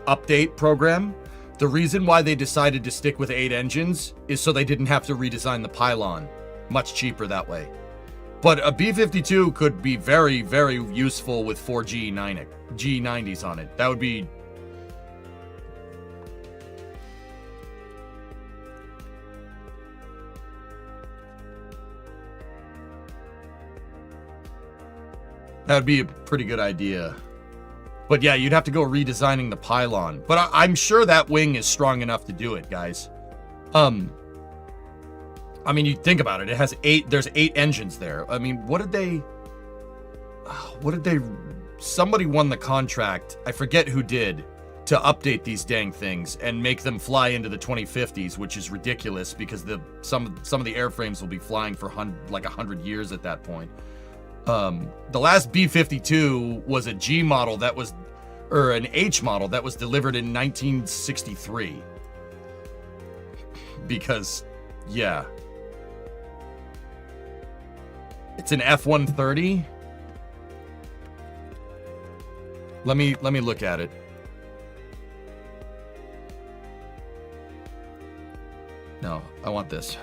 update program. The reason why they decided to stick with 8 engines is so they didn't have to redesign the pylon. Much cheaper that way. But a B-52 could be very, very useful with 4 G90s on it. That would be... That would be a pretty good idea. But yeah, you'd have to go redesigning the pylon. But I'm sure that wing is strong enough to do it, guys. I mean, you think about it. It has 8... There's 8 engines there. I mean, what did they... Somebody won the contract. I forget who did. To update these dang things and make them fly into the 2050s, which is ridiculous because some of the airframes will be flying for like 100 years at that point. The last B-52 was a G model that was, or an H model that was delivered in 1963. Because, yeah. It's an F-130. Let me look at it. No, I want this.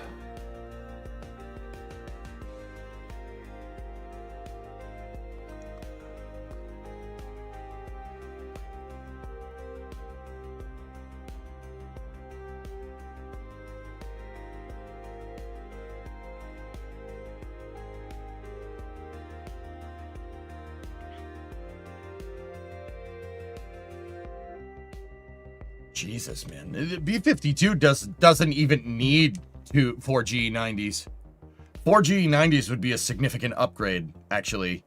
Jesus, man. The B-52 doesn't even need 4 GE-90s. 4 GE-90s would be a significant upgrade, actually.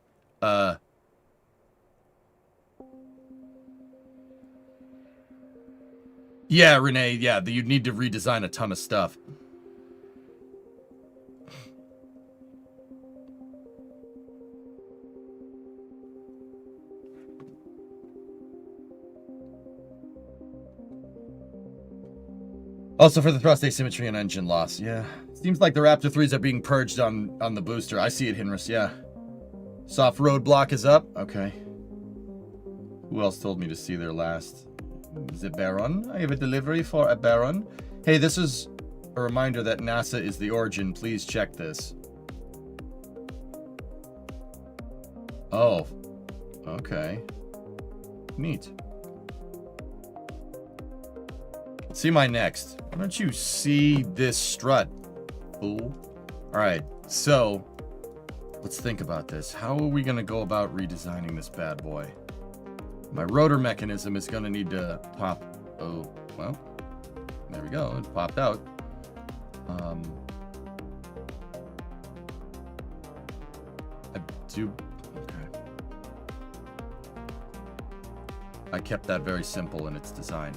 Yeah, Renee, yeah, you'd need to redesign a ton of stuff. Also for the thrust asymmetry and engine loss, yeah. Seems like the Raptor 3s are being purged on the booster. I see it, Hinris, yeah. Soft roadblock is up. Okay. Who else told me to see their last? Is it Baron? I have a delivery for a Baron. Hey, this is a reminder that NASA is the origin. Please check this. Oh. Okay. Neat. See my next. Why don't you see this strut, fool? Alright, so let's think about this. How are we gonna go about redesigning this bad boy? My rotor mechanism is gonna need to pop. Oh, well, there we go. It popped out. I do. Okay. I kept that very simple in its design.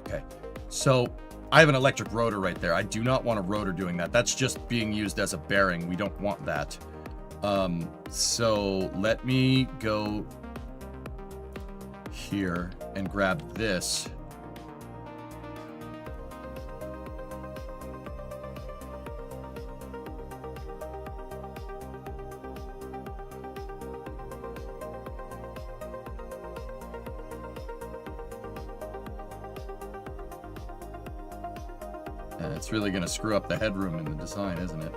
Okay, so I have an electric rotor right there. I do not want a rotor doing that. That's just being used as a bearing. We don't want that. So let me go here and grab this. And it's really going to screw up the headroom in the design, isn't it?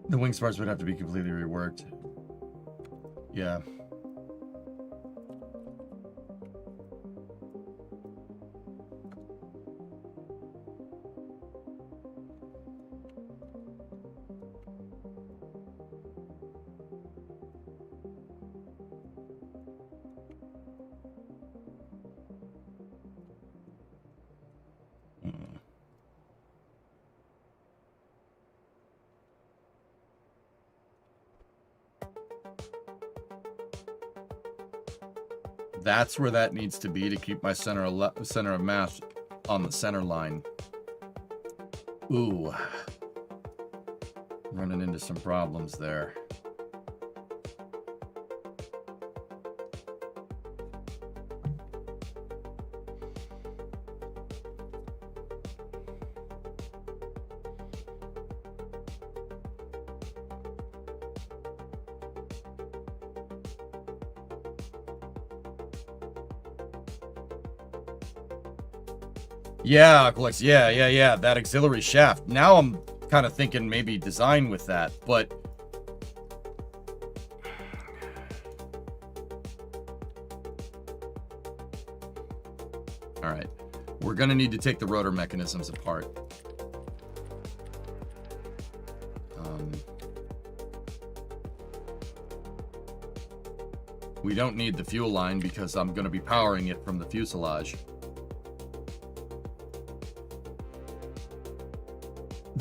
The wing spars would have to be completely reworked. Yeah. That's where that needs to be to keep my center of mass on the center line. Ooh. Running into some problems there. Yeah, Alex, yeah. That auxiliary shaft. Now I'm kind of thinking maybe design with that, but... Alright. We're going to need to take the rotor mechanisms apart. We don't need the fuel line because I'm going to be powering it from the fuselage.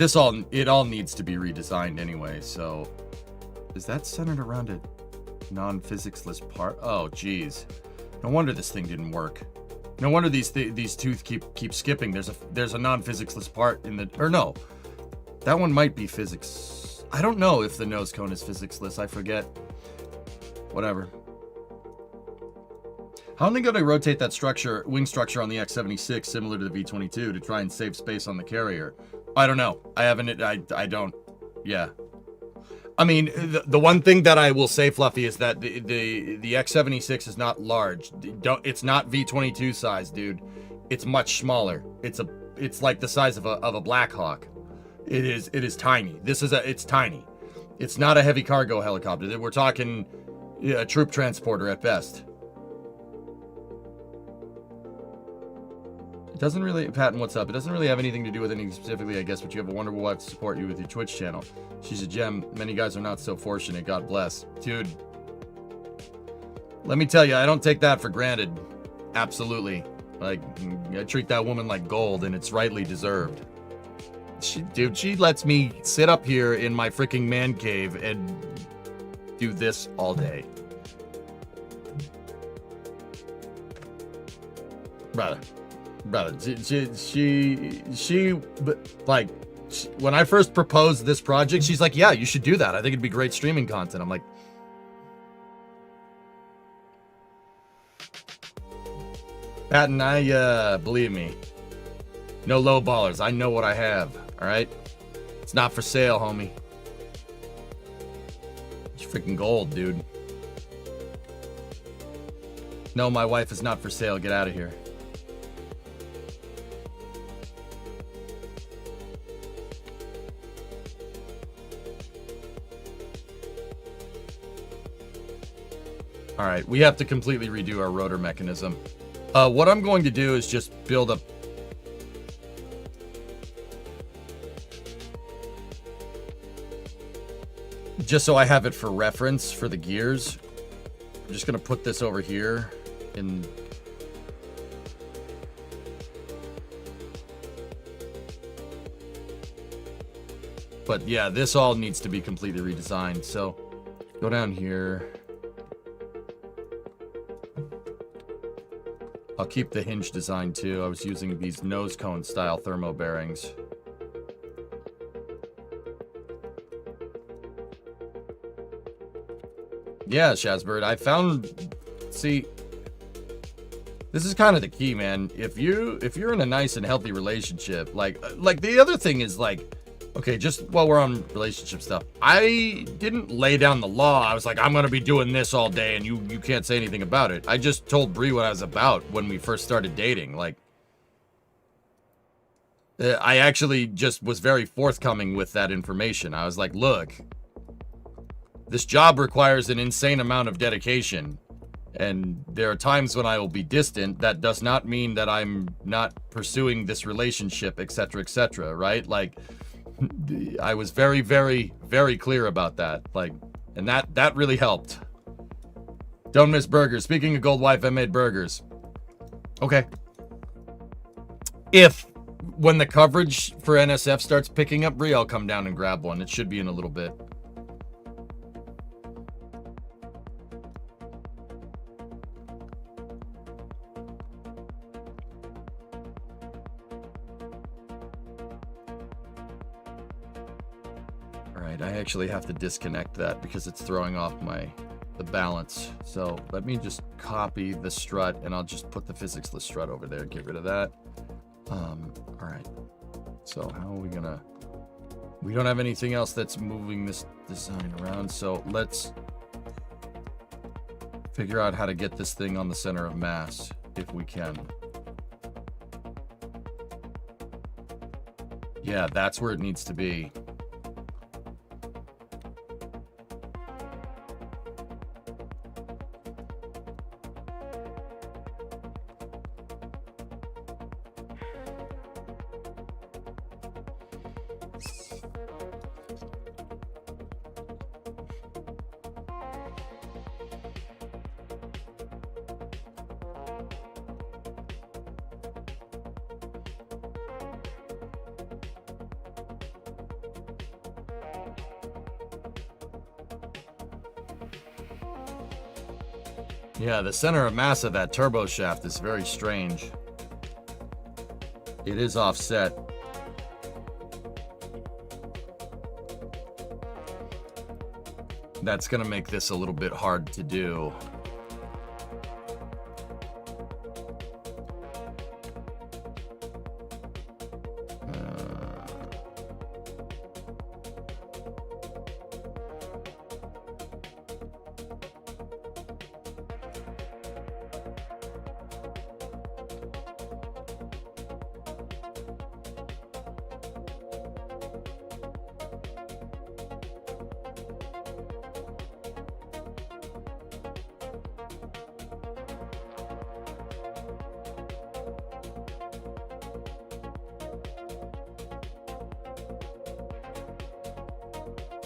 It all needs to be redesigned anyway, so... Is that centered around a non-physicsless part? Oh, geez. No wonder this thing didn't work. No wonder these tooth keep skipping. There's a non-physicsless part in the... Or no. That one might be physics... I don't know if the nose cone is physicsless. I forget. Whatever. How are they going to rotate that wing structure on the X-76 similar to the V-22 to try and save space on the carrier? I don't know. I don't. Yeah. I mean, the one thing that I will say, Fluffy, is that the X-76 is not large. It's not V-22 size, dude. It's much smaller. It's like the size of a Black Hawk. It is tiny. It's tiny. It's not a heavy cargo helicopter. We're talking a troop transporter at best. It doesn't really, Patton, what's up? It doesn't really have anything to do with anything specifically, I guess, but you have a wonderful wife to support you with your Twitch channel. She's a gem. Many guys are not so fortunate. God bless. Dude, let me tell you, I don't take that for granted. Absolutely. Like, I treat that woman like gold, and it's rightly deserved. She lets me sit up here in my freaking man cave and do this all day. Brother, when I first proposed this project, she's like, yeah, you should do that. I think it'd be great streaming content. I'm like, Patton, believe me, no low ballers. I know what I have. All right. It's not for sale, homie. It's freaking gold, dude. No, my wife is not for sale. Get out of here. All right, we have to completely redo our rotor mechanism. What I'm going to do is just build a... Just so I have it for reference for the gears. I'm just going to put this over here in... But yeah, this all needs to be completely redesigned. So go down here. I'll keep the hinge design too. I was using these nose cone style thermo bearings. Yeah, Shazbird, I found, see, this is kind of the key, man. If you're in a nice and healthy relationship, like the other thing is like, okay, just while we're on relationship stuff, I didn't lay down the law. I was like, I'm going to be doing this all day and you can't say anything about it. I just told Bree what I was about when we first started dating. Like, I actually just was very forthcoming with that information. I was like, look, this job requires an insane amount of dedication. And there are times when I will be distant. That does not mean that I'm not pursuing this relationship, etc., right? Like, I was very, very, very clear about that. Like, and that really helped. Don't miss burgers. Speaking of Gold Wife, I made burgers. Okay. When the coverage for NSF starts picking up, Bree, I'll come down and grab one. It should be in a little bit. I actually have to disconnect that because it's throwing off the balance. So let me just copy the strut and I'll just put the physics-less strut over there. Get rid of that. All right. So how are we gonna... We don't have anything else that's moving this design around. So let's figure out how to get this thing on the center of mass if we can. Yeah, that's where it needs to be. Yeah, the center of mass of that turbo shaft is very strange. It is offset. That's going to make this a little bit hard to do.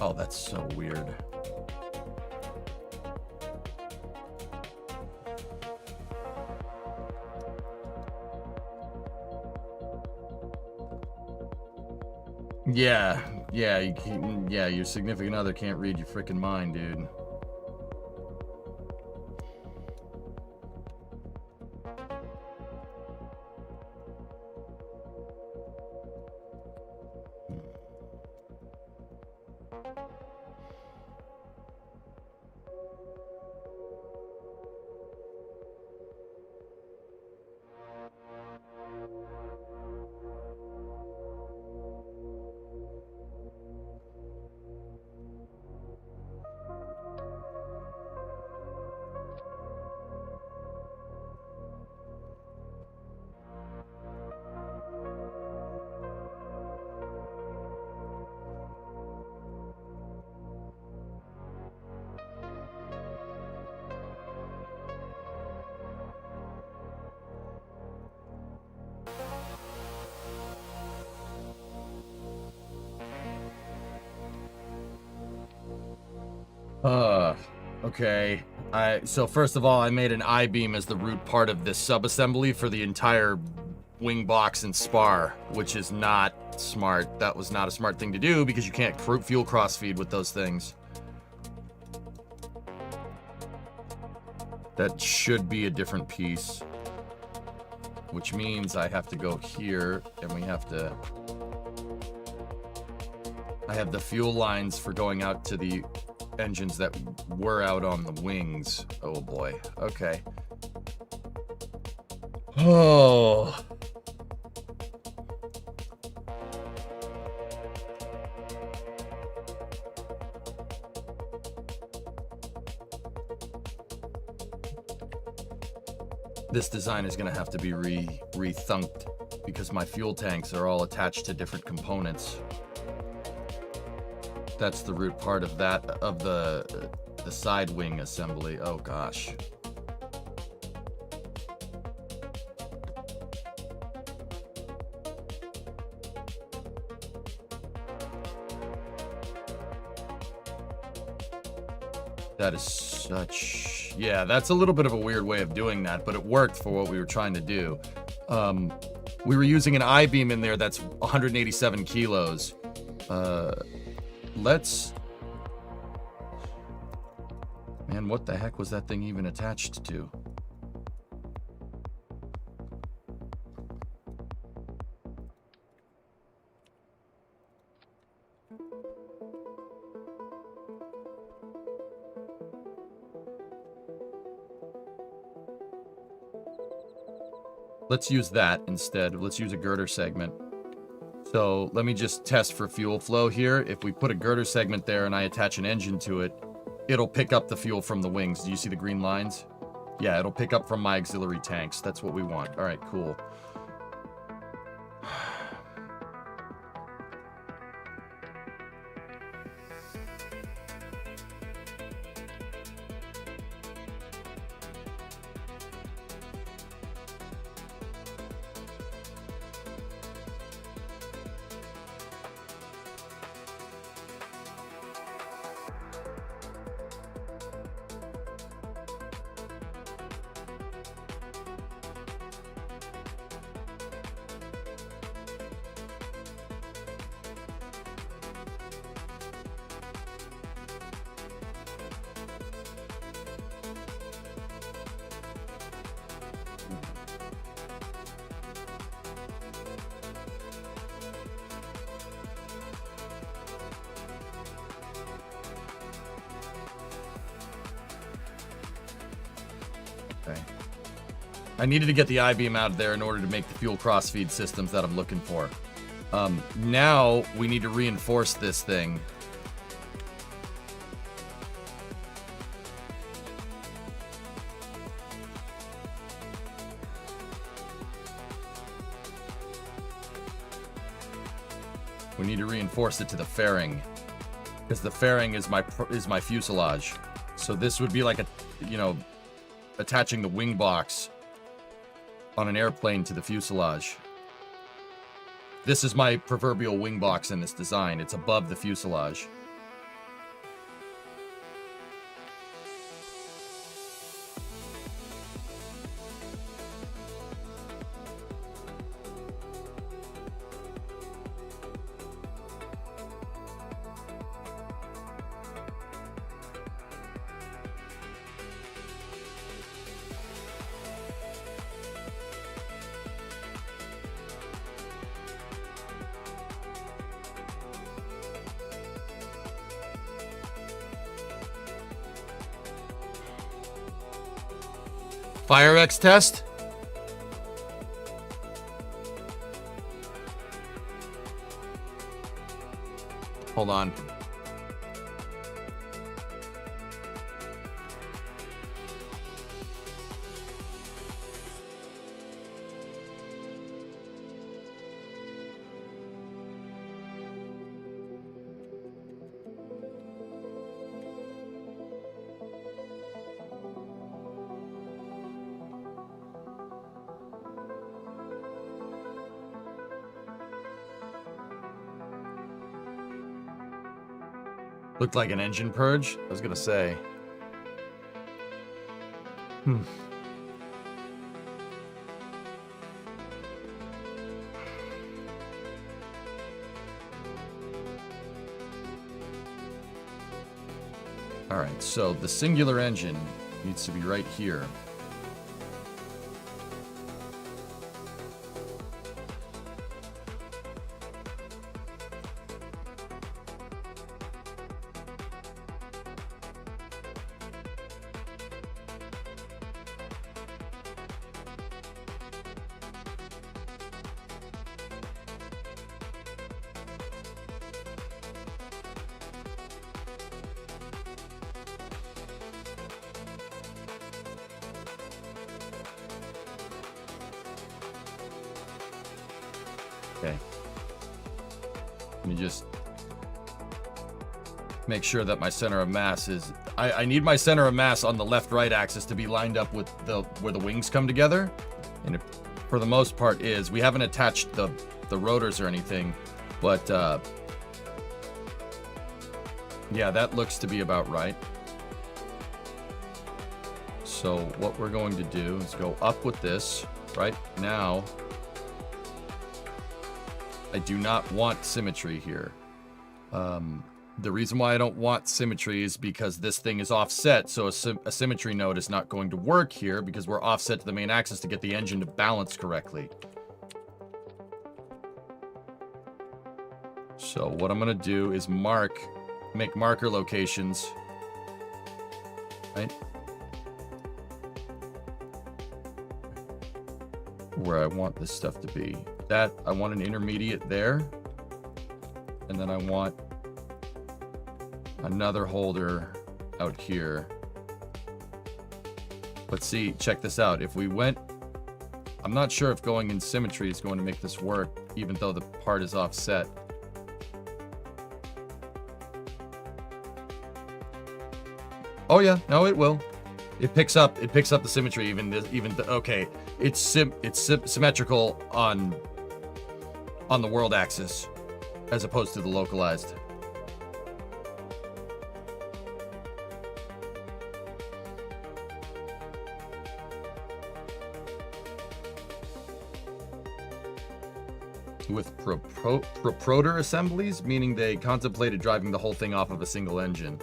Oh, that's so weird. Yeah, yeah, yeah, your significant other can't read your freaking mind, dude. Okay. So first of all, I made an I-beam as the root part of this subassembly for the entire wing box and spar, which is not smart. That was not a smart thing to do because you can't fuel cross-feed with those things. That should be a different piece, which means I have to go here and we have to... I have the fuel lines for going out to the engines that were out on the wings. Oh boy. Okay. Oh. This design is going to have to be rethunked because my fuel tanks are all attached to different components. That's the root part of that, of the side wing assembly. Oh gosh. That is such... Yeah, that's a little bit of a weird way of doing that, but it worked for what we were trying to do. We were using an I-beam in there that's 187 kilos. Let's... Man, what the heck was that thing even attached to? Let's use that instead. Let's use a girder segment. So let me just test for fuel flow here. If we put a girder segment there and I attach an engine to it, it'll pick up the fuel from the wings. Do you see the green lines? Yeah, it'll pick up from my auxiliary tanks. That's what we want. All right, cool. Okay. I needed to get the I-beam out of there in order to make the fuel cross-feed systems that I'm looking for. Now we need to reinforce this thing. We need to reinforce it to the fairing, because the fairing is my fuselage. So this would be like a, you know, attaching the wing box on an airplane to the fuselage. This is my proverbial wing box in this design. It's above the fuselage. FireX test. Hold on. Looked like an engine purge. I was gonna say. All right, so the singular engine needs to be right here. Okay. Let me just make sure that my center of mass is... I need my center of mass on the left-right axis to be lined up with where the wings come together. And it, for the most part is. We haven't attached the rotors or anything, but yeah, that looks to be about right. So what we're going to do is go up with this. Right now, I do not want symmetry here. The reason why I don't want symmetry is because this thing is offset, so a symmetry node is not going to work here because we're offset to the main axis to get the engine to balance correctly. So what I'm gonna do is make marker locations, right? Where I want this stuff to be. That, I want an intermediate there. And then I want another holder out here. But see, check this out. If we went, I'm not sure if going in symmetry is going to make this work, even though the part is offset. Oh yeah, no, it will. It picks up the symmetry, okay. It's symmetrical on the world axis as opposed to the localized. With proprotor assemblies, meaning they contemplated driving the whole thing off of a single engine.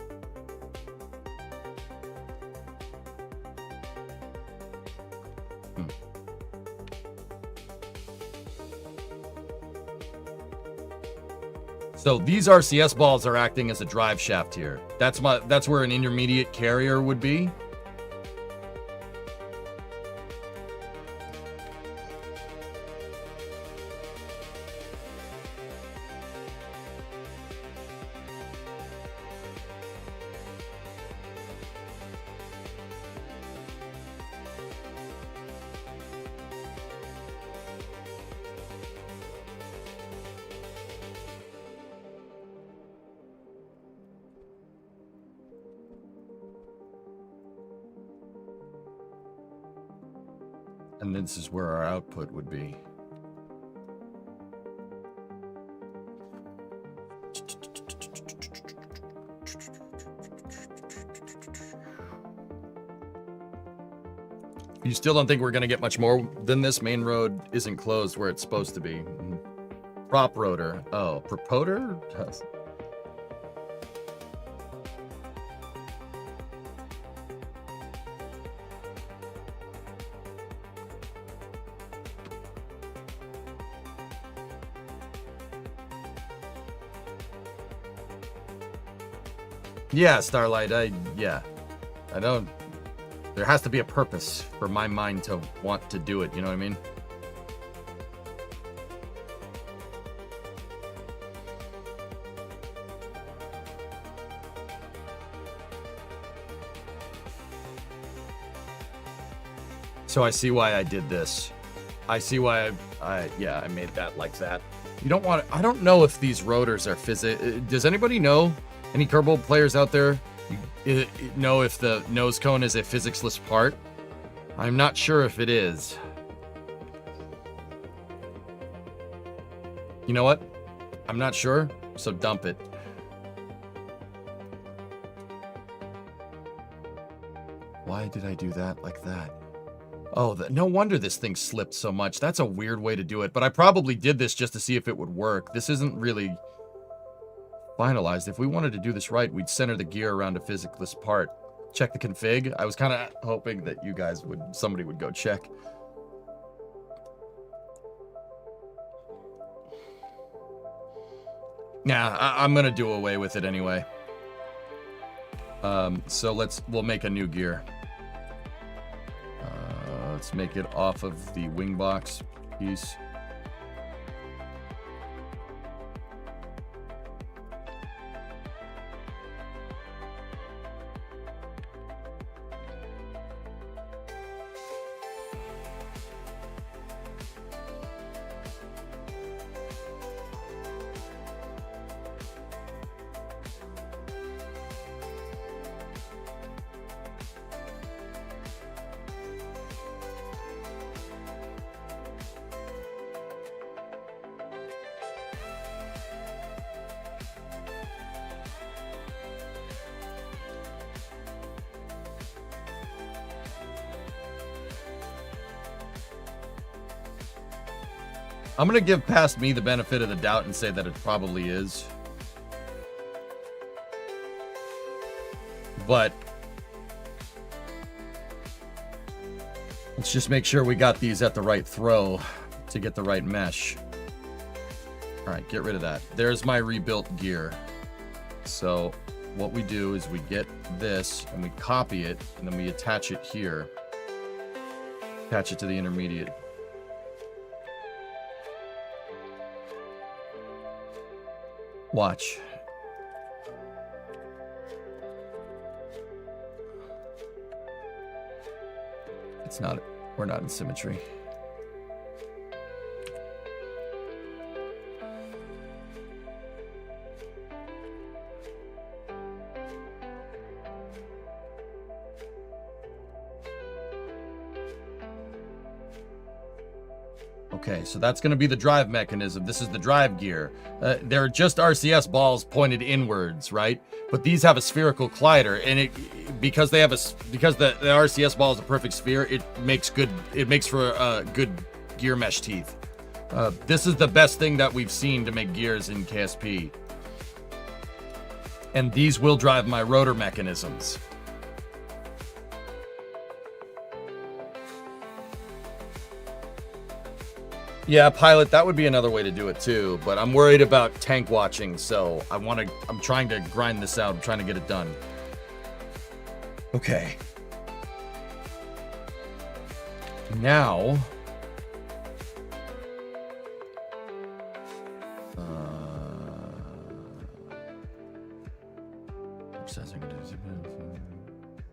So these RCS balls are acting as a drive shaft here. That's where an intermediate carrier would be. And this is where our output would be. You still don't think we're going to get much more than this? Main road isn't closed where it's supposed to be. Prop rotor. Oh, propotor? Yeah, Starlight, yeah. I don't... There has to be a purpose for my mind to want to do it, you know what I mean? So I see why I did this. I see why I made that like that. You don't want to, I don't know if these rotors are does anybody know? Any Kerbal players out there know if the nose cone is a physicsless part? I'm not sure if it is. You know what? I'm not sure, so dump it. Why did I do that like that? Oh, no wonder this thing slipped so much. That's a weird way to do it, but I probably did this just to see if it would work. This isn't really finalized. If we wanted to do this right, we'd center the gear around a physicless part. Check the config. I was kind of hoping that you guys somebody would go check. Nah, I'm gonna do away with it anyway. So we'll make a new gear. Let's make it off of the wing box piece. I'm going to give past me the benefit of the doubt and say that it probably is. But let's just make sure we got these at the right throw to get the right mesh. All right, get rid of that. There's my rebuilt gear. So what we do is we get this and we copy it and then we attach it here. Attach it to the intermediate. Watch. It's not, we're not in symmetry. Okay, so that's going to be the drive mechanism. This is the drive gear. They're just RCS balls pointed inwards, right? But these have a spherical collider, and because the RCS ball is a perfect sphere, it makes for good gear mesh teeth. This is the best thing that we've seen to make gears in KSP. And these will drive my rotor mechanisms. Yeah, pilot, that would be another way to do it too, but I'm worried about tank watching, so I'm trying to grind this out. I'm trying to get it done. Okay. Now,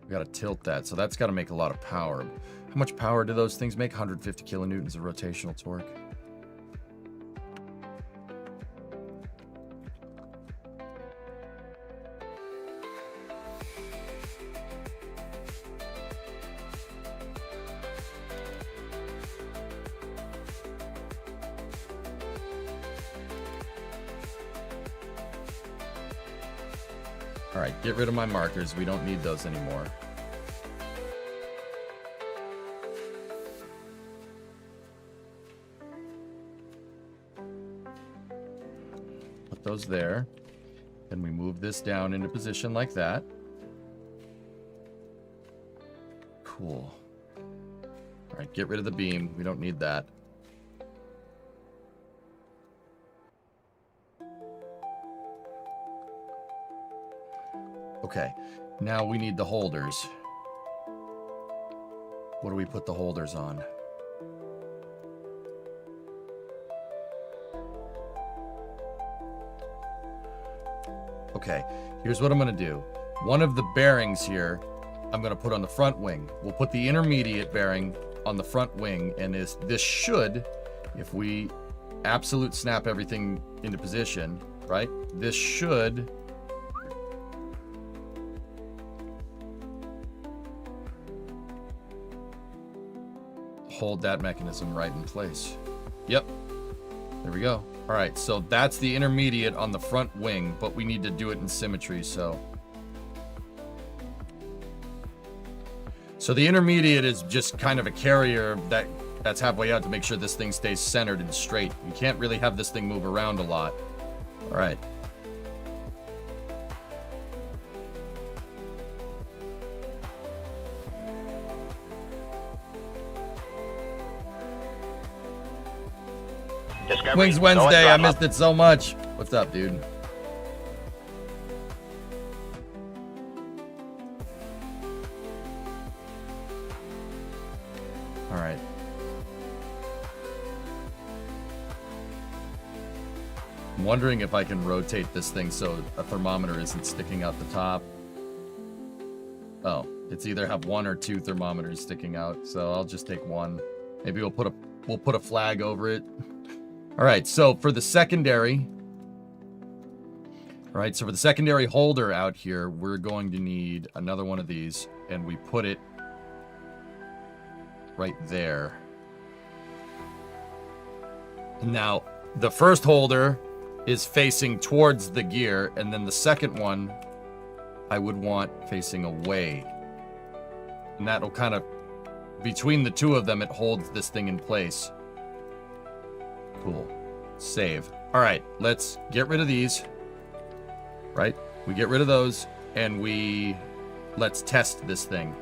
we gotta tilt that, so that's gotta make a lot of power. How much power do those things make? 150 kilonewtons of rotational torque. All right, get rid of my markers. We don't need those anymore. Put those there. Then we move this down into position like that. Cool. All right, get rid of the beam. We don't need that. Okay, now we need the holders. What do we put the holders on? Okay, here's what I'm going to do. One of the bearings here, I'm going to put on the front wing. We'll put the intermediate bearing on the front wing, and this should, if we absolute snap everything into position, right? This should hold that mechanism right in place. Yep. There we go. All right, so that's the intermediate on the front wing, but we need to do it in symmetry, so the intermediate is just kind of a carrier that's halfway out to make sure this thing stays centered and straight. You can't really have this thing move around a lot. All right. Wings Wednesday, I missed it so much. What's up, dude? All right. I'm wondering if I can rotate this thing so a thermometer isn't sticking out the top. Oh, it's either have one or two thermometers sticking out, so I'll just take one. Maybe we'll put a flag over it. All right, so for the secondary, holder out here, we're going to need another one of these, and we put it right there. Now, the first holder is facing towards the gear, and then the second one I would want facing away. And that'll kind of, between the two of them, it holds this thing in place. Cool. Save. All right, let's get rid of these. Right? We get rid of those, and let's test this thing.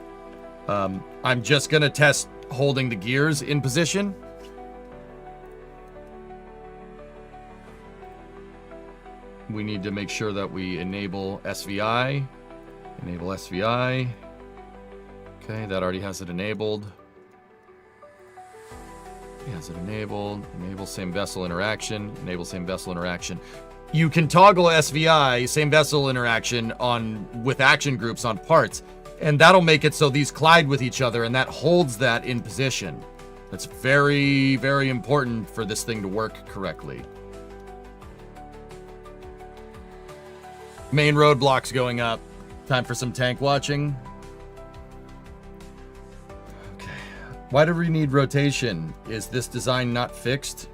I'm just gonna test holding the gears in position. We need to make sure that we enable SVI. Enable SVI. Okay, that already has it enabled. Has it enabled? Enable same vessel interaction. Enable same vessel interaction. You can toggle SVI, same vessel interaction, with action groups on parts, and that'll make it so these collide with each other, and that holds that in position. That's very, very important for this thing to work correctly. Main roadblocks going up. Time for some tank watching. Why do we need rotation? Is this design not fixed?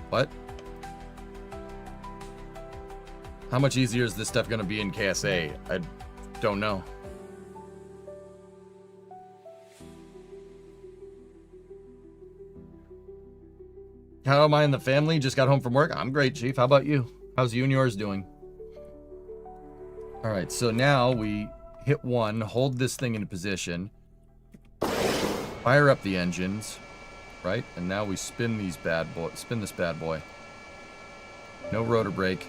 What? How much easier is this stuff going to be in KSA? I don't know. How am I in the family? Just got home from work. I'm great, Chief. How about you? How's you and yours doing? All right, so now we hit one, hold this thing in position. Fire up the engines, right? And now we spin this bad boy. No rotor brake.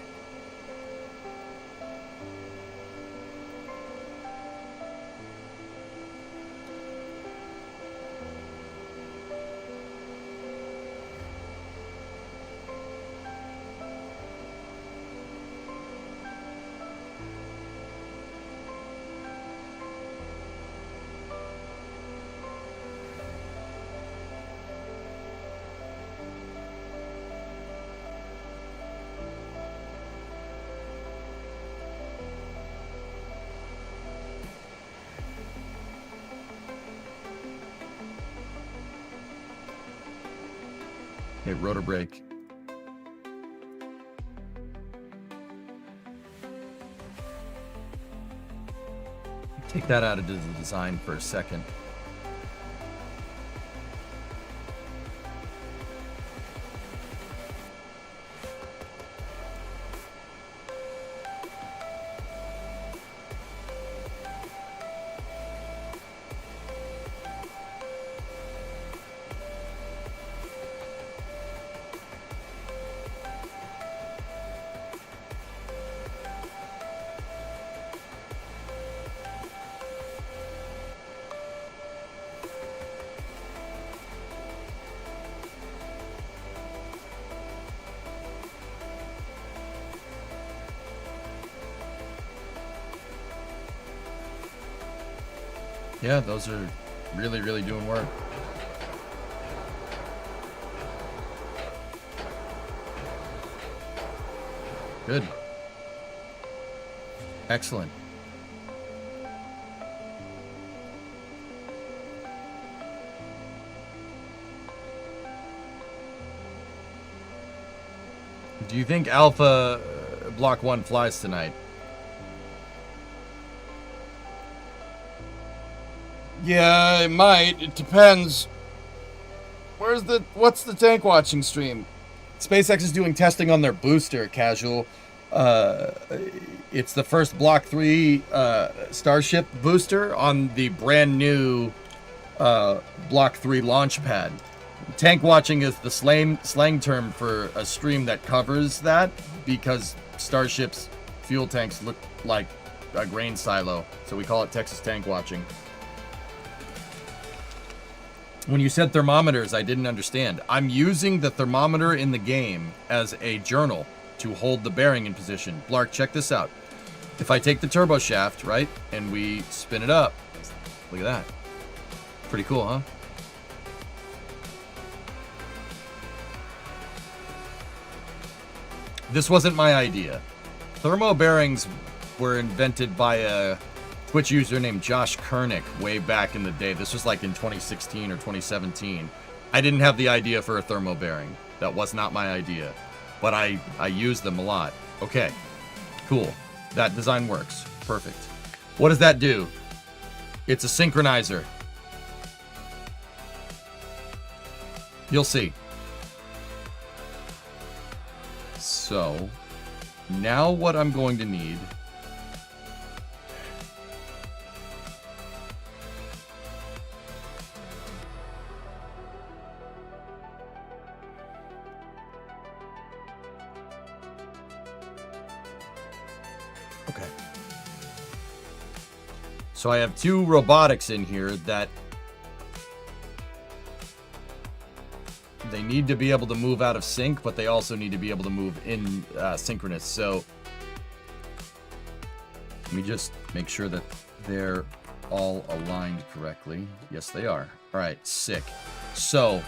Okay, rotor brake. Take that out of the design for a second. Yeah, those are really, really doing work. Good. Excellent. Do you think Alpha Block 1 flies tonight? Yeah, it might. It depends. What's the tank watching stream? SpaceX is doing testing on their booster, Casual. It's the first Block 3 Starship booster on the brand new Block 3 launch pad. Tank watching is the slang term for a stream that covers that, because Starship's fuel tanks look like a grain silo, so we call it Texas tank watching. When you said thermometers, I didn't understand. I'm using the thermometer in the game as a journal to hold the bearing in position. Blark, check this out. If I take the turbo shaft, right, and we spin it up, look at that. Pretty cool, huh? This wasn't my idea. Thermo bearings were invented by a Twitch user named Josh Kernick way back in the day. This was like in 2016 or 2017. I didn't have the idea for a thermo bearing. That was not my idea. But I use them a lot. Okay, cool. That design works. Perfect. What does that do? It's a synchronizer. You'll see. So, now what I'm going to need... Okay. So I have two robotics in here that they need to be able to move out of sync, but they also need to be able to move in synchronous. So let me just make sure that they're all aligned correctly. Yes, they are. All right, sick. So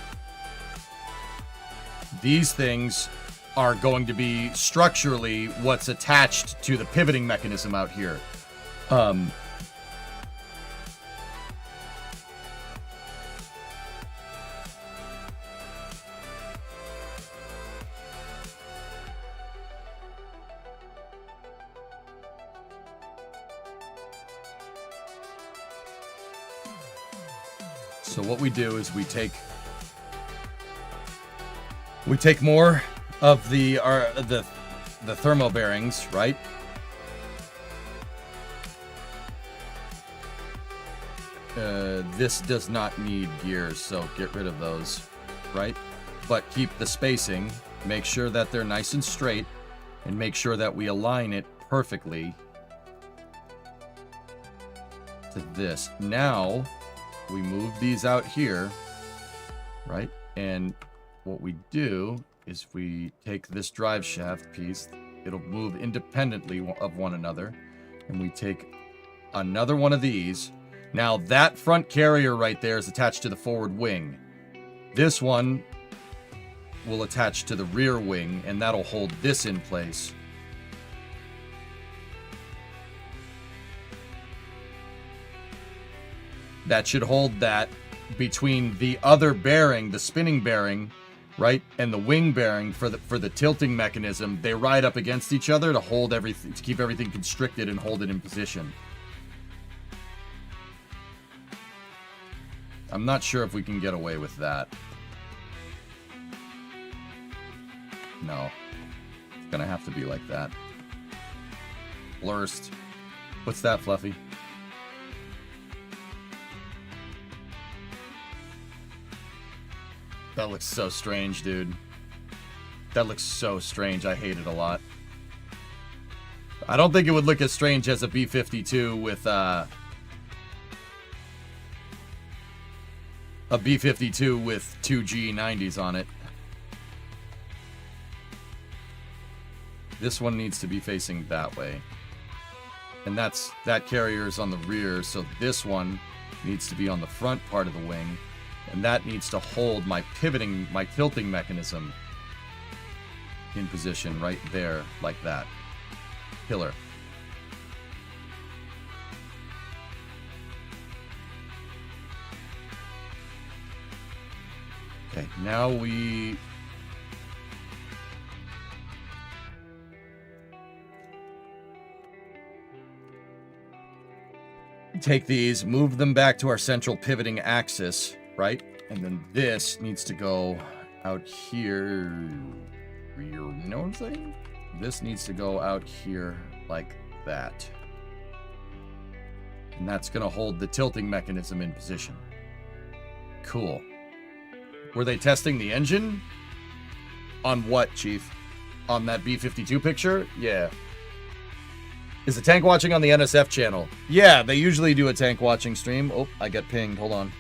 these things are going to be structurally what's attached to the pivoting mechanism out here. So what we do is we take more of the thermal bearings, right? This does not need gears, so get rid of those, right? But keep the spacing, make sure that they're nice and straight, and make sure that we align it perfectly to this. Now, we move these out here, right? And what we do is we take this drive shaft piece, it'll move independently of one another, and we take another one of these. Now that front carrier right there is attached to the forward wing. This one will attach to the rear wing, and that'll hold this in place. That should hold that between the other bearing, the spinning bearing, right, and the wing bearing for the tilting mechanism. They ride up against each other to hold everything, to keep everything constricted and hold it in position. I'm not sure if we can get away with that. No. It's gonna have to be like that. Blurst. What's that, Fluffy? That looks so strange, dude. That looks so strange. I hate it a lot. I don't think it would look as strange as a B-52 with, a B-52 with two G90s on it. This one needs to be facing that way. And that carrier is on the rear, so this one needs to be on the front part of the wing, and that needs to hold my tilting mechanism in position right there, like that. Killer. Okay, now we... take these, move them back to our central pivoting axis, right? And then this needs to go out here. You know what I'm saying? This needs to go out here like that. And that's going to hold the tilting mechanism in position. Cool. Were they testing the engine? On what, Chief? On that B-52 picture? Yeah. Is the tank watching on the NSF channel? Yeah, they usually do a tank watching stream. Oh, I get pinged. Hold on.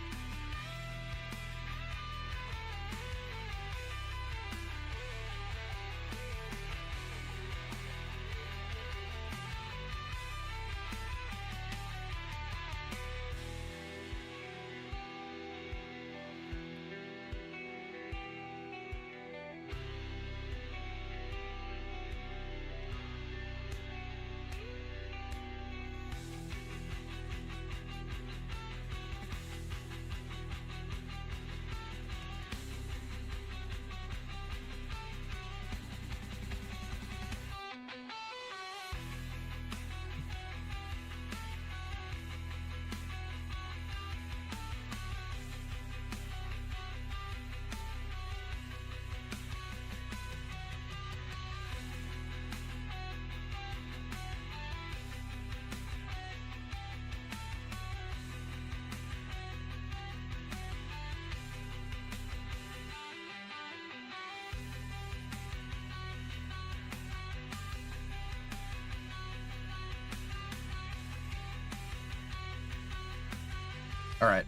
All right.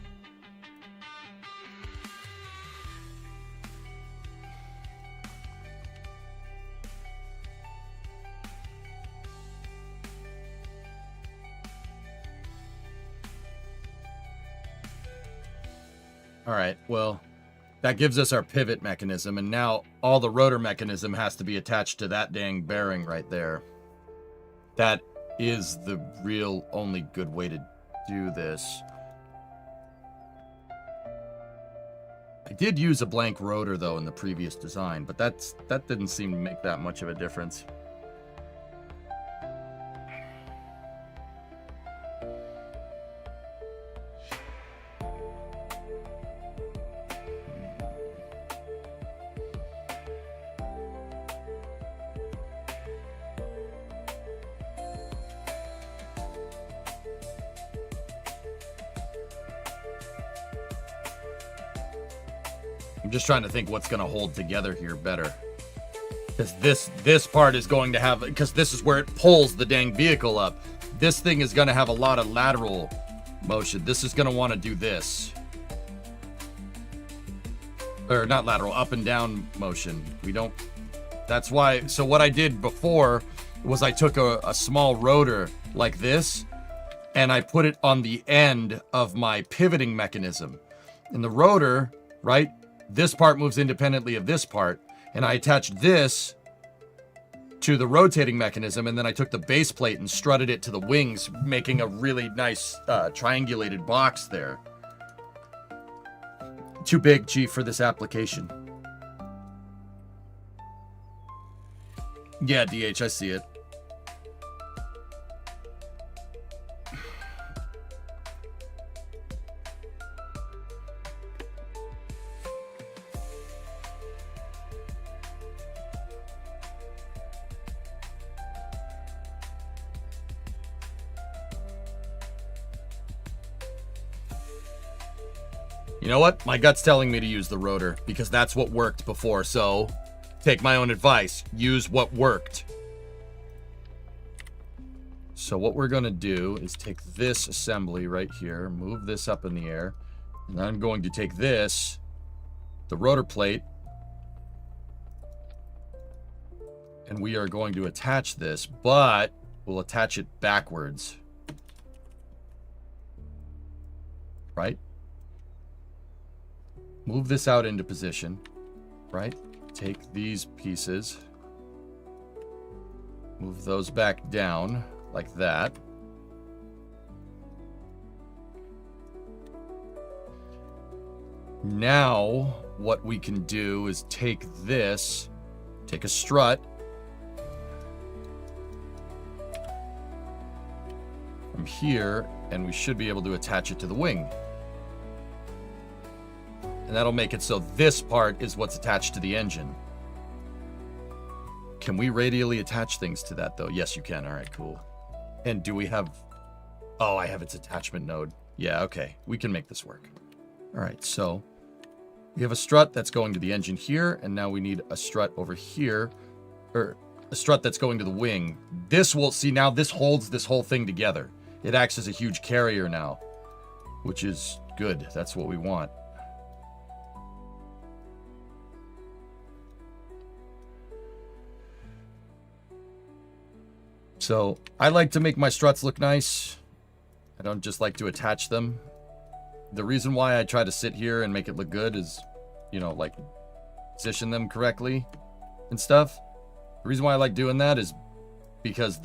All right, well, that gives us our pivot mechanism, and now all the rotor mechanism has to be attached to that dang bearing right there. That is the real only good way to do this. I did use a blank rotor, though, in the previous design, but that didn't seem to make that much of a difference. I'm just trying to think what's going to hold together here better. Because this part is going to have... Because this is where it pulls the dang vehicle up. This thing is going to have a lot of lateral motion. This is going to want to do this. Or not lateral, up and down motion. We don't... That's why... So what I did before was I took a small rotor like this, and I put it on the end of my pivoting mechanism. And the rotor, right... This part moves independently of this part, and I attached this to the rotating mechanism, and then I took the base plate and strutted it to the wings, making a really nice triangulated box there. Too big, Chief, for this application. Yeah, DH, I see it. You know what? My gut's telling me to use the rotor because that's what worked before. So take my own advice. Use what worked. So what we're going to do is take this assembly right here, move this up in the air. And I'm going to take this, the rotor plate, and we are going to attach this. But we'll attach it backwards. Right? Move this out into position. Right? Take these pieces. Move those back down like that. Now, what we can do is take this, take a strut from here, and we should be able to attach it to the wing. And that'll make it so this part is what's attached to the engine. Can we radially attach things to that, though? Yes, you can. All right, cool. And do we have... Oh, I have its attachment node. Yeah, okay. We can make this work. All right, so we have a strut that's going to the engine here, and now we need a strut over here, or a strut that's going to the wing. This will... See, now this holds this whole thing together. It acts as a huge carrier now, which is good. That's what we want. So I like to make my struts look nice. I don't just like to attach them. The reason why I try to sit here and make it look good is, you know, like position them correctly and stuff. The reason why I like doing that is because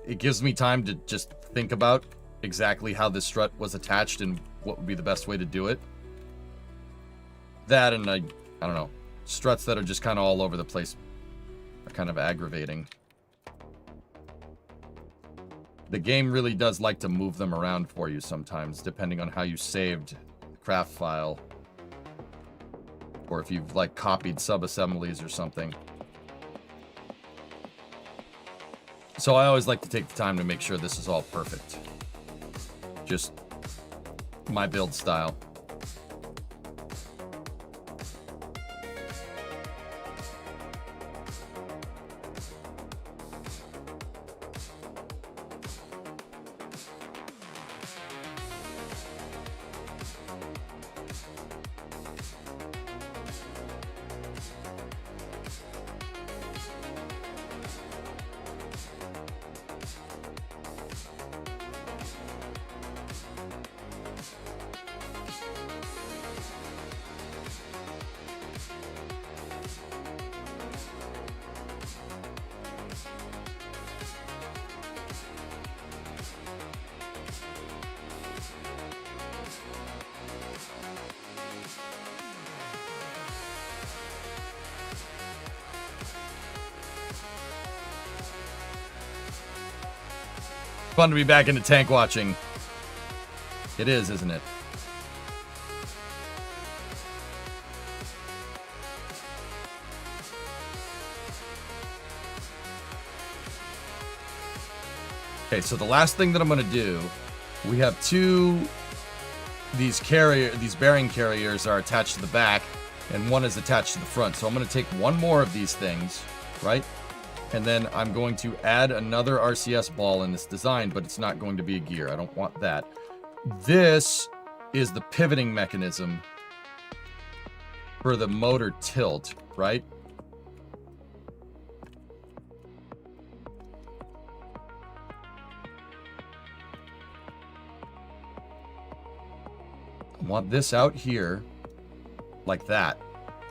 it gives me time to just think about exactly how this strut was attached and what would be the best way to do it. That and I don't know, struts that are just kind of all over the place are kind of aggravating. The game really does like to move them around for you sometimes, depending on how you saved the craft file. Or if you've, like, copied sub-assemblies or something. So I always like to take the time to make sure this is all perfect. Just my build style. Fun to be back into tank watching. It is, isn't it? Okay, so the last thing that I'm going to do, we have these bearing carriers are attached to the back, and one is attached to the front. So I'm going to take one more of these things, right? And then I'm going to add another RCS ball in this design, but it's not going to be a gear. I don't want that. This is the pivoting mechanism for the motor tilt, right? I want this out here like that.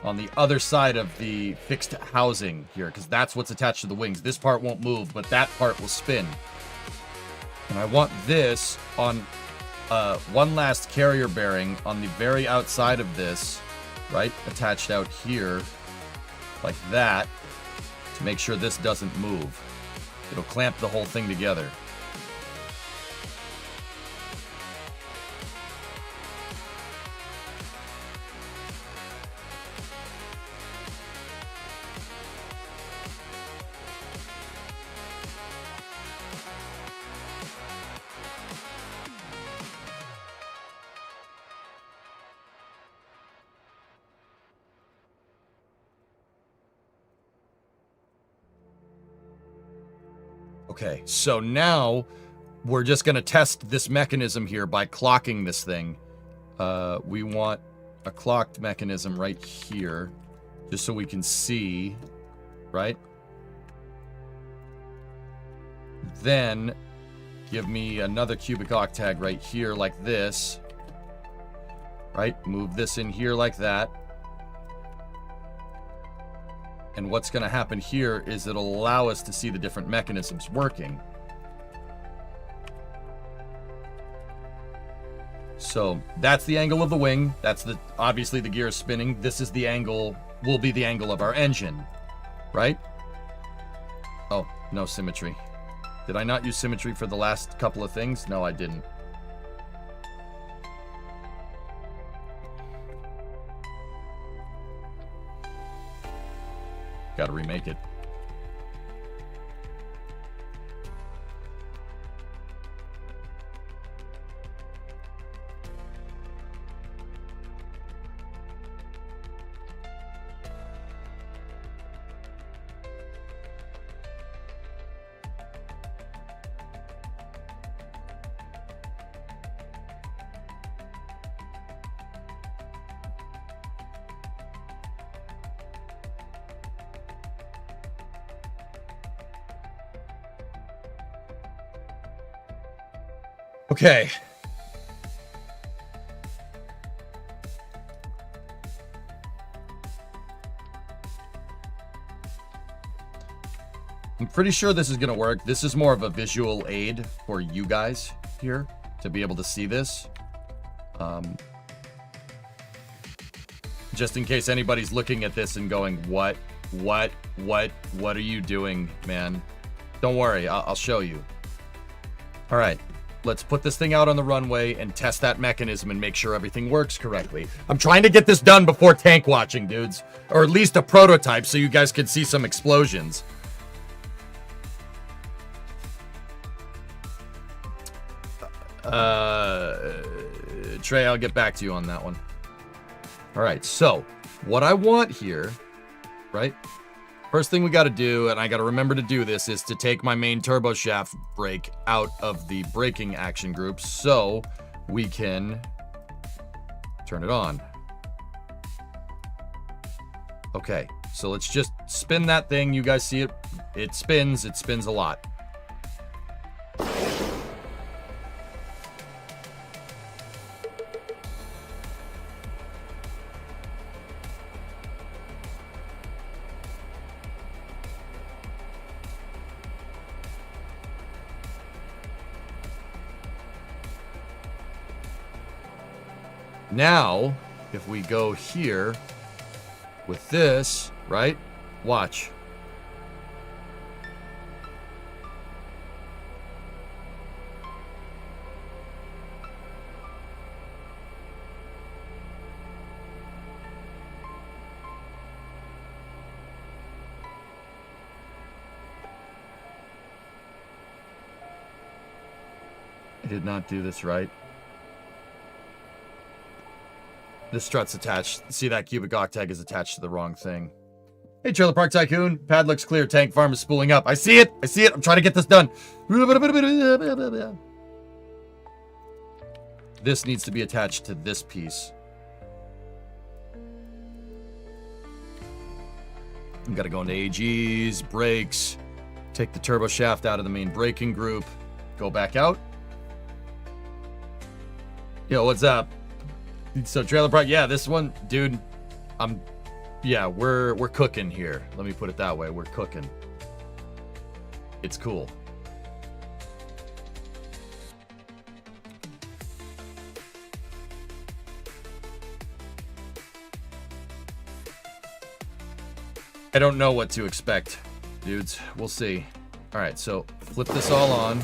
On the other side of the fixed housing here, because that's what's attached to the wings. This part won't move, but that part will spin. And I want this on one last carrier bearing on the very outside of this, right? Attached out here, like that, to make sure this doesn't move. It'll clamp the whole thing together. Okay, so now we're just going to test this mechanism here by clocking this thing. We want a clocked mechanism right here, just so we can see, right? Then give me another cubic octag right here like this. Right? Move this in here like that. And what's going to happen here is it'll allow us to see the different mechanisms working. So that's the angle of the wing. That's obviously the gear is spinning. This is the angle, will be the angle of our engine, right? Oh, no symmetry. Did I not use symmetry for the last couple of things? No, I didn't. Gotta remake it. Okay. I'm pretty sure this is going to work. This is more of a visual aid for you guys here to be able to see this. Just in case anybody's looking at this and going, what are you doing, man? Don't worry, I'll show you. All right. Let's put this thing out on the runway and test that mechanism and make sure everything works correctly. I'm trying to get this done before tank watching, dudes. Or at least a prototype so you guys can see some explosions. Trey, I'll get back to you on that one. All right, so what I want here, right? First thing we got to do, and I got to remember to do this, is to take my main turbo shaft brake out of the braking action group so we can turn it on. Okay, so let's just spin that thing. You guys see it? It spins a lot. Now, if we go here with this, right? Watch. I did not do this right. The strut's attached. See, that cubic octag is attached to the wrong thing. Hey, Trailer Park Tycoon. Pad looks clear. Tank farm is spooling up. I see it. I see it. I'm trying to get this done. This needs to be attached to this piece. You gotta go into AGs, brakes, take the turbo shaft out of the main braking group, go back out. Yo, what's up? So Trailer Park, yeah, this one, dude, yeah, we're cooking here. Let me put it that way. We're cooking. It's cool. I don't know what to expect, dudes. We'll see. All right, so flip this all on.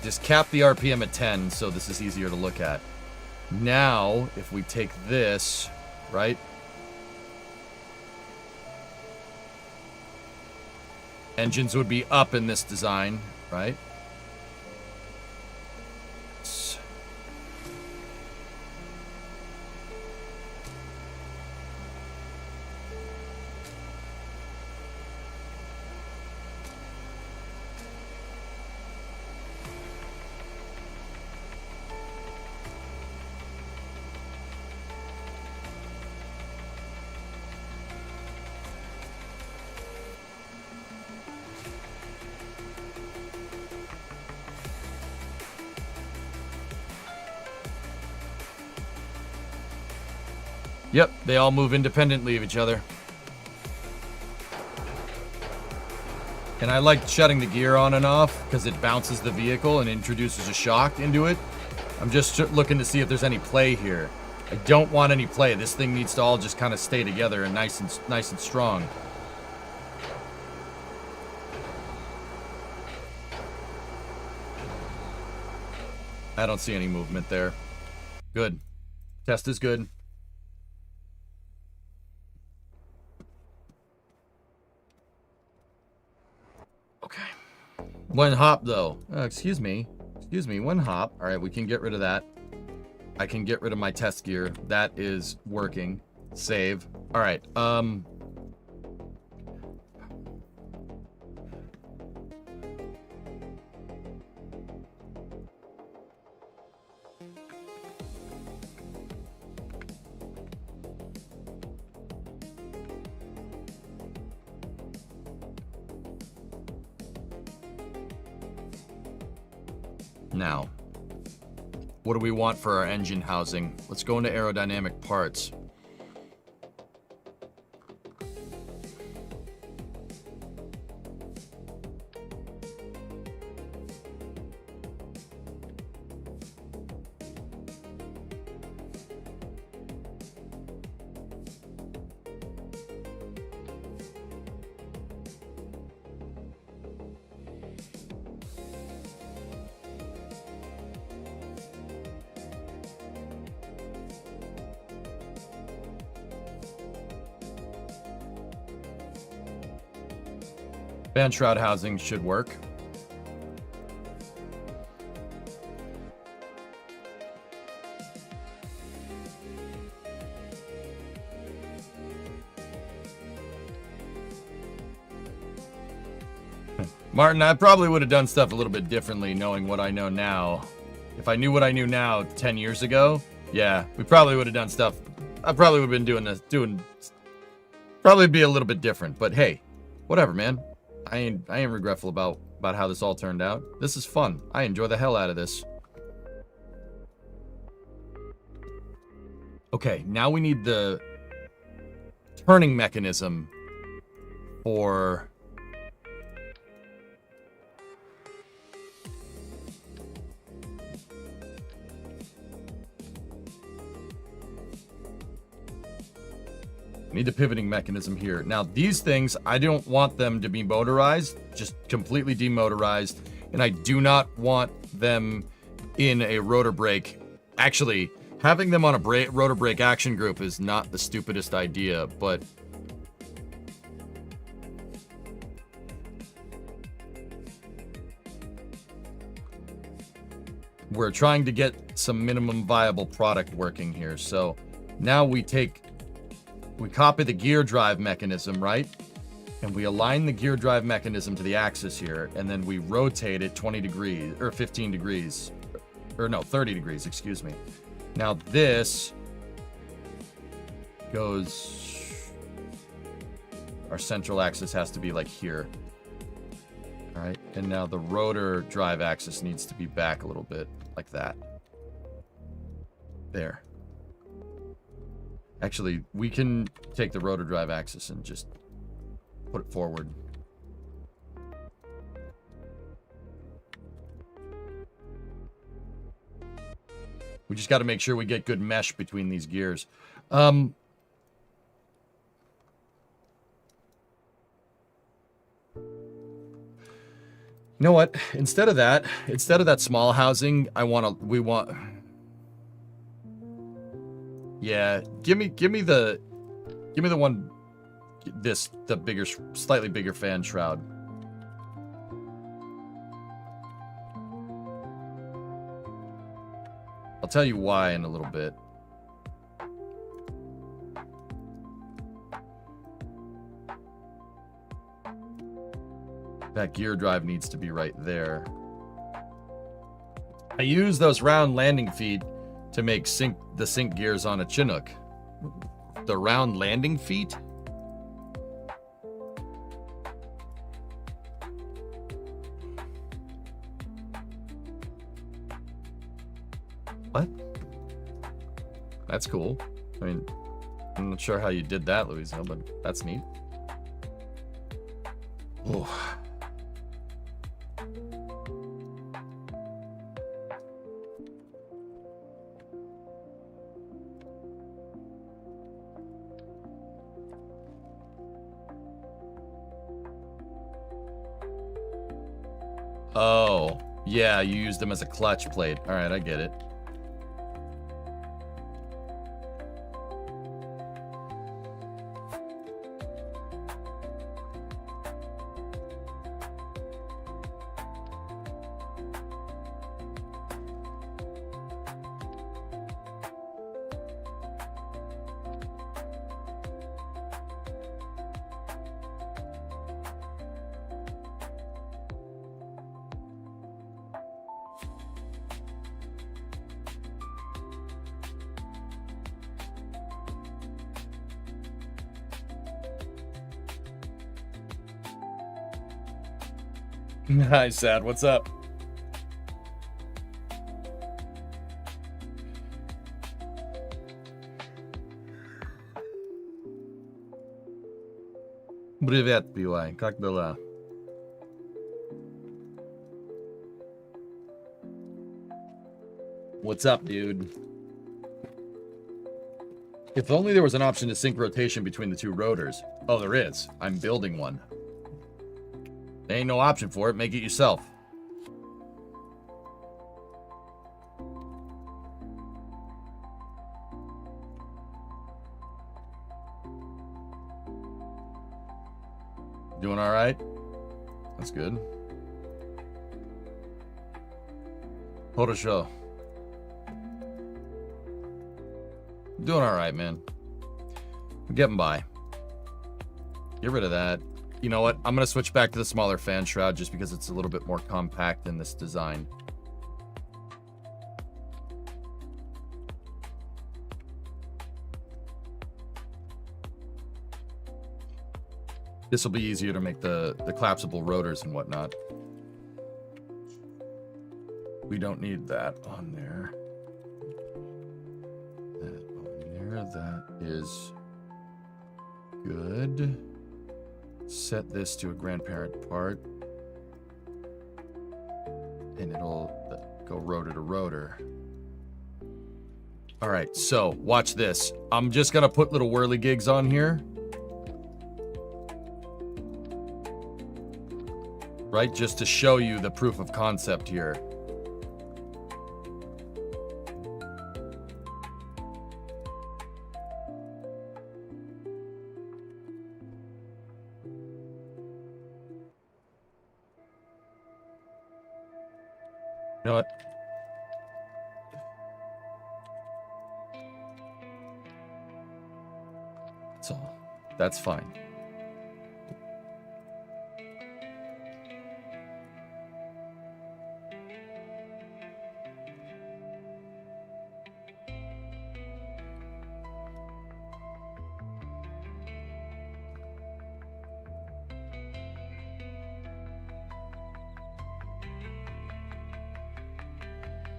Just cap the RPM at 10 so this is easier to look at. Now, if we take this, right? Engines would be up in this design, right? Yep, they all move independently of each other. And I like shutting the gear on and off because it bounces the vehicle and introduces a shock into it. I'm just looking to see if there's any play here. I don't want any play. This thing needs to all just kind of stay together and nice and strong. I don't see any movement there. Good. Test is good. Okay. One hop, though. Excuse me. Excuse me. One hop. All right, we can get rid of that. I can get rid of my test gear. That is working. Save. All right. Now, what do we want for our engine housing? Let's go into aerodynamic parts. Fan shroud housing should work. Martin, I probably would have done stuff a little bit differently knowing what I know now. If I knew what I knew now 10 years ago, yeah, we probably would have done stuff. I probably would have been probably be a little bit different, but hey, whatever, man. I ain't regretful about how this all turned out. This is fun. I enjoy the hell out of this. Okay, now we need the turning mechanism for need the pivoting mechanism here. Now, these things, I don't want them to be motorized, just completely demotorized, and I do not want them in a rotor brake. Actually, having them on a rotor brake action group is not the stupidest idea, but we're trying to get some minimum viable product working here. So now we copy the gear drive mechanism, right? And we align the gear drive mechanism to the axis here, and then we rotate it 20 degrees, or 15 degrees, or no, 30 degrees, excuse me. Now this goes, our central axis has to be like here. All right, and now the rotor drive axis needs to be back a little bit, like that. There. Actually, we can take the rotor drive axis and just put it forward. We just got to make sure we get good mesh between these gears. You know what? Instead of that small housing, yeah, give me the one, the bigger, slightly bigger fan shroud. I'll tell you why in a little bit. That gear drive needs to be right there. I use those round landing feet to make the sync gears on a Chinook. The round landing feet? What? That's cool. I mean, I'm not sure how you did that, Louisa, but that's neat. Oh. Oh, yeah, you used them as a clutch plate. All right, I get it. Hi, Sad. What's up? Привет, PY. Как дела? What's up, dude? If only there was an option to sync rotation between the two rotors. Oh, there is. I'm building one. There ain't no option for it. Make it yourself. Doing all right? That's good. Хорошо. Doing all right, man. I'm getting by. Get rid of that. You know what? I'm going to switch back to the smaller fan shroud just because it's a little bit more compact in this design. This will be easier to make the collapsible rotors and whatnot. We don't need that on there. That on there. That is good. Set this to a grandparent part. And it'll go rotor to rotor. All right, so watch this. I'm just going to put little whirligigs on here. Right, just to show you the proof of concept here. You know what? That's all. That's fine.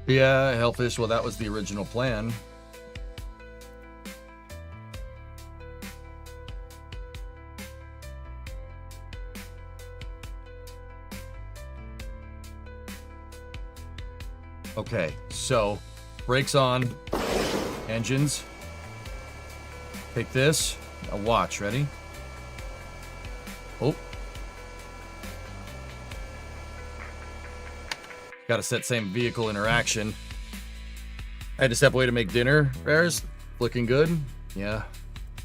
Yeah, Hellfish, well, that was the original plan. Okay, so brakes on, engines. Take this. Now watch, ready? Oh. Got to set same vehicle interaction. I had to step away to make dinner. Bears, looking good. Yeah,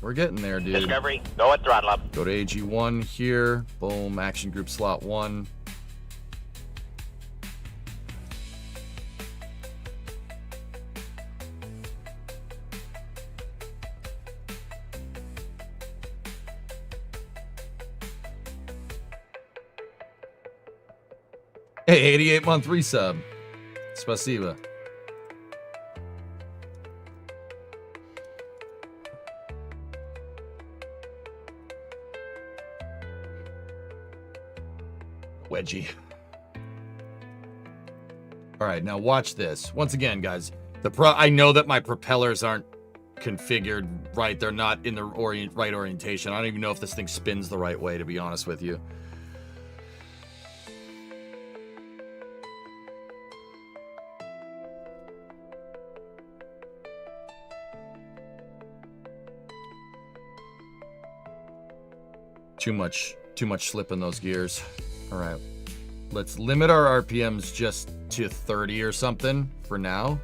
we're getting there, dude.
Discovery, go at throttle up.
Go to AG1 here. Boom, action group slot 1. Hey, 88-month resub. Spasiba. Wedgie. All right, now watch this. Once again, guys, I know that my propellers aren't configured right. They're not in the right orientation. I don't even know if this thing spins the right way, to be honest with you. Too much slip in those gears. All right. Let's limit our RPMs just to 30 or something for now.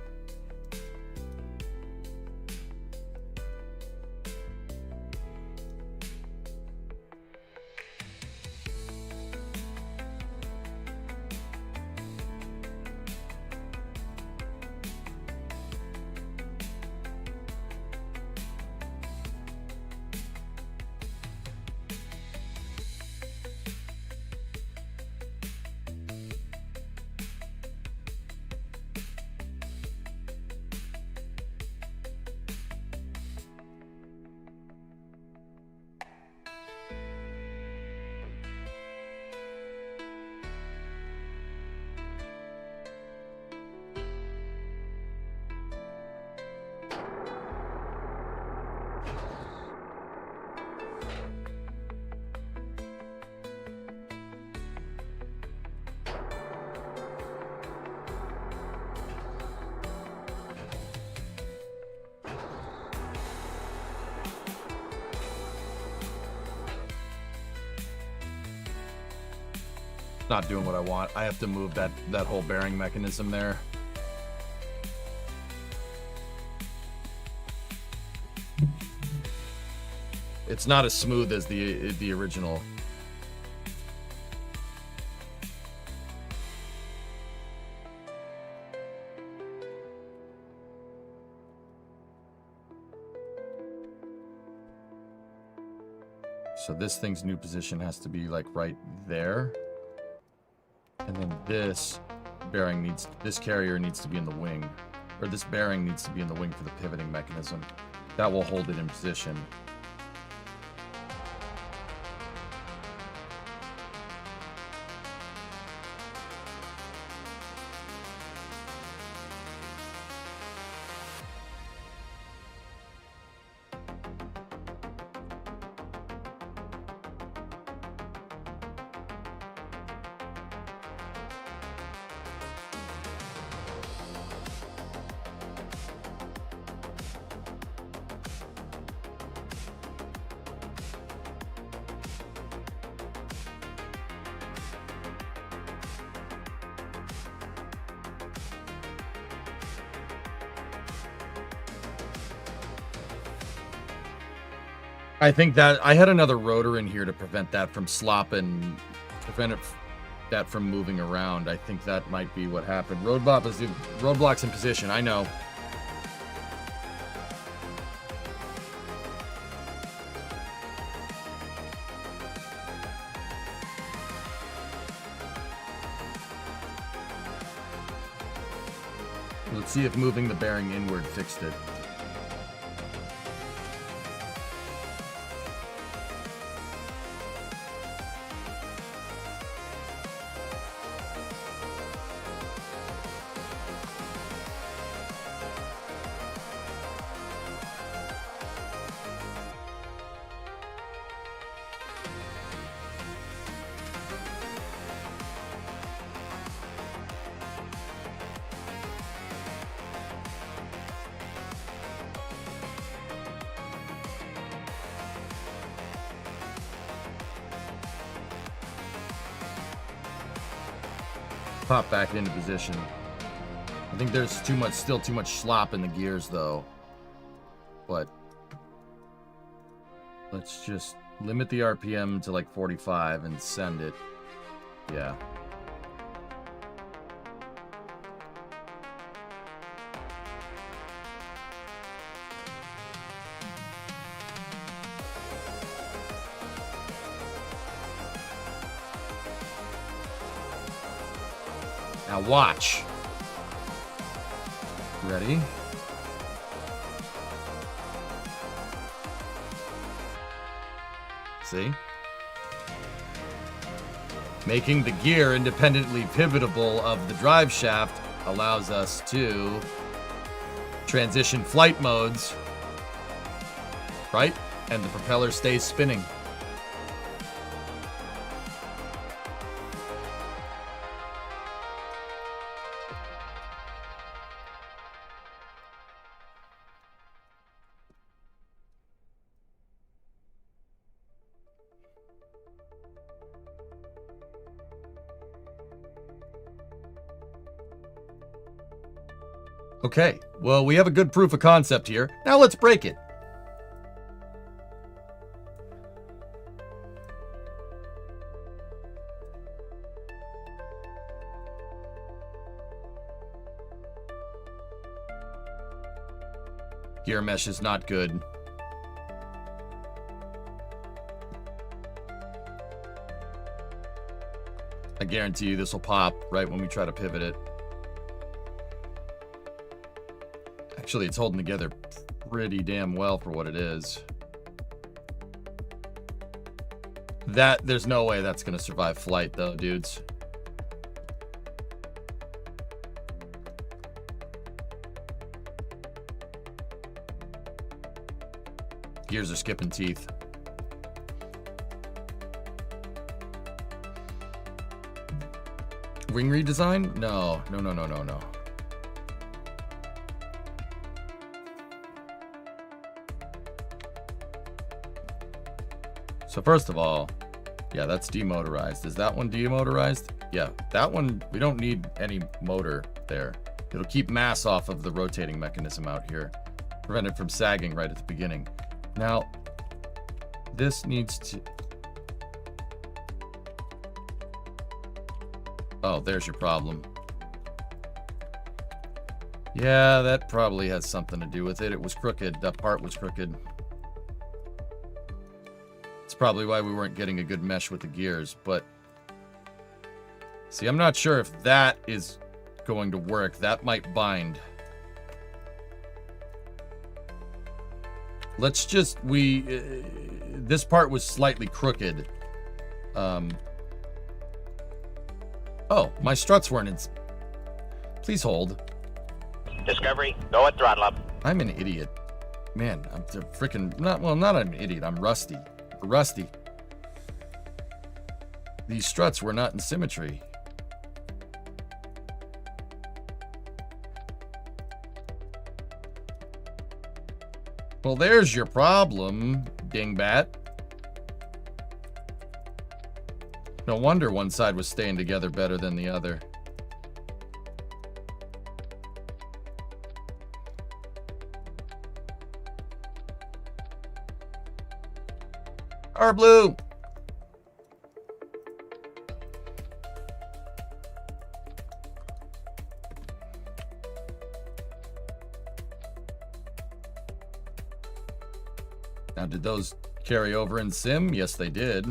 Not doing what I want. I have to move that whole bearing mechanism there. It's not as smooth as the original. So this thing's new position has to be like right there. And then this carrier needs to be in the wing. Or this bearing needs to be in the wing for the pivoting mechanism. That will hold it in position. I think that I had another rotor in here to prevent that from slopping, that from moving around. I think that might be what happened. Roadblocks in position, I know. Let's see if moving the bearing inward fixed it. Pop back into position. I think there's still too much slop in the gears though. But let's just limit the RPM to like 45 and send it. Yeah. Now watch. Ready? See? Making the gear independently pivotable of the drive shaft allows us to transition flight modes right? And the propeller stays spinning. Okay, well, we have a good proof of concept here. Now let's break it. Gear mesh is not good. I guarantee you this will pop right when we try to pivot it. Actually, it's holding together pretty damn well for what it is. There's no way that's gonna survive flight though, dudes. Gears are skipping teeth. Wing redesign? No. So first of all, yeah, that's demotorized. Is that one demotorized? Yeah, that one, we don't need any motor there. It'll keep mass off of the rotating mechanism out here. Prevent it from sagging right at the beginning. Now, this needs to... Oh, there's your problem. Yeah, that probably has something to do with it. It was crooked. That part was crooked. It's probably why we weren't getting a good mesh with the gears, but... See, I'm not sure if that is going to work. That might bind. Let's just... this part was slightly crooked. Oh, my struts weren't in... Please hold.
Discovery, go at throttle up.
I'm an idiot. Man, I'm freaking... not an idiot. I'm rusty. Rusty. These struts were not in symmetry. Well, there's your problem, dingbat. No wonder one side was staying together better than the other. Our blue. Now, did those carry over in sim? Yes, they did.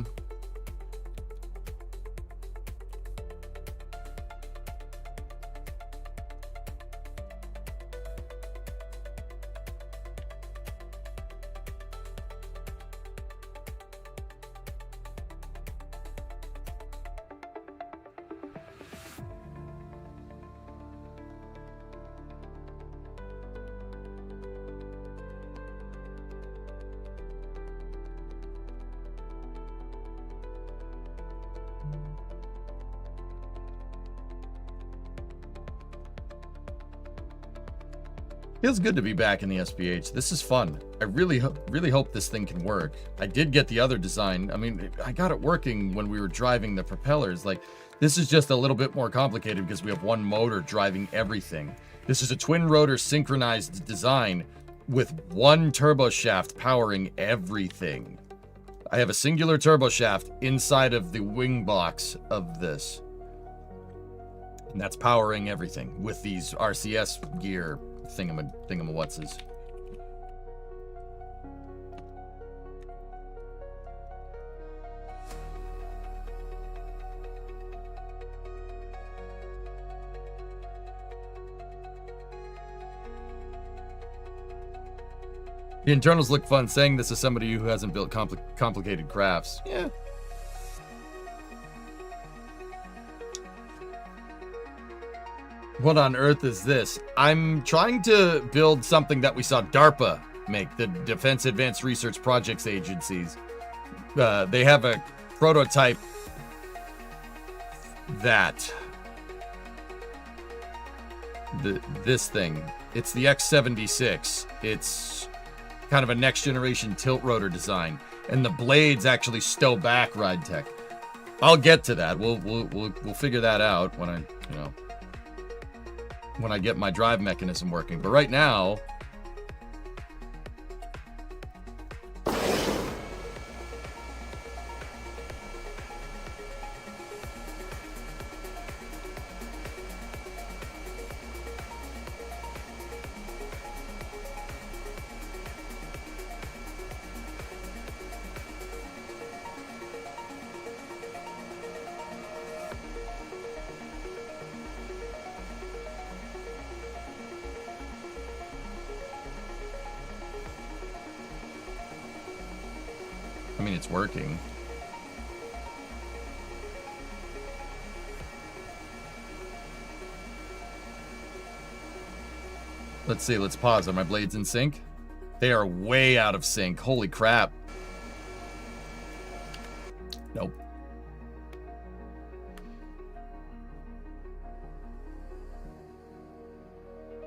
Feels good to be back in the SPH. This is fun. I really hope this thing can work. I did get the other design. I mean, I got it working when we were driving the propellers. Like, this is just a little bit more complicated because we have one motor driving everything. This is a twin rotor synchronized design with one turbo shaft powering everything. I have a singular turbo shaft inside of the wing box of this. And that's powering everything with these RCS gear thingamawhatses. The internals look fun. Saying this is somebody who hasn't built complicated crafts. Yeah. What on earth is this? I'm trying to build something that we saw DARPA make, the Defense Advanced Research Projects Agencies. They have a prototype that this thing, it's the X-76. It's kind of a next generation tilt rotor design, and the blades actually stow back ride tech. I'll get to that. We'll figure that out when I get my drive mechanism working. But right now, I mean, it's working. Let's see, let's pause. Are my blades in sync? They are way out of sync. Holy crap. Nope.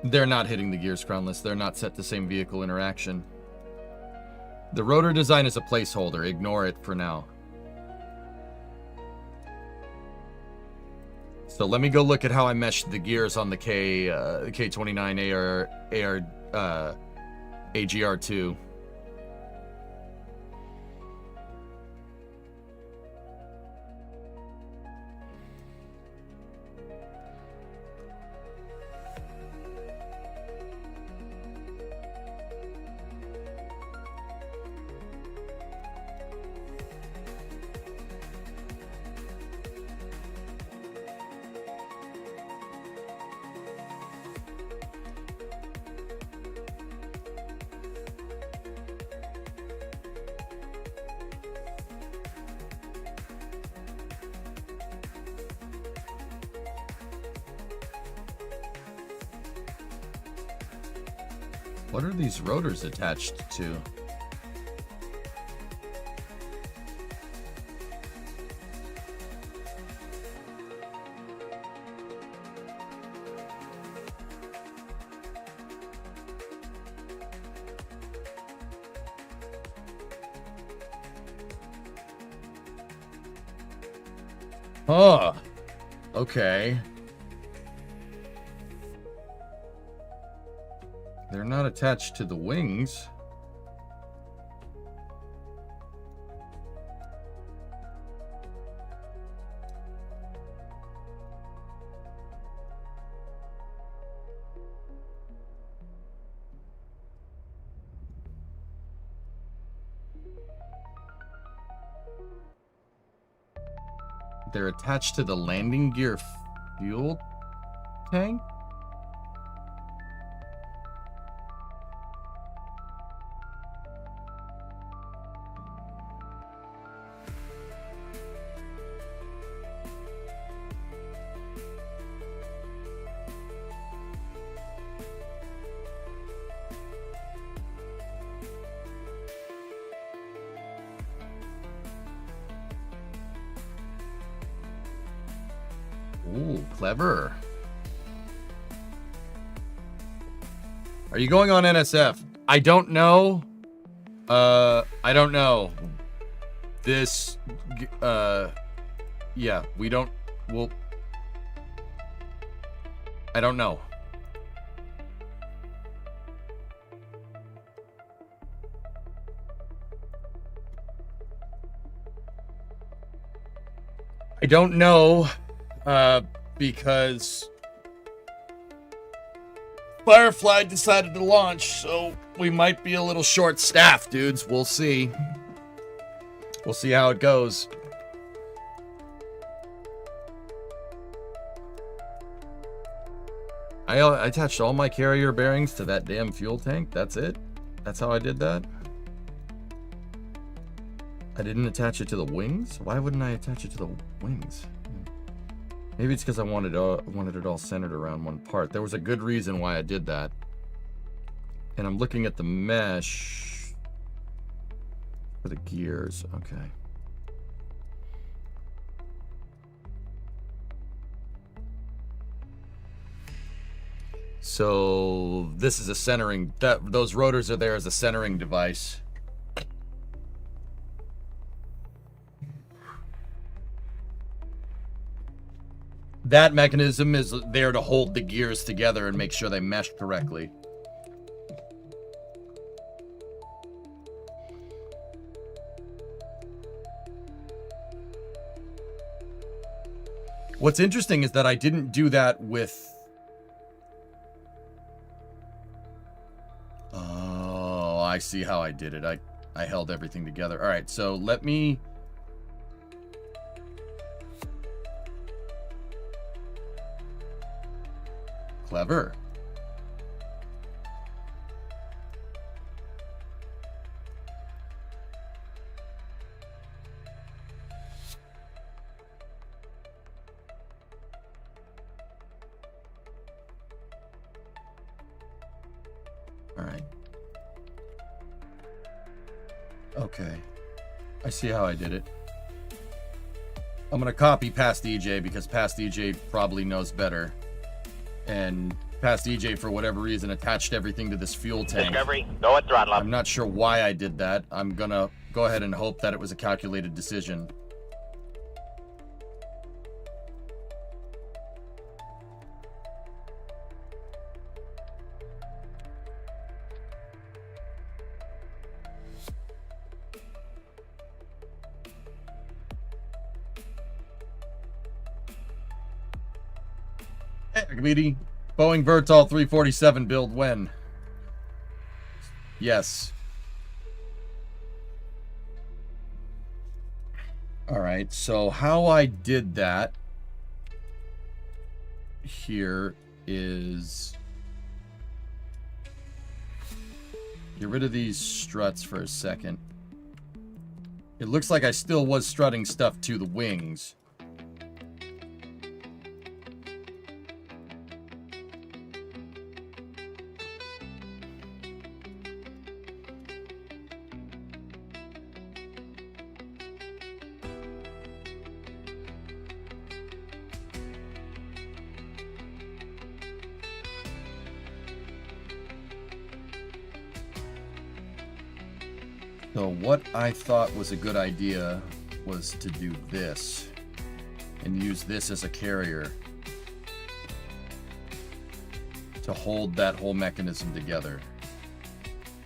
They're not hitting the gears crownless. They're not set to same vehicle interaction. The rotor design is a placeholder. Ignore it for now. So let me go look at how I meshed the gears on the K29 AGR2. What are these rotors attached to? Oh, okay. They're not attached to the wings. They're attached to the landing gear fuel tank? Ooh, clever. Are you going on NSF? I don't know. I don't know. This, yeah, we don't, well, I don't know. I don't know. Because Firefly decided to launch, so we might be a little short-staffed, dudes. We'll see. We'll see how it goes. I attached all my carrier bearings to that damn fuel tank. That's it? That's how I did that? I didn't attach it to the wings? Why wouldn't I attach it to the wings? Maybe it's because I wanted it all centered around one part. There was a good reason why I did that. And I'm looking at the mesh for the gears. Okay. So this is a centering, those rotors are there as a centering device. That mechanism is there to hold the gears together and make sure they mesh correctly. What's interesting is that I didn't do that with... Oh, I see how I did it. I held everything together. All right, so let me... Clever. All right. Okay. I see how I did it. I'm going to copy past EJ because past EJ probably knows better. And past EJ, for whatever reason, attached everything to this fuel tank.
Discovery, go at throttle up.
I'm not sure why I did that. I'm going to go ahead and hope that it was a calculated decision. Committee, Boeing VTOL 347 build when? Yes. All right, so how I did that here is get rid of these struts for a second. It looks like I still was strutting stuff to the wings. So what I thought was a good idea was to do this and use this as a carrier to hold that whole mechanism together.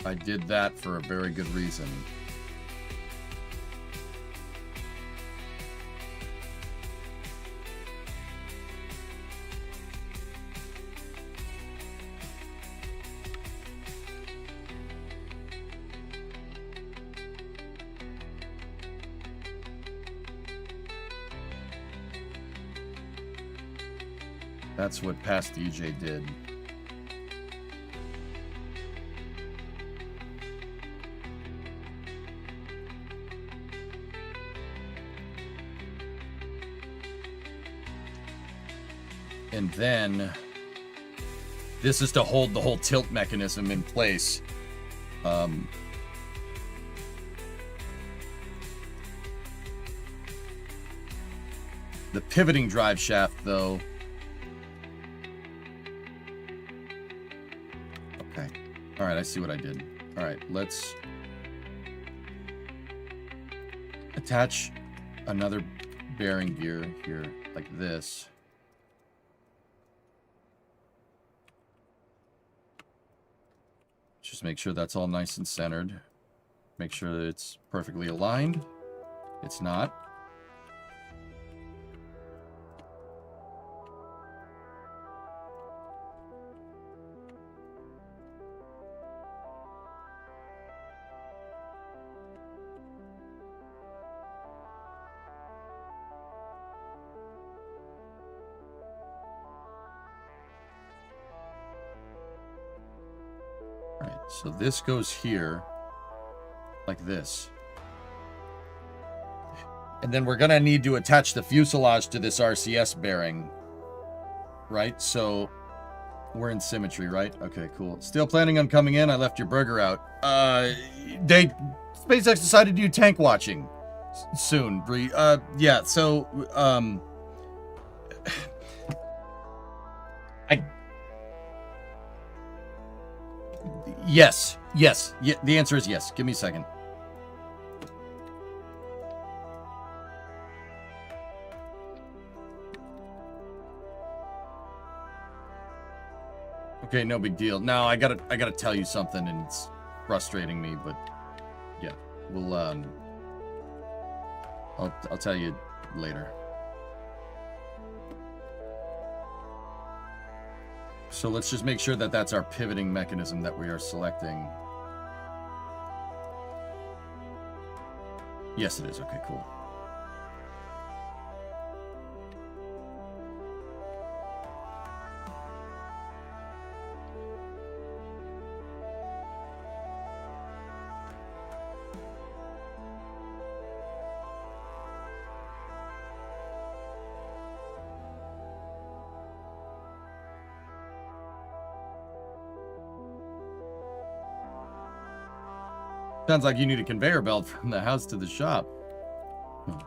I did that for a very good reason. That's what past DJ did. And then this is to hold the whole tilt mechanism in place. The pivoting drive shaft, though. Okay. All right, I see what I did. All right, let's attach another bearing gear here, like this. Just make sure that's all nice and centered. Make sure that it's perfectly aligned. It's not. So this goes here, like this. And then we're going to need to attach the fuselage to this RCS bearing, right? So We're in symmetry, right? Okay, cool. Still planning on coming in. I left your burger out. SpaceX decided to do tank watching soon, Bree. Yeah, so, yes. Yeah, the answer is yes. Give me a second. Okay, no big deal. Now I gotta tell you something, and it's frustrating me, but yeah, we'll I'll tell you later. So let's just make sure that that's our pivoting mechanism that we are selecting. Yes, it is. Okay, cool. Sounds like you need a conveyor belt from the house to the shop. All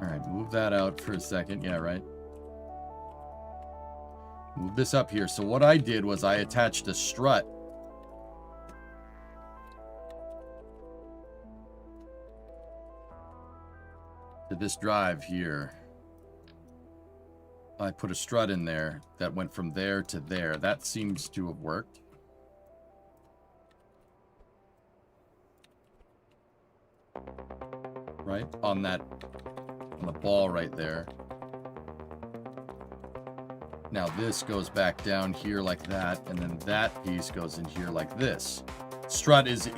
right, move that out for a second. Yeah, right. Move this up here. So what I did was I attached a strut to this drive here. I put a strut in there that went from there to there. That seems to have worked. Right? On the ball right there. Now this goes back down here like that, and then that piece goes in here like this. The strut is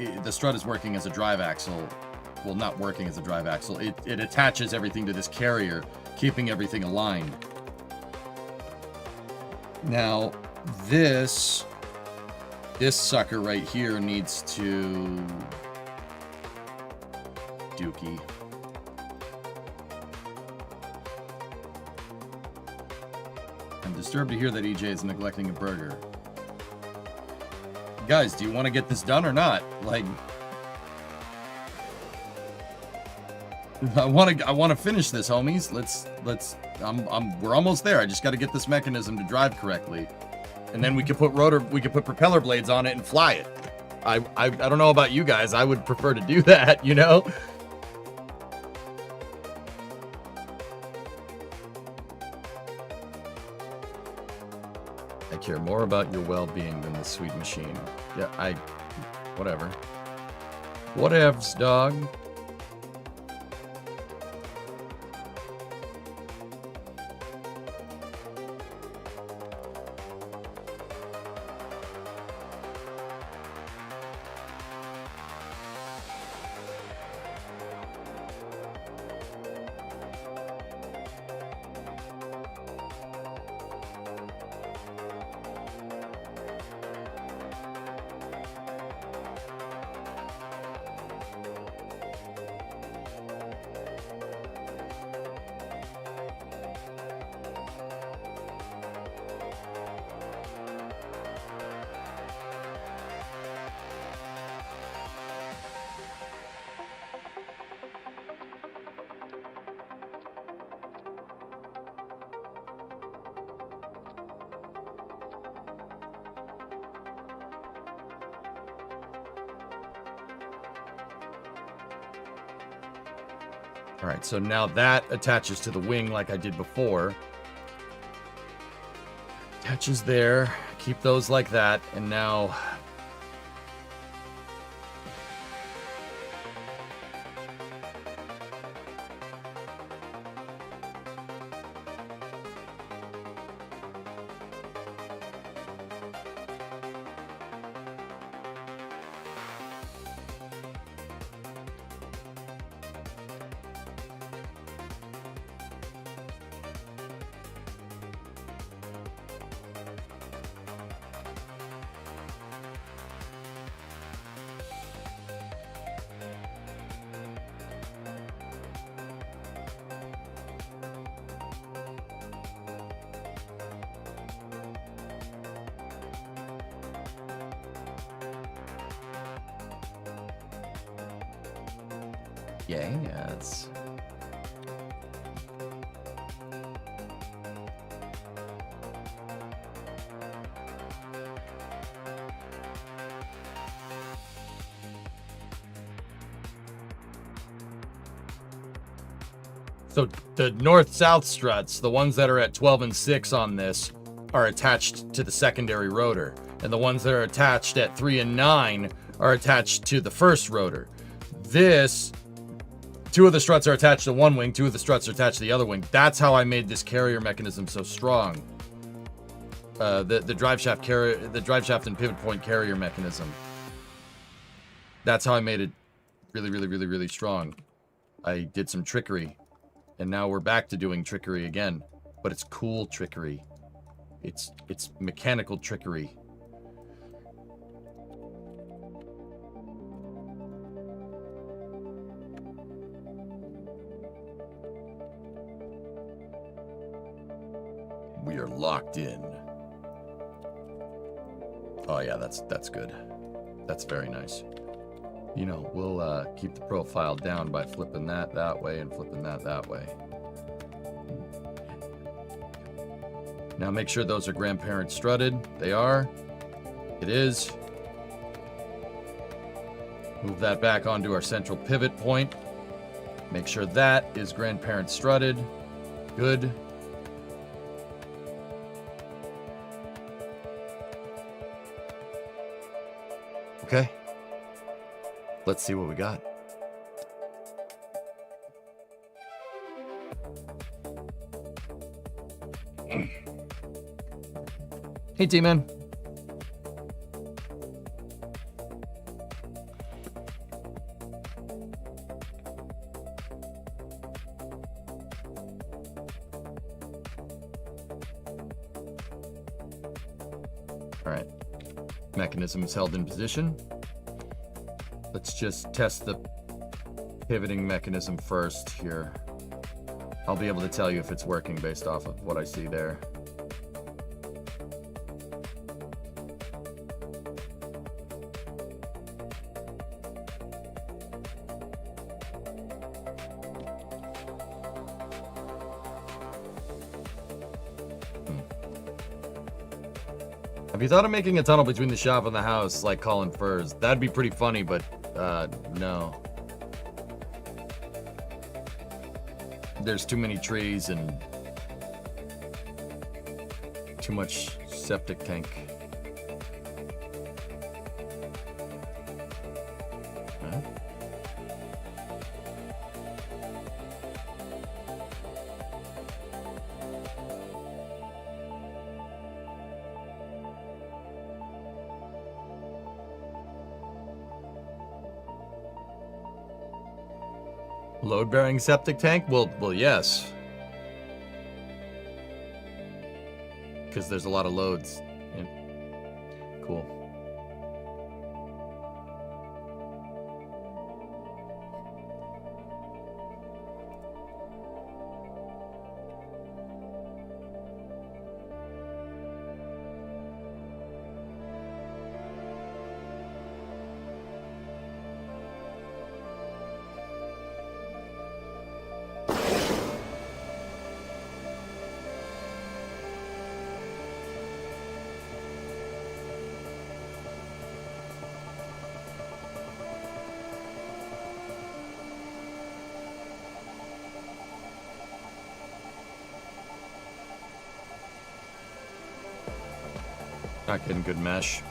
working as a drive axle. Well, not working as a drive axle. It attaches everything to this carrier, keeping everything aligned. Now, this sucker right here needs to dookie. I'm disturbed to hear that EJ is neglecting a burger. Guys, do you want to get this done or not? Like, I want to finish this, homies. We're almost there. I just got to get this mechanism to drive correctly, and then we could put propeller blades on it and fly it. I don't know about you guys. I would prefer to do that, you know. I care more about your well-being than this sweet machine. Yeah, whatever. Whatevs, dog. All right, so now that attaches to the wing like I did before. Attaches there. Keep those like that. And now... Yes. So the north-south struts, the ones that are at 12 and 6 on this, are attached to the secondary rotor. And the ones that are attached at 3 and 9 are attached to the first rotor. This, 2 of the struts are attached to one wing, 2 of the struts are attached to the other wing. That's how I made this carrier mechanism so strong. The drive shaft and pivot point carrier mechanism. That's how I made it really, really, really, really strong. I did some trickery. And now we're back to doing trickery again. But it's cool trickery. It's mechanical trickery. We are locked in. Oh yeah, that's good. That's very nice. You know, we'll keep the profile down by flipping that way and flipping that way. Now make sure those are grandparent strutted. They are. It is. Move that back onto our central pivot point. Make sure that is grandparent strutted. Good. Okay. Let's see what we got. Hey, T-Man. All right. Mechanism is held in position. Let's just test the pivoting mechanism first here. I'll be able to tell you if it's working based off of what I see there. Have you thought of making a tunnel between the shop and the house like Colin Furs? That'd be pretty funny, but no. There's too many trees and too much septic tank. Huh? Load-bearing septic tank? Well, yes. Because there's a lot of loads. Yeah. Cool. Not getting good mesh.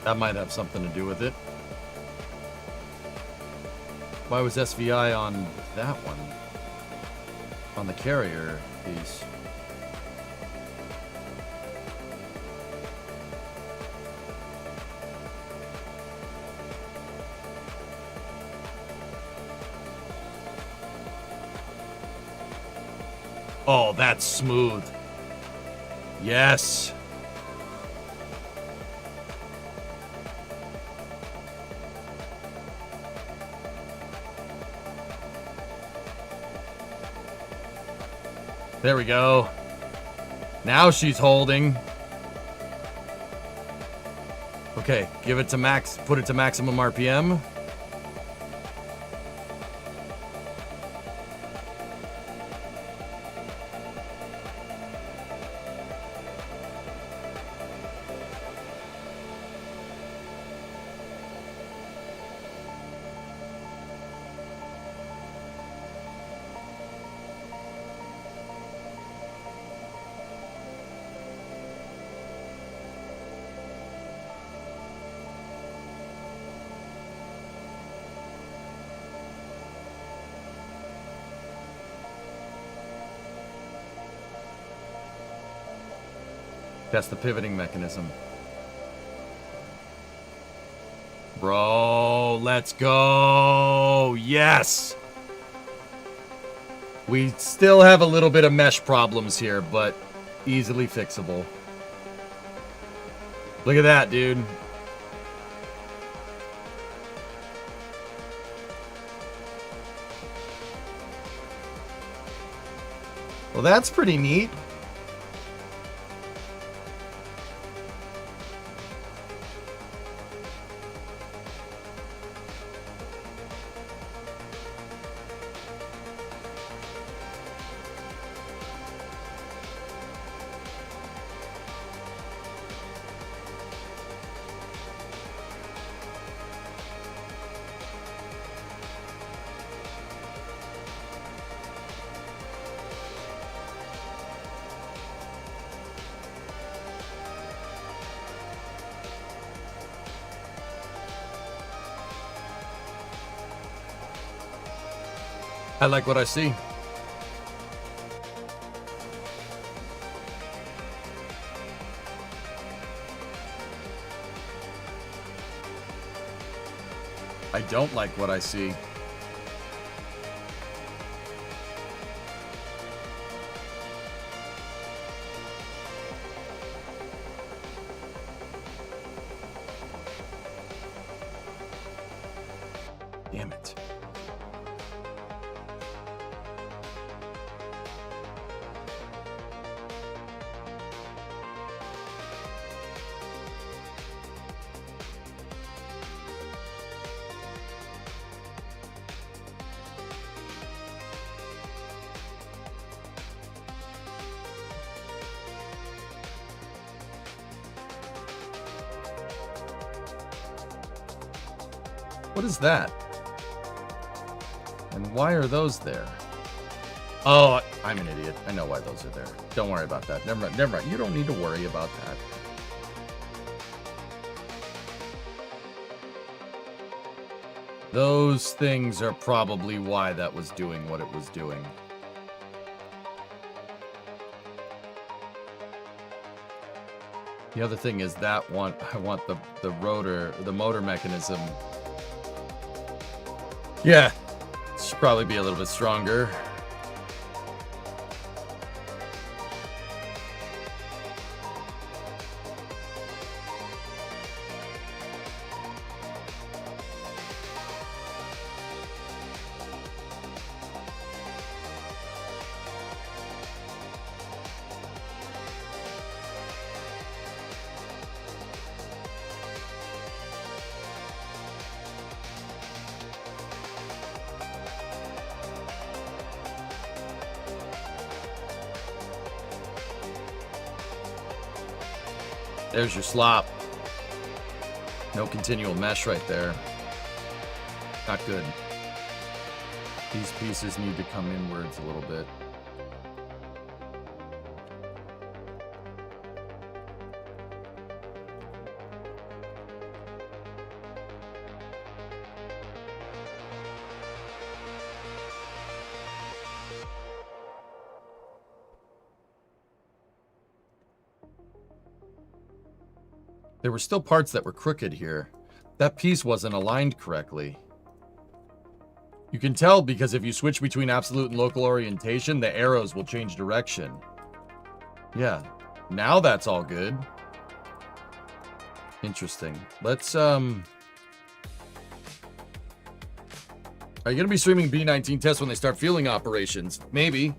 That might have something to do with it. Why was SVI on that one? On the carrier piece. Oh, that's smooth. Yes. There we go. Now she's holding. Okay, give it to max, put it to maximum RPM. That's the pivoting mechanism. Bro, let's go. Yes. We still have a little bit of mesh problems here, but easily fixable. Look at that, dude. Well, that's pretty neat. I like what I see. I don't like what I see. Damn it. What is that? And why are those there? Oh, I'm an idiot. I know why those are there. Don't worry about that. Never mind. Never mind. You don't need to worry about that. Those things are probably why that was doing what it was doing. The other thing is that I want the rotor, the motor mechanism. Yeah, it should probably be a little bit stronger. There's your slop. No continual mesh right there. Not good. These pieces need to come inwards a little bit. There were still parts that were crooked here. That piece wasn't aligned correctly. You can tell because if you switch between absolute and local orientation, the arrows will change direction. Yeah, now that's all good. Interesting. Let's, Are you going to be streaming B-19 tests when they start fielding operations? Maybe.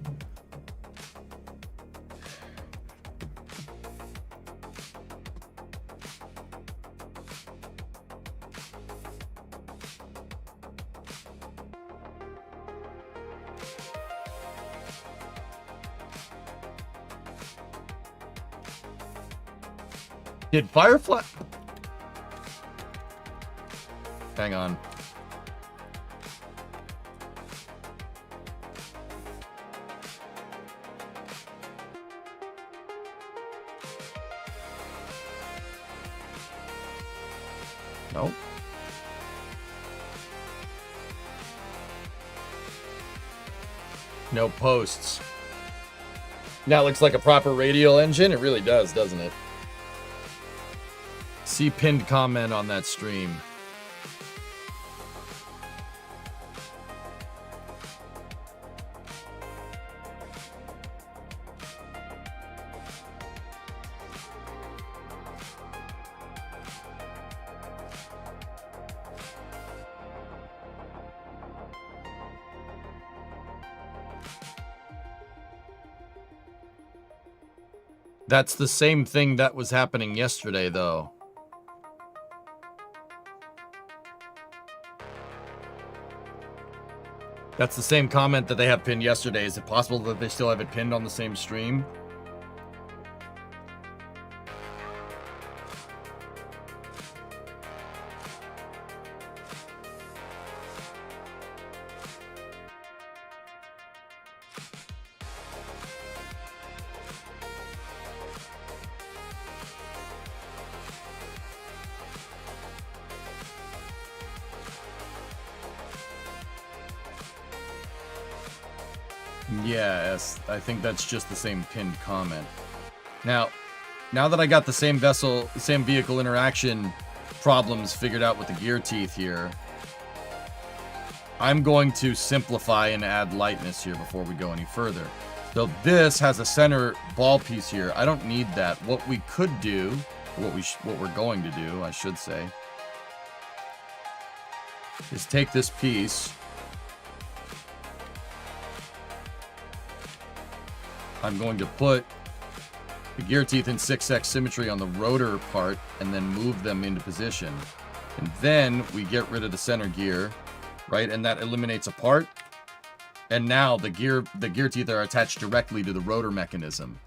Did Firefly... Hang on. No. No posts. Now it looks like a proper radial engine. It really does, doesn't it? See pinned comment on that stream. That's the same thing that was happening yesterday, though. That's the same comment that they have pinned yesterday. Is it possible that they still have it pinned on the same stream? Yes, I think that's just the same pinned comment. Now that I got the same vehicle interaction problems figured out with the gear teeth here, I'm going to simplify and add lightness here before we go any further. So this has a center ball piece here. I don't need that. What we could do, what we're going to do, I should say, is take this piece. I'm going to put the gear teeth in 6x symmetry on the rotor part and then move them into position. And then we get rid of the center gear, right? And that eliminates a part. And now the gear teeth are attached directly to the rotor mechanism.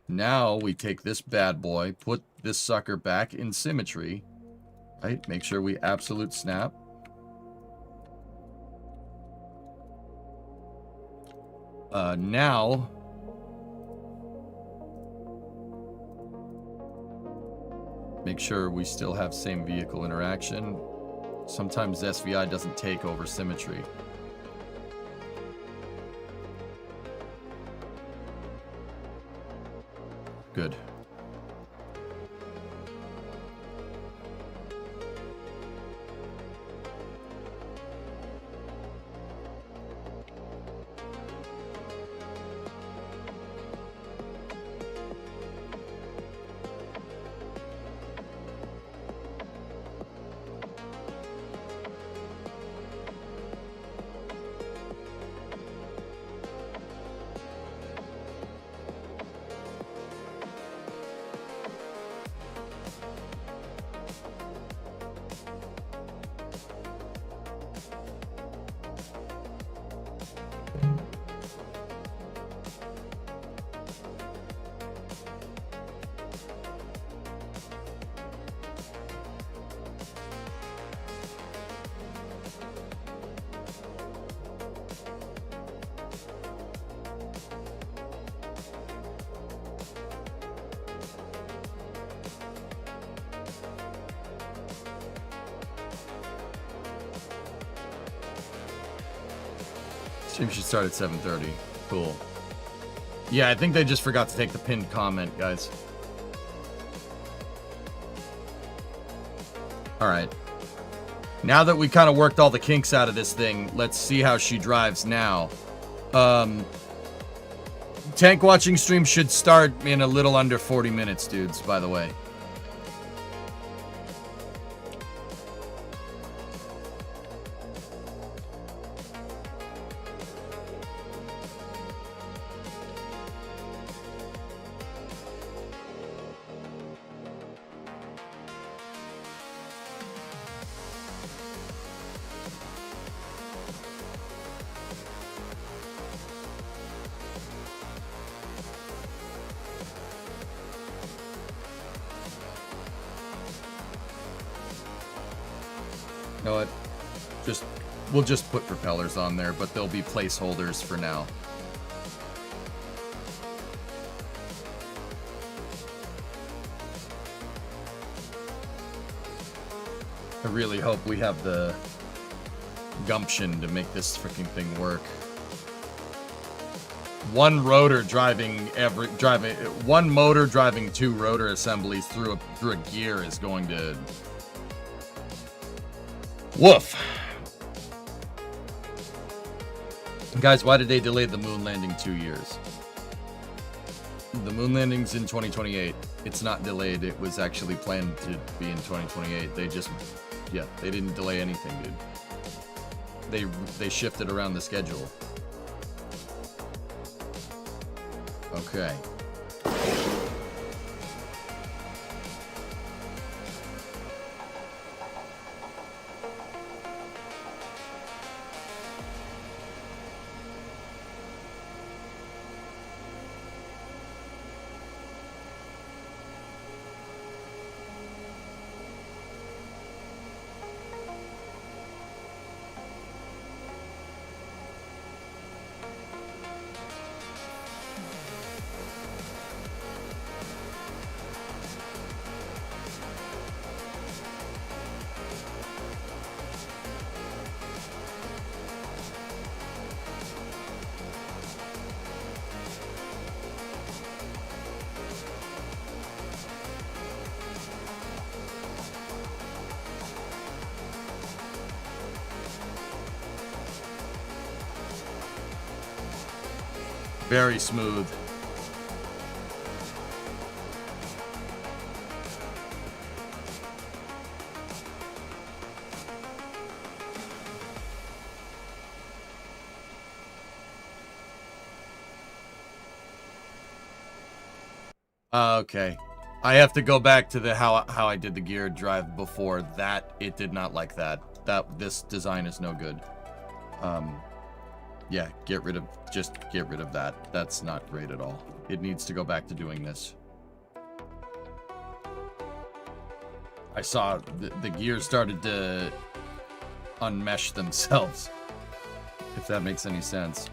Now we take this bad boy, put this sucker back in symmetry, right? Make sure we absolute snap. Now, make sure we still have same vehicle interaction. Sometimes SVI doesn't take over symmetry. Good. Stream should start at 7:30. Cool. Yeah, I think they just forgot to take the pinned comment, guys. Alright. Now that we kind of worked all the kinks out of this thing, let's see how she drives now. Tank watching stream should start in a little under 40 minutes, dudes, by the way. You know what? We'll just put propellers on there, but they'll be placeholders for now. I really hope we have the gumption to make this freaking thing work. One motor driving two rotor assemblies through a gear is going to woof. Guys, why did they delay the moon landing 2 years? The moon landing's in 2028. It's not delayed. It was actually planned to be in 2028. They just, yeah, they didn't delay anything, dude. They shifted around the schedule. Okay. Very smooth. Okay. I have to go back to the how I did the gear drive before that. It did not like that. This design is no good. Yeah, just get rid of that. That's not great at all. It needs to go back to doing this. I saw the gears started to unmesh themselves, if that makes any sense.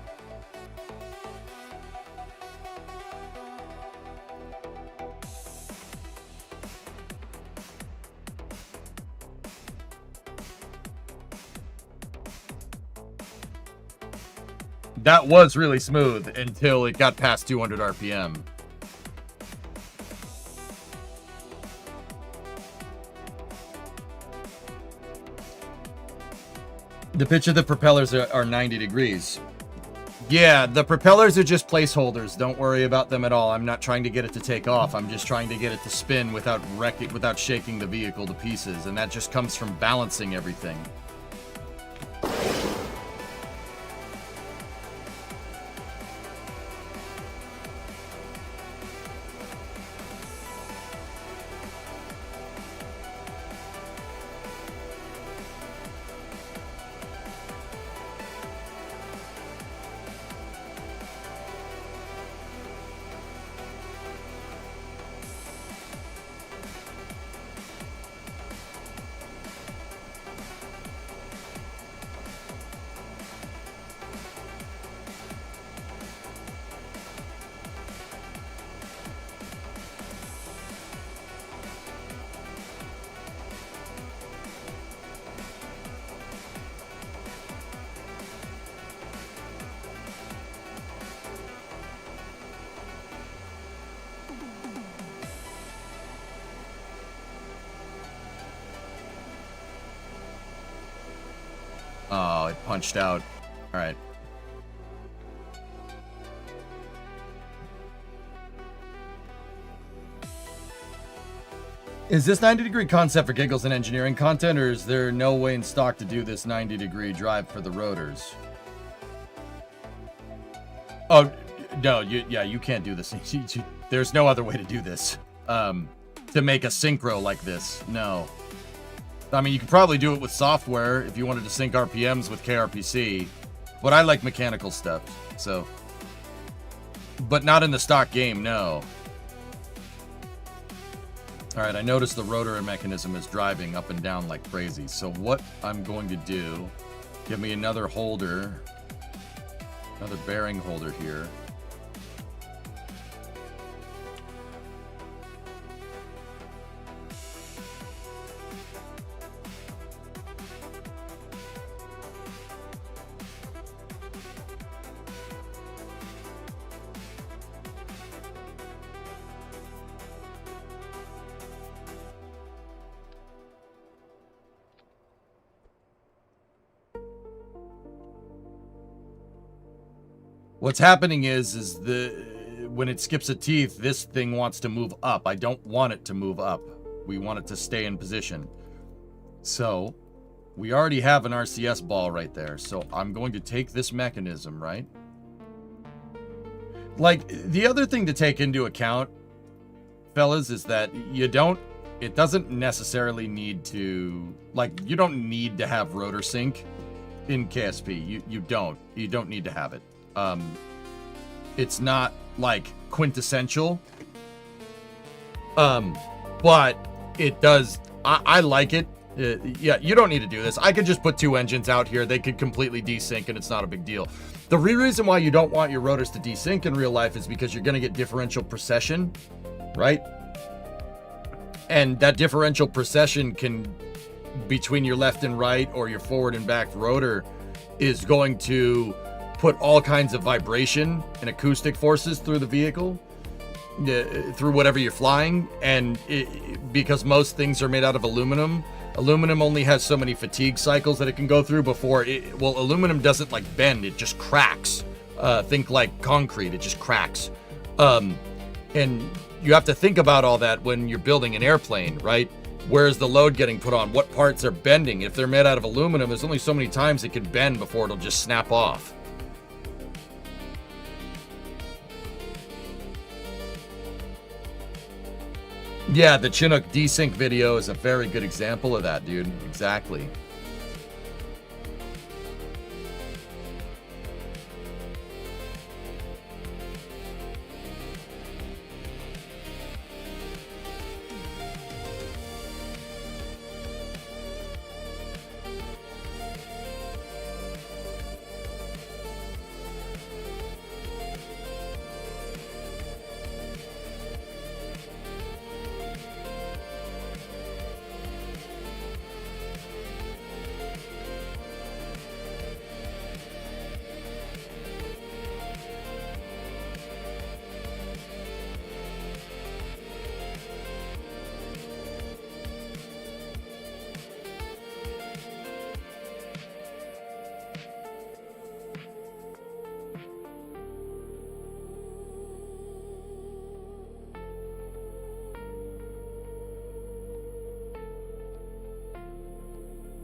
That was really smooth until it got past 200 RPM. The pitch of the propellers are 90 degrees. Yeah, the propellers are just placeholders. Don't worry about them at all. I'm not trying to get it to take off. I'm just trying to get it to spin without shaking the vehicle to pieces, and that just comes from balancing everything. punched out. All right. Is this 90-degree concept for giggles and engineering content, or is there no way in stock to do this 90-degree drive for the rotors? Oh, no, you can't do this. There's no other way to do this. To make a synchro like this, no. I mean, you could probably do it with software if you wanted to sync RPMs with KRPC, but I like mechanical stuff, so. But not in the stock game, no. All right, I noticed the rotor mechanism is driving up and down like crazy. So what I'm going to do, give me another holder, another bearing holder here. What's happening is when it skips a teeth, this thing wants to move up. I don't want it to move up. We want it to stay in position. So we already have an RCS ball right there. So I'm going to take this mechanism, right? Like, the other thing to take into account, fellas, is that it doesn't necessarily need to, like, you don't need to have rotor sync in KSP. You don't need to have it. It's not like quintessential, but it does. I like it. Yeah, you don't need to do this. I could just put two engines out here. They could completely desync and it's not a big deal. The reason why you don't want your rotors to desync in real life is because you're going to get differential precession, right? And that differential precession can, between your left and right or your forward and back rotor, is going to put all kinds of vibration and acoustic forces through the vehicle, through whatever you're flying. And because most things are made out of aluminum only has so many fatigue cycles that it can go through before aluminum doesn't like bend, it just cracks. Think like concrete, it just cracks. And you have to think about all that when you're building an airplane, right? Where's the load getting put on? What parts are bending? If they're made out of aluminum, there's only so many times it can bend before it'll just snap off. Yeah, the Chinook desync video is a very good example of that, dude. Exactly.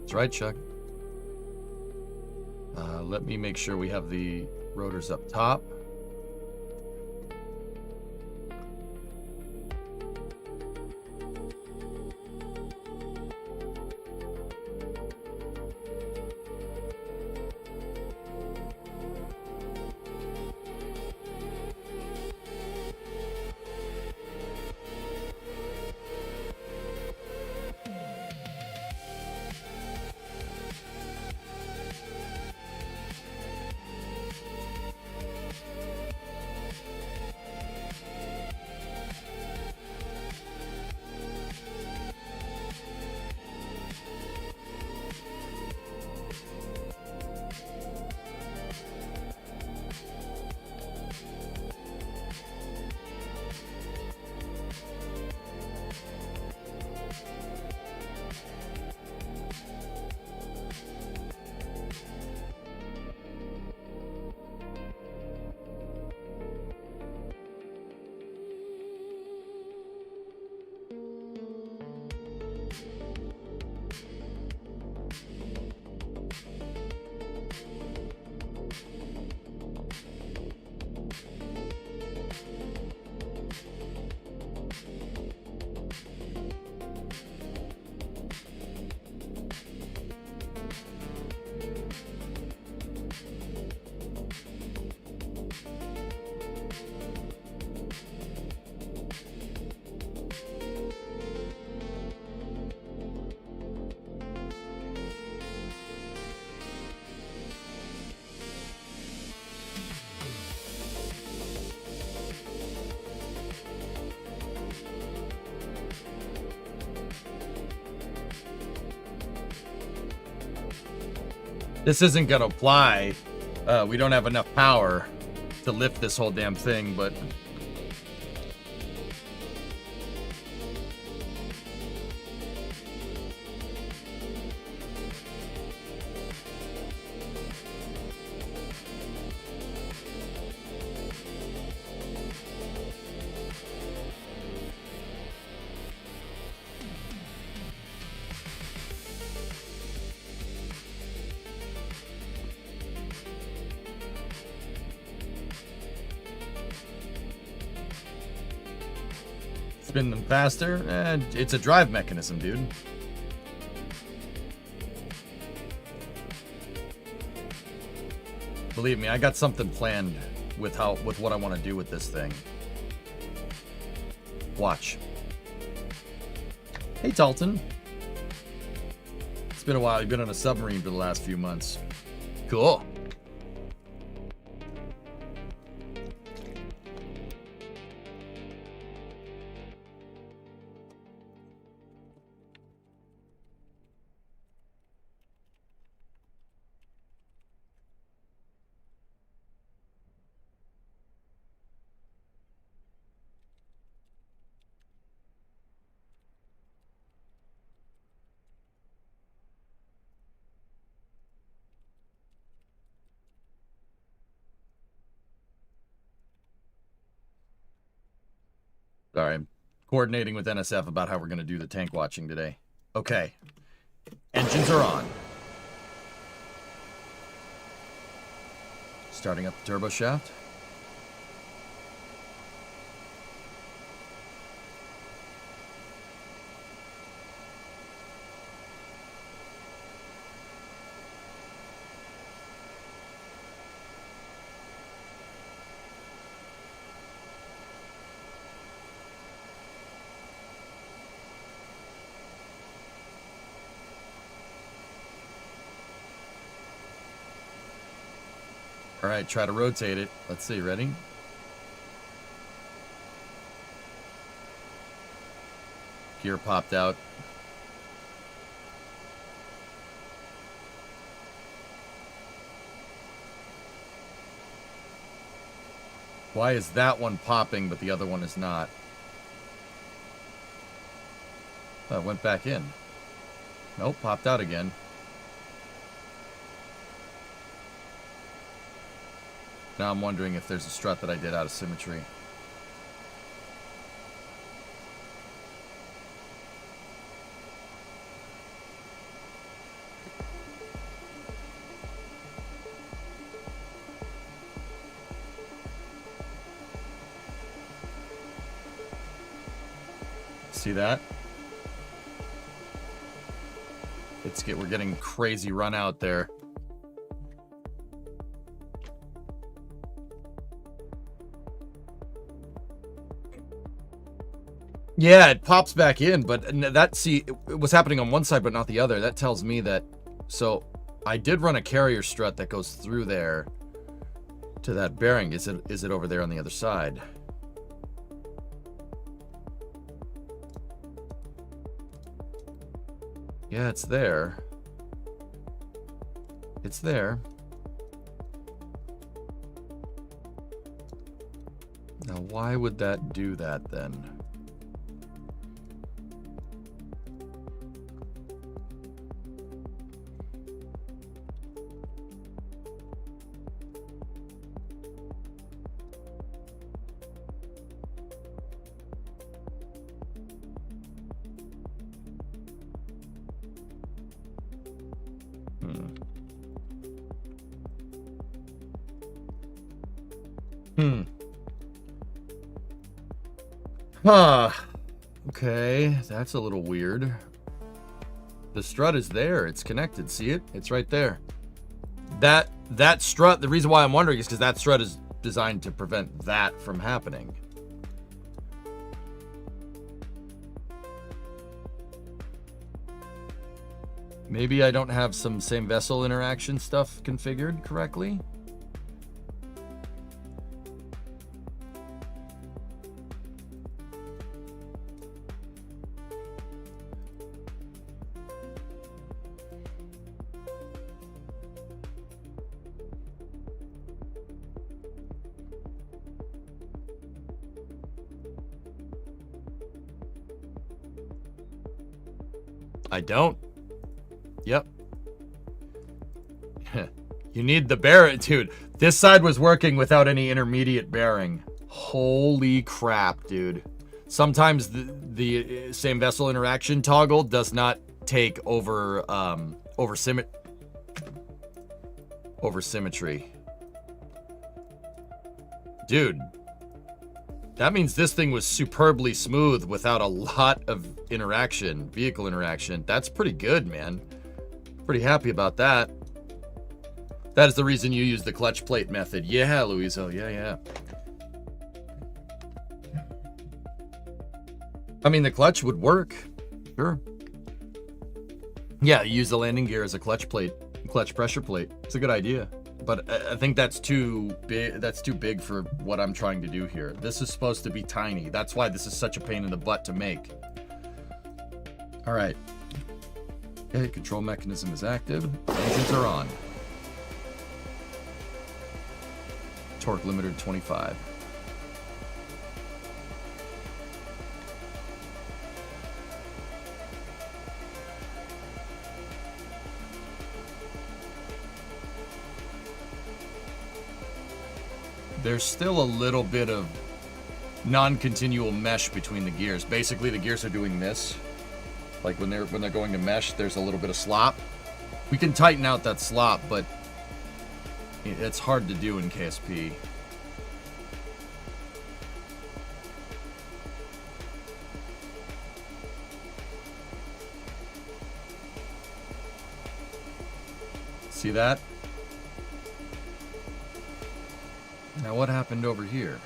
That's right, Chuck. Let me make sure we have the rotors up top. This isn't gonna fly. We don't have enough power to lift this whole damn thing, but... spin them faster, and it's a drive mechanism, dude. Believe me, I got something planned with what I want to do with this thing. Watch. Hey, Talton. It's been a while. You've been on a submarine for the last few months. Cool. Sorry, I'm coordinating with NSF about how we're going to do the tank watching today. Okay. Engines are on. Starting up the turbo shaft. All right, try to rotate it. Let's see, ready? Gear popped out. Why is that one popping, but the other one is not? Oh, it went back in. Nope, popped out again. Now I'm wondering if there's a strut that I did out of symmetry. See that? We're getting crazy run out there. Yeah, it pops back in, but it was happening on one side but not the other. That tells me that, so I did run a carrier strut that goes through there to that bearing. Is it over there on the other side? Yeah, it's there. It's there. Now, why would that do that then? Huh. Okay, that's a little weird. The strut is there. It's connected. See it? It's right there. That strut, the reason why I'm wondering is because that strut is designed to prevent that from happening. Maybe I don't have some same vessel interaction stuff configured correctly. I don't. Yep. You need the bearing. Dude, this side was working without any intermediate bearing. Holy crap, dude. Sometimes the same vessel interaction toggle does not take over symmetry. Dude, that means this thing was superbly smooth without a lot of interaction, vehicle interaction. That's pretty good, man. Pretty happy about that. That is the reason you use the clutch plate method. Yeah, Luiso. Yeah. I mean, the clutch would work. Sure. Yeah, use the landing gear as a clutch pressure plate. It's a good idea. But I think that's too big. That's too big for what I'm trying to do here. This is supposed to be tiny. That's why this is such a pain in the butt to make. All right. Okay, control mechanism is active. Engines are on. Torque limiter 25. There's still a little bit of non-continual mesh between the gears. Basically, the gears are doing this. Like when they're going to mesh, there's a little bit of slop. We can tighten out that slop, but it's hard to do in KSP. See that? Now what happened over here?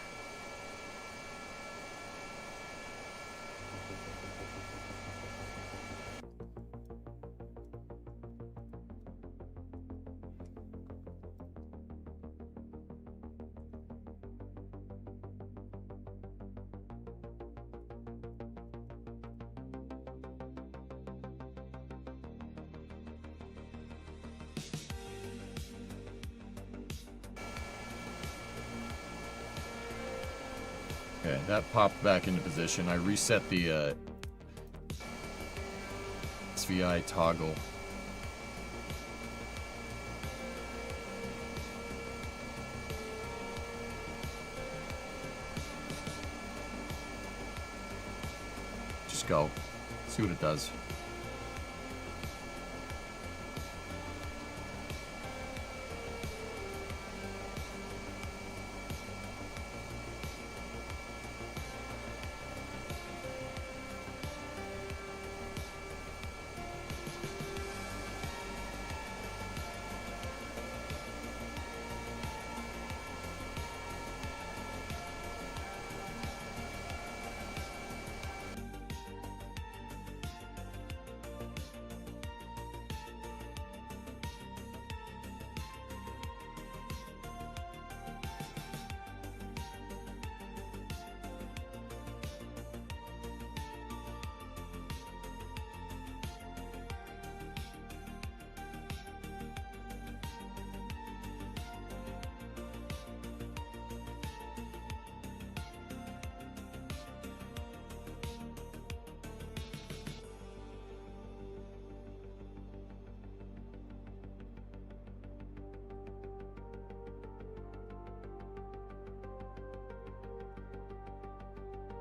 Okay, that popped back into position. I reset the XVI toggle. Just go. See what it does.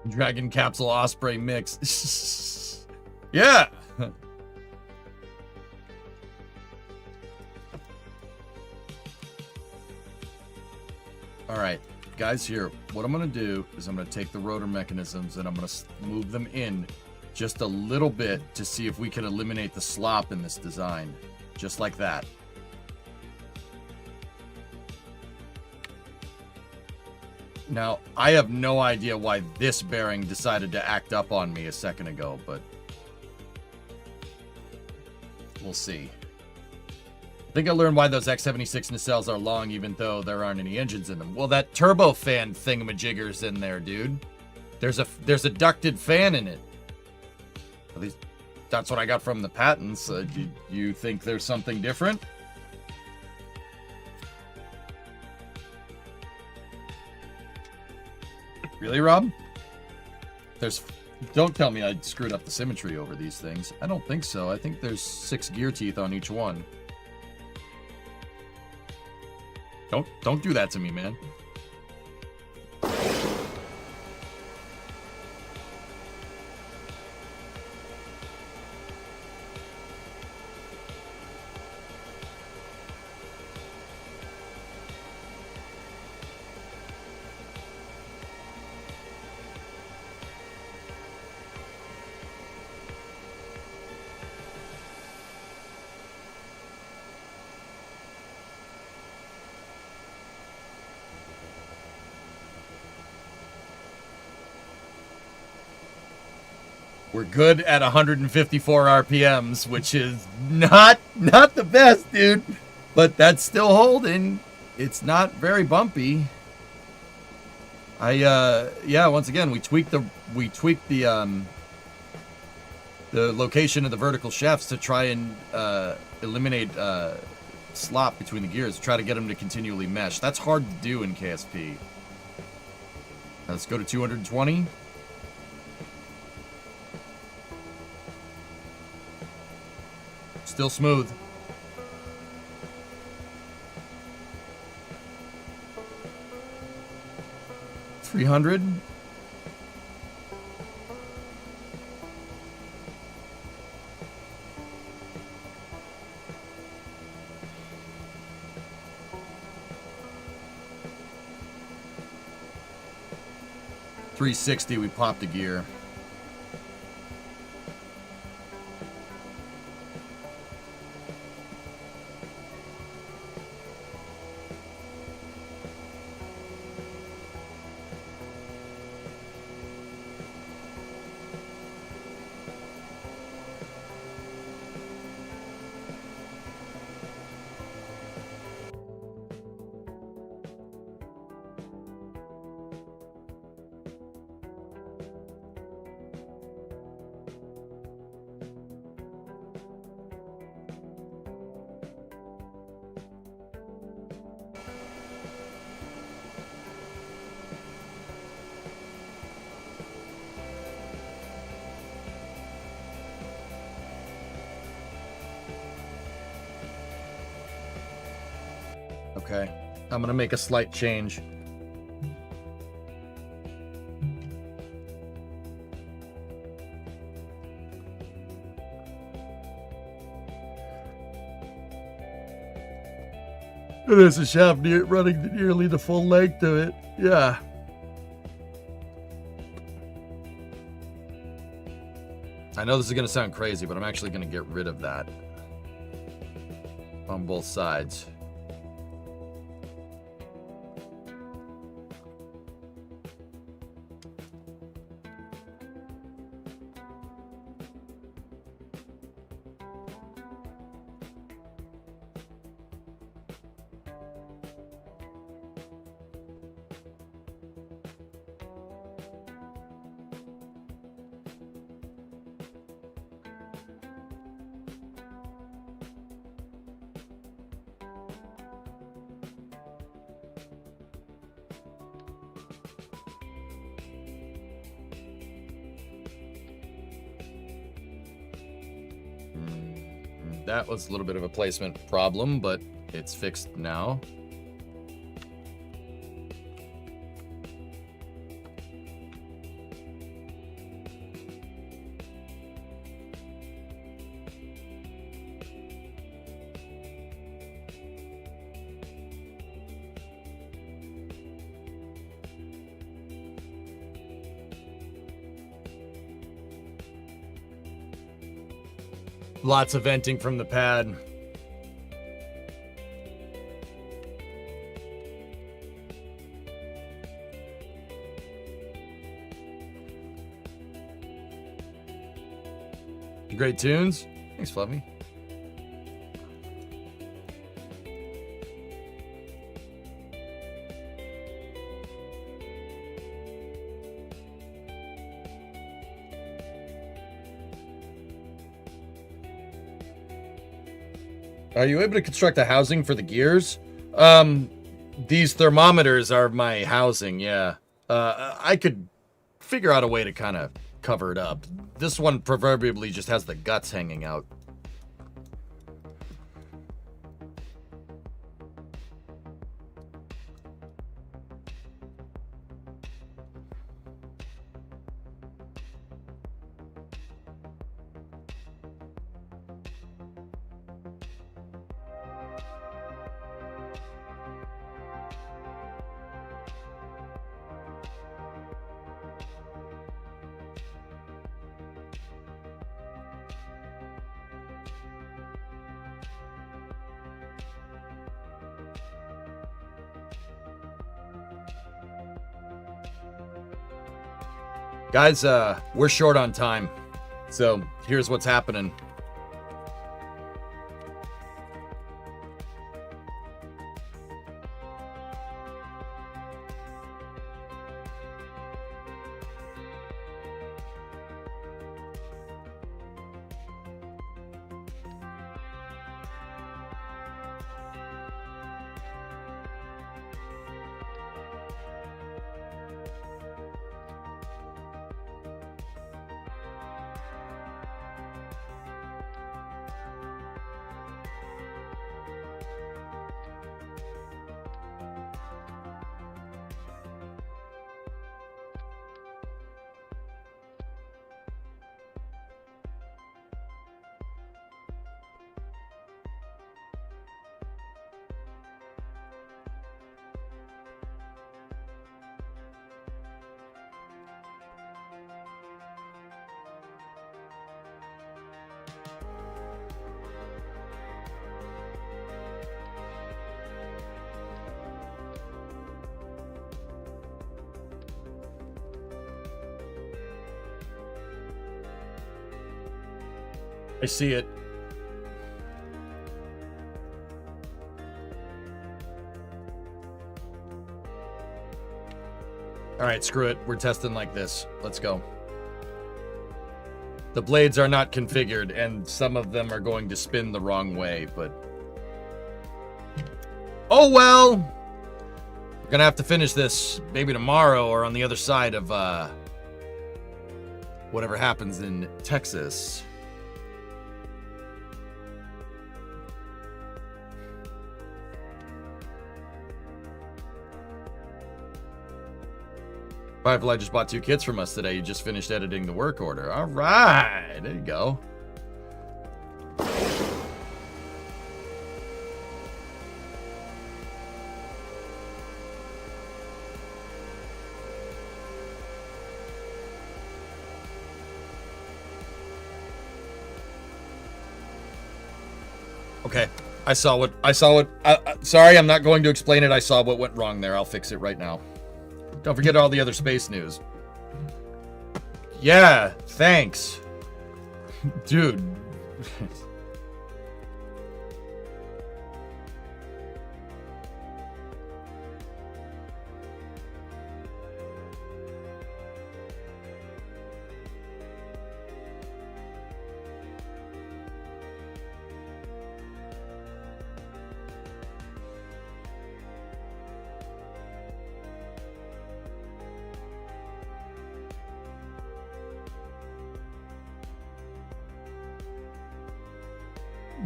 Dragon Capsule Osprey mix. Yeah. All right, guys, here, what I'm going to do is I'm going to take the rotor mechanisms and I'm going to move them in just a little bit to see if we can eliminate the slop in this design. Just like that. Now, I have no idea why this bearing decided to act up on me a second ago, but we'll see. I think I learned why those X-76 nacelles are long even though there aren't any engines in them. Well, that turbofan thingamajigger's in there, dude. There's a ducted fan in it. At least that's what I got from the patents. Do you think there's something different? Really, Rob? Don't tell me I screwed up the symmetry over these things. I don't think so. I think there's 6 gear teeth on each one. Don't do that to me, man. We're good at 154 RPMs, which is not the best, dude. But that's still holding. It's not very bumpy. Yeah, once again, we tweaked the location of the vertical shafts to try and eliminate slop between the gears, try to get them to continually mesh. That's hard to do in KSP. Let's go to 220. Still smooth. $300. $360. We popped a gear. Okay, I'm gonna make a slight change. There's a shaft running nearly the full length of it. Yeah. I know this is gonna sound crazy, but I'm actually gonna get rid of that on both sides. That was a little bit of a placement problem, but it's fixed now. Lots of venting from the pad. Great tunes. Thanks, Fluffy. Are you able to construct a housing for the gears? These thermometers are my housing, yeah. I could figure out a way to kind of covered up. This one proverbially just has the guts hanging out. Guys, we're short on time, so here's what's happening. I see it. All right, screw it. We're testing like this. Let's go. The blades are not configured, and some of them are going to spin the wrong way, but... oh, well! We're gonna have to finish this maybe tomorrow or on the other side of, whatever happens in Texas. Firefly just bought 2 kits from us today. You just finished editing the work order. All right, there you go. Okay, sorry, I'm not going to explain it. I saw what went wrong there. I'll fix it right now. Don't forget all the other space news. Yeah, thanks. Dude.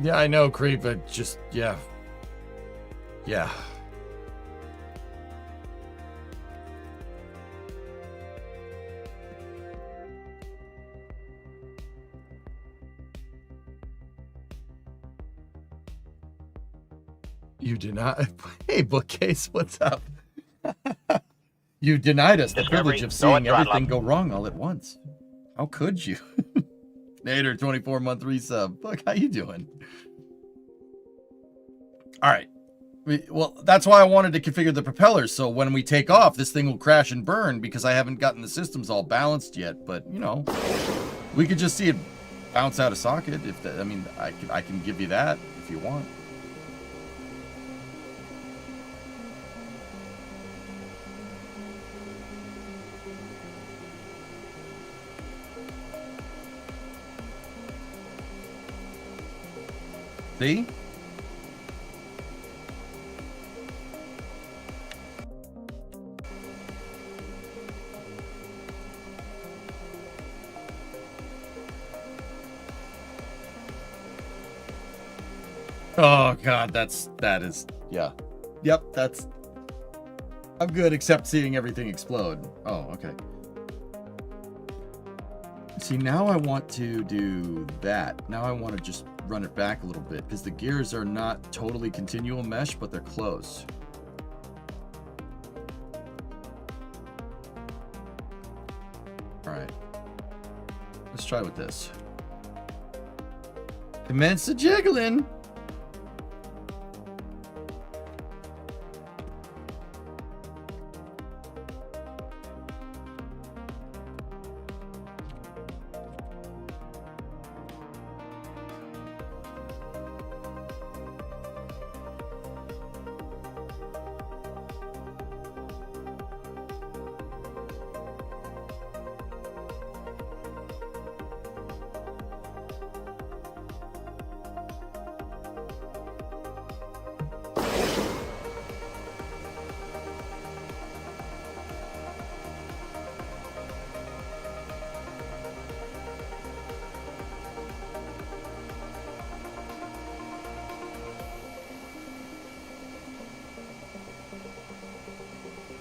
Yeah, I know, Creep, but just, yeah. Yeah. You deny... Hey, Bookcase, what's up? You denied us the privilege of seeing everything go wrong all at once. How could you? Nader, 24-month resub. Look, how you doing? All right. Well, that's why I wanted to configure the propellers, so when we take off, this thing will crash and burn because I haven't gotten the systems all balanced yet. But, you know, we could just see it bounce out of socket. If that, I mean, I can give you that if you want. See? Oh god, that is yeah. Yep, that's I'm good except seeing everything explode. Oh, okay. See, now I want to do that. Now I want to just run it back a little bit because the gears are not totally continual mesh, but they're close. All right. Let's try with this. Commence the jiggling.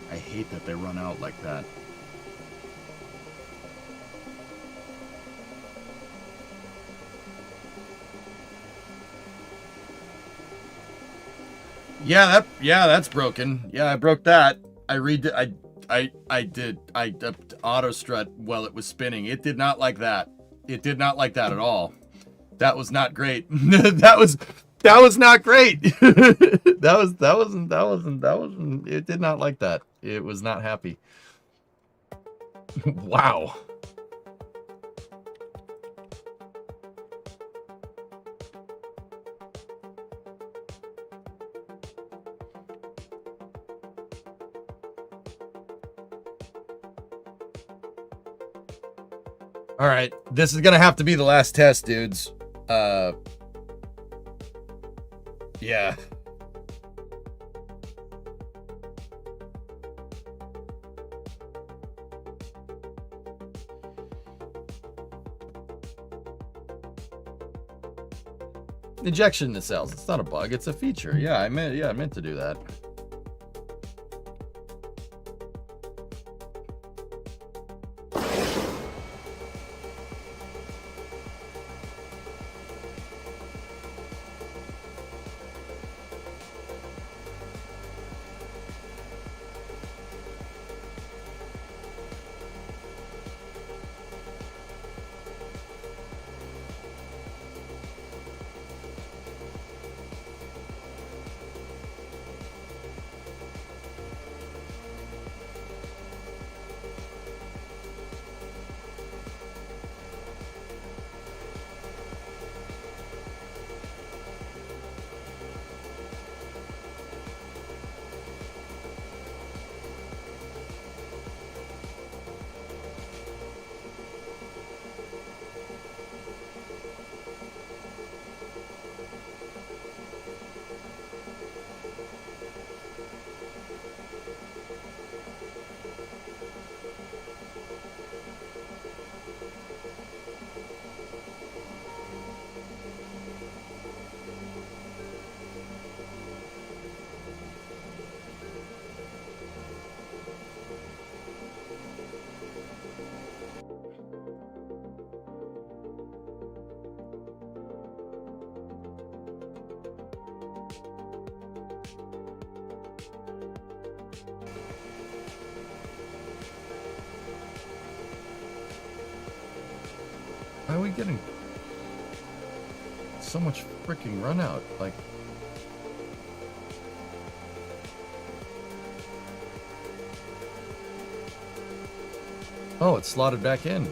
I hate that they run out like that. Yeah, that's broken. Yeah, I broke that. I did auto strut while it was spinning. It did not like that. It did not like that at all. That was not great. that was not great. that wasn't it did not like that. It was not happy. Wow. All right, this is gonna have to be the last test, dudes. Yeah. Injection in the cells. It's not a bug. It's a feature. Yeah, I meant to do that. Why are we getting so much freaking run out? Like, oh, it's slotted back in.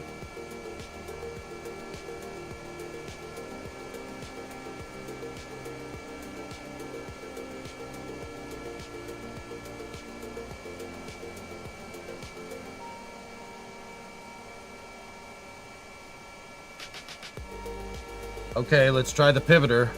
Okay, let's try the pivoter.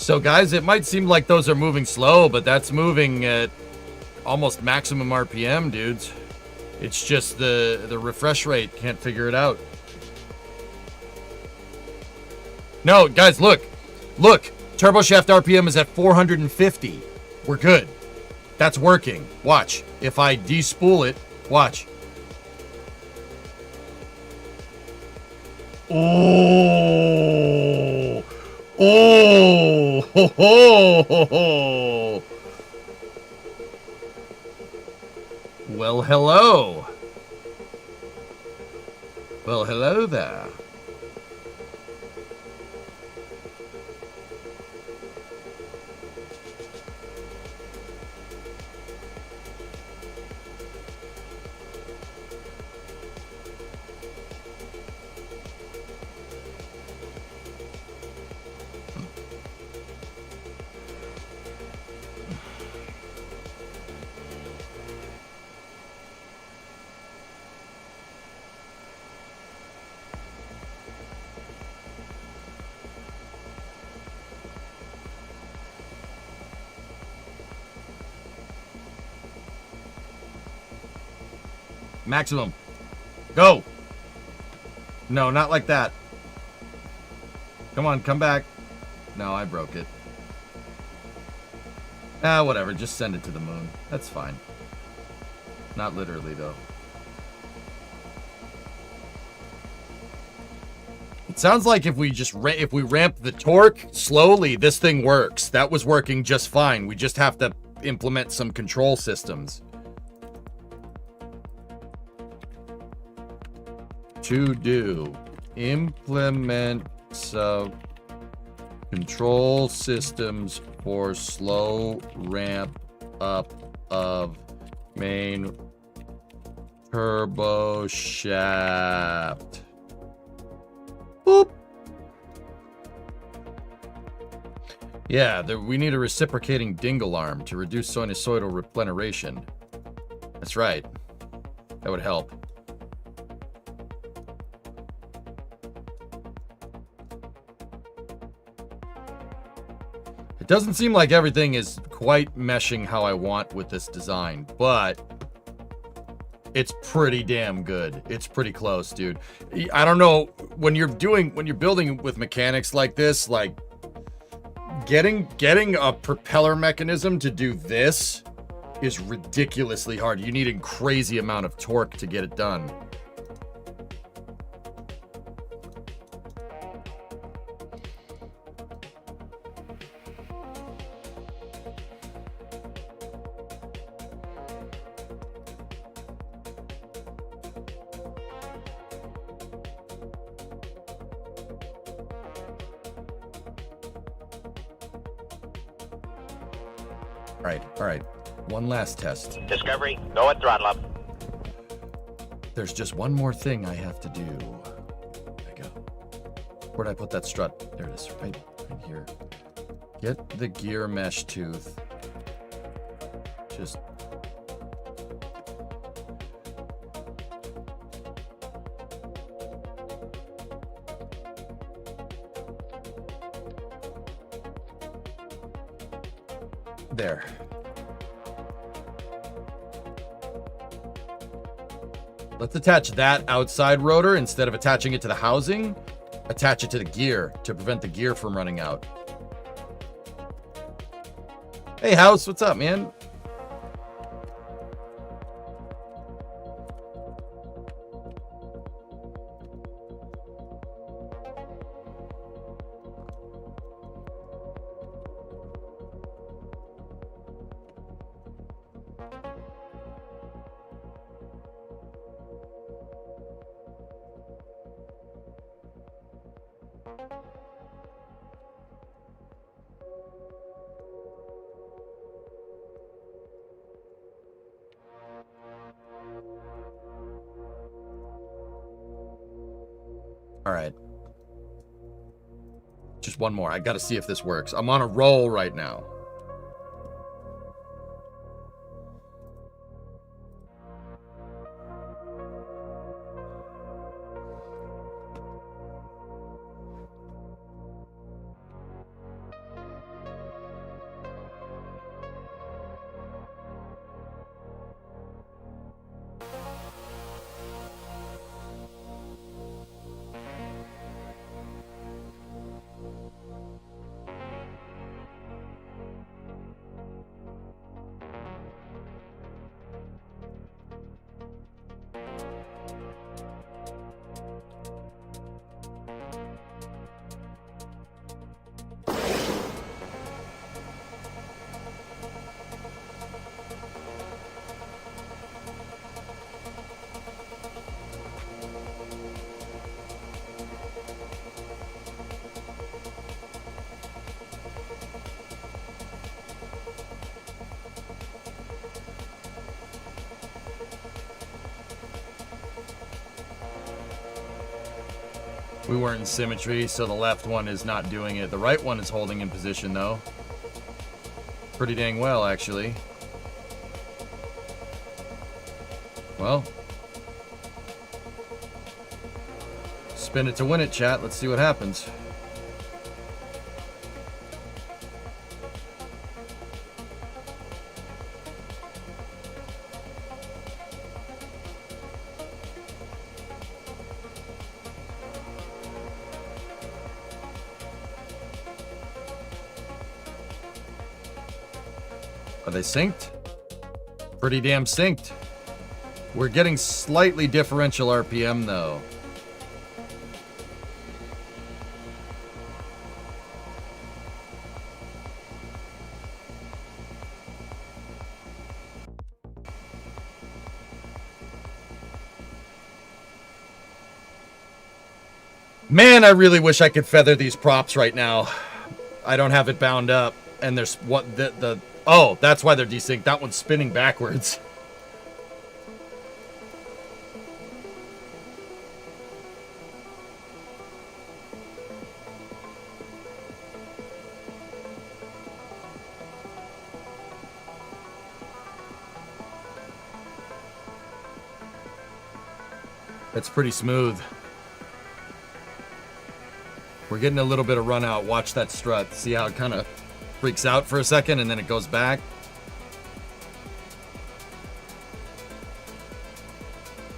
So guys, it might seem like those are moving slow, but that's moving at almost maximum RPM, dudes. It's just the refresh rate can't figure it out. No, guys, look. Look, turboshaft RPM is at 450. We're good. That's working. Watch. If I despool it, watch. Oh. Oh. Ho, ho, ho, ho. Well, hello. Well, hello there. Maximum. Go. No, not like that. Come on, come back. No, I broke it. Ah, whatever. Just send it to the moon. That's fine. Not literally, though. It sounds like if we just if we ramp the torque slowly, this thing works. That was working just fine. We just have to implement some control systems. To do. Implement some control systems for slow ramp up of main turbo shaft. Boop. Yeah, we need a reciprocating dingle arm to reduce sinusoidal repleneration. That's right. That would help. It doesn't seem like everything is quite meshing how I want with this design, but it's pretty damn good. It's pretty close, dude. I don't know, when you're building with mechanics like this, like getting a propeller mechanism to do this is ridiculously hard. You need a crazy amount of torque to get it done. All right. One last test.
Discovery, go at throttle up.
There's just one more thing I have to do. There we go. Where'd I put that strut? There it is, right here. Get the gear mesh tooth. Just... there. Let's attach that outside rotor instead of attaching it to the housing. Attach it to the gear to prevent the gear from running out. Hey, House, what's up, man? All right. Just one more. I got to see if this works. I'm on a roll right now. We weren't in symmetry, so the left one is not doing it. The right one is holding in position, though. Pretty dang well, actually. Well. Spin it to win it, chat. Let's see what happens. Are they synced? Pretty damn synced. We're getting slightly differential RPM, though. Man, I really wish I could feather these props right now. I don't have it bound up. And there's what the oh, that's why they're desynced. That one's spinning backwards. That's pretty smooth. We're getting a little bit of run out. Watch that strut. See how it kind of freaks out for a second and then it goes back.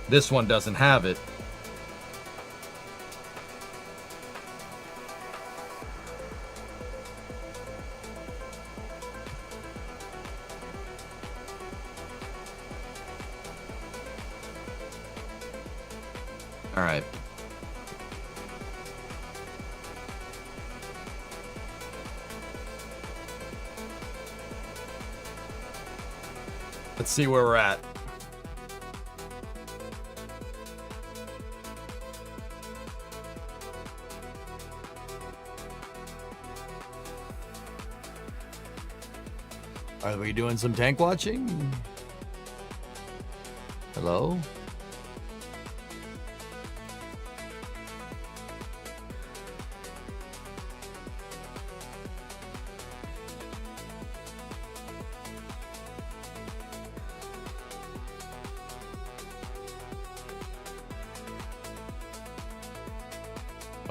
This one doesn't have it. All right. Let's see where we're at. Are we doing some tank watching? Hello?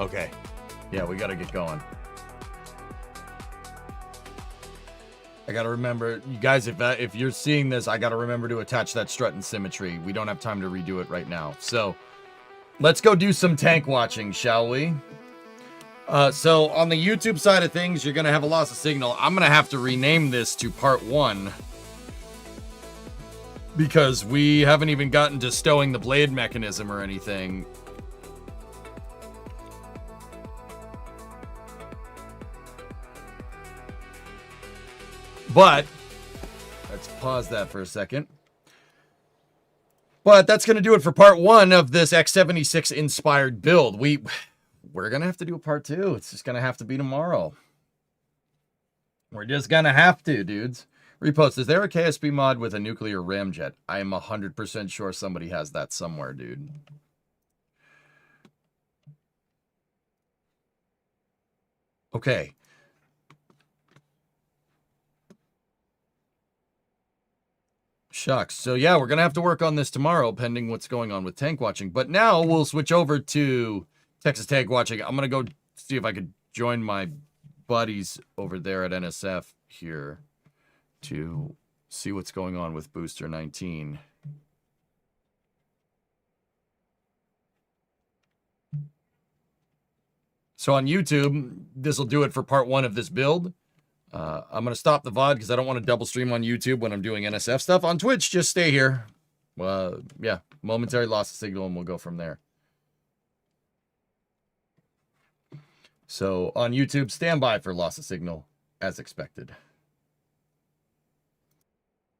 Okay. Yeah, we gotta get going. I gotta remember, you guys, if you're seeing this, I gotta remember to attach that strut in symmetry. We don't have time to redo it right now. So, let's go do some tank watching, shall we? So, on the YouTube side of things, you're gonna have a loss of signal. I'm gonna have to rename this to part 1. Because we haven't even gotten to stowing the blade mechanism or anything. But, let's pause that for a second. But that's going to do it for part 1 of this X-76 inspired build. We're going to have to do a part 2. It's just going to have to be tomorrow. We're just going to have to, dudes. Repost, is there a KSP mod with a nuclear ramjet? I am 100% sure somebody has that somewhere, dude. Okay. Shucks. So yeah, we're going to have to work on this tomorrow, pending what's going on with tank watching. But now we'll switch over to Texas tank watching. I'm going to go see if I could join my buddies over there at NSF here to see what's going on with Booster 19. So on YouTube, this will do it for part 1 of this build. I'm going to stop the VOD because I don't want to double stream on YouTube when I'm doing NSF stuff. On Twitch, just stay here. Yeah, momentary loss of signal and we'll go from there. So on YouTube, stand by for loss of signal as expected.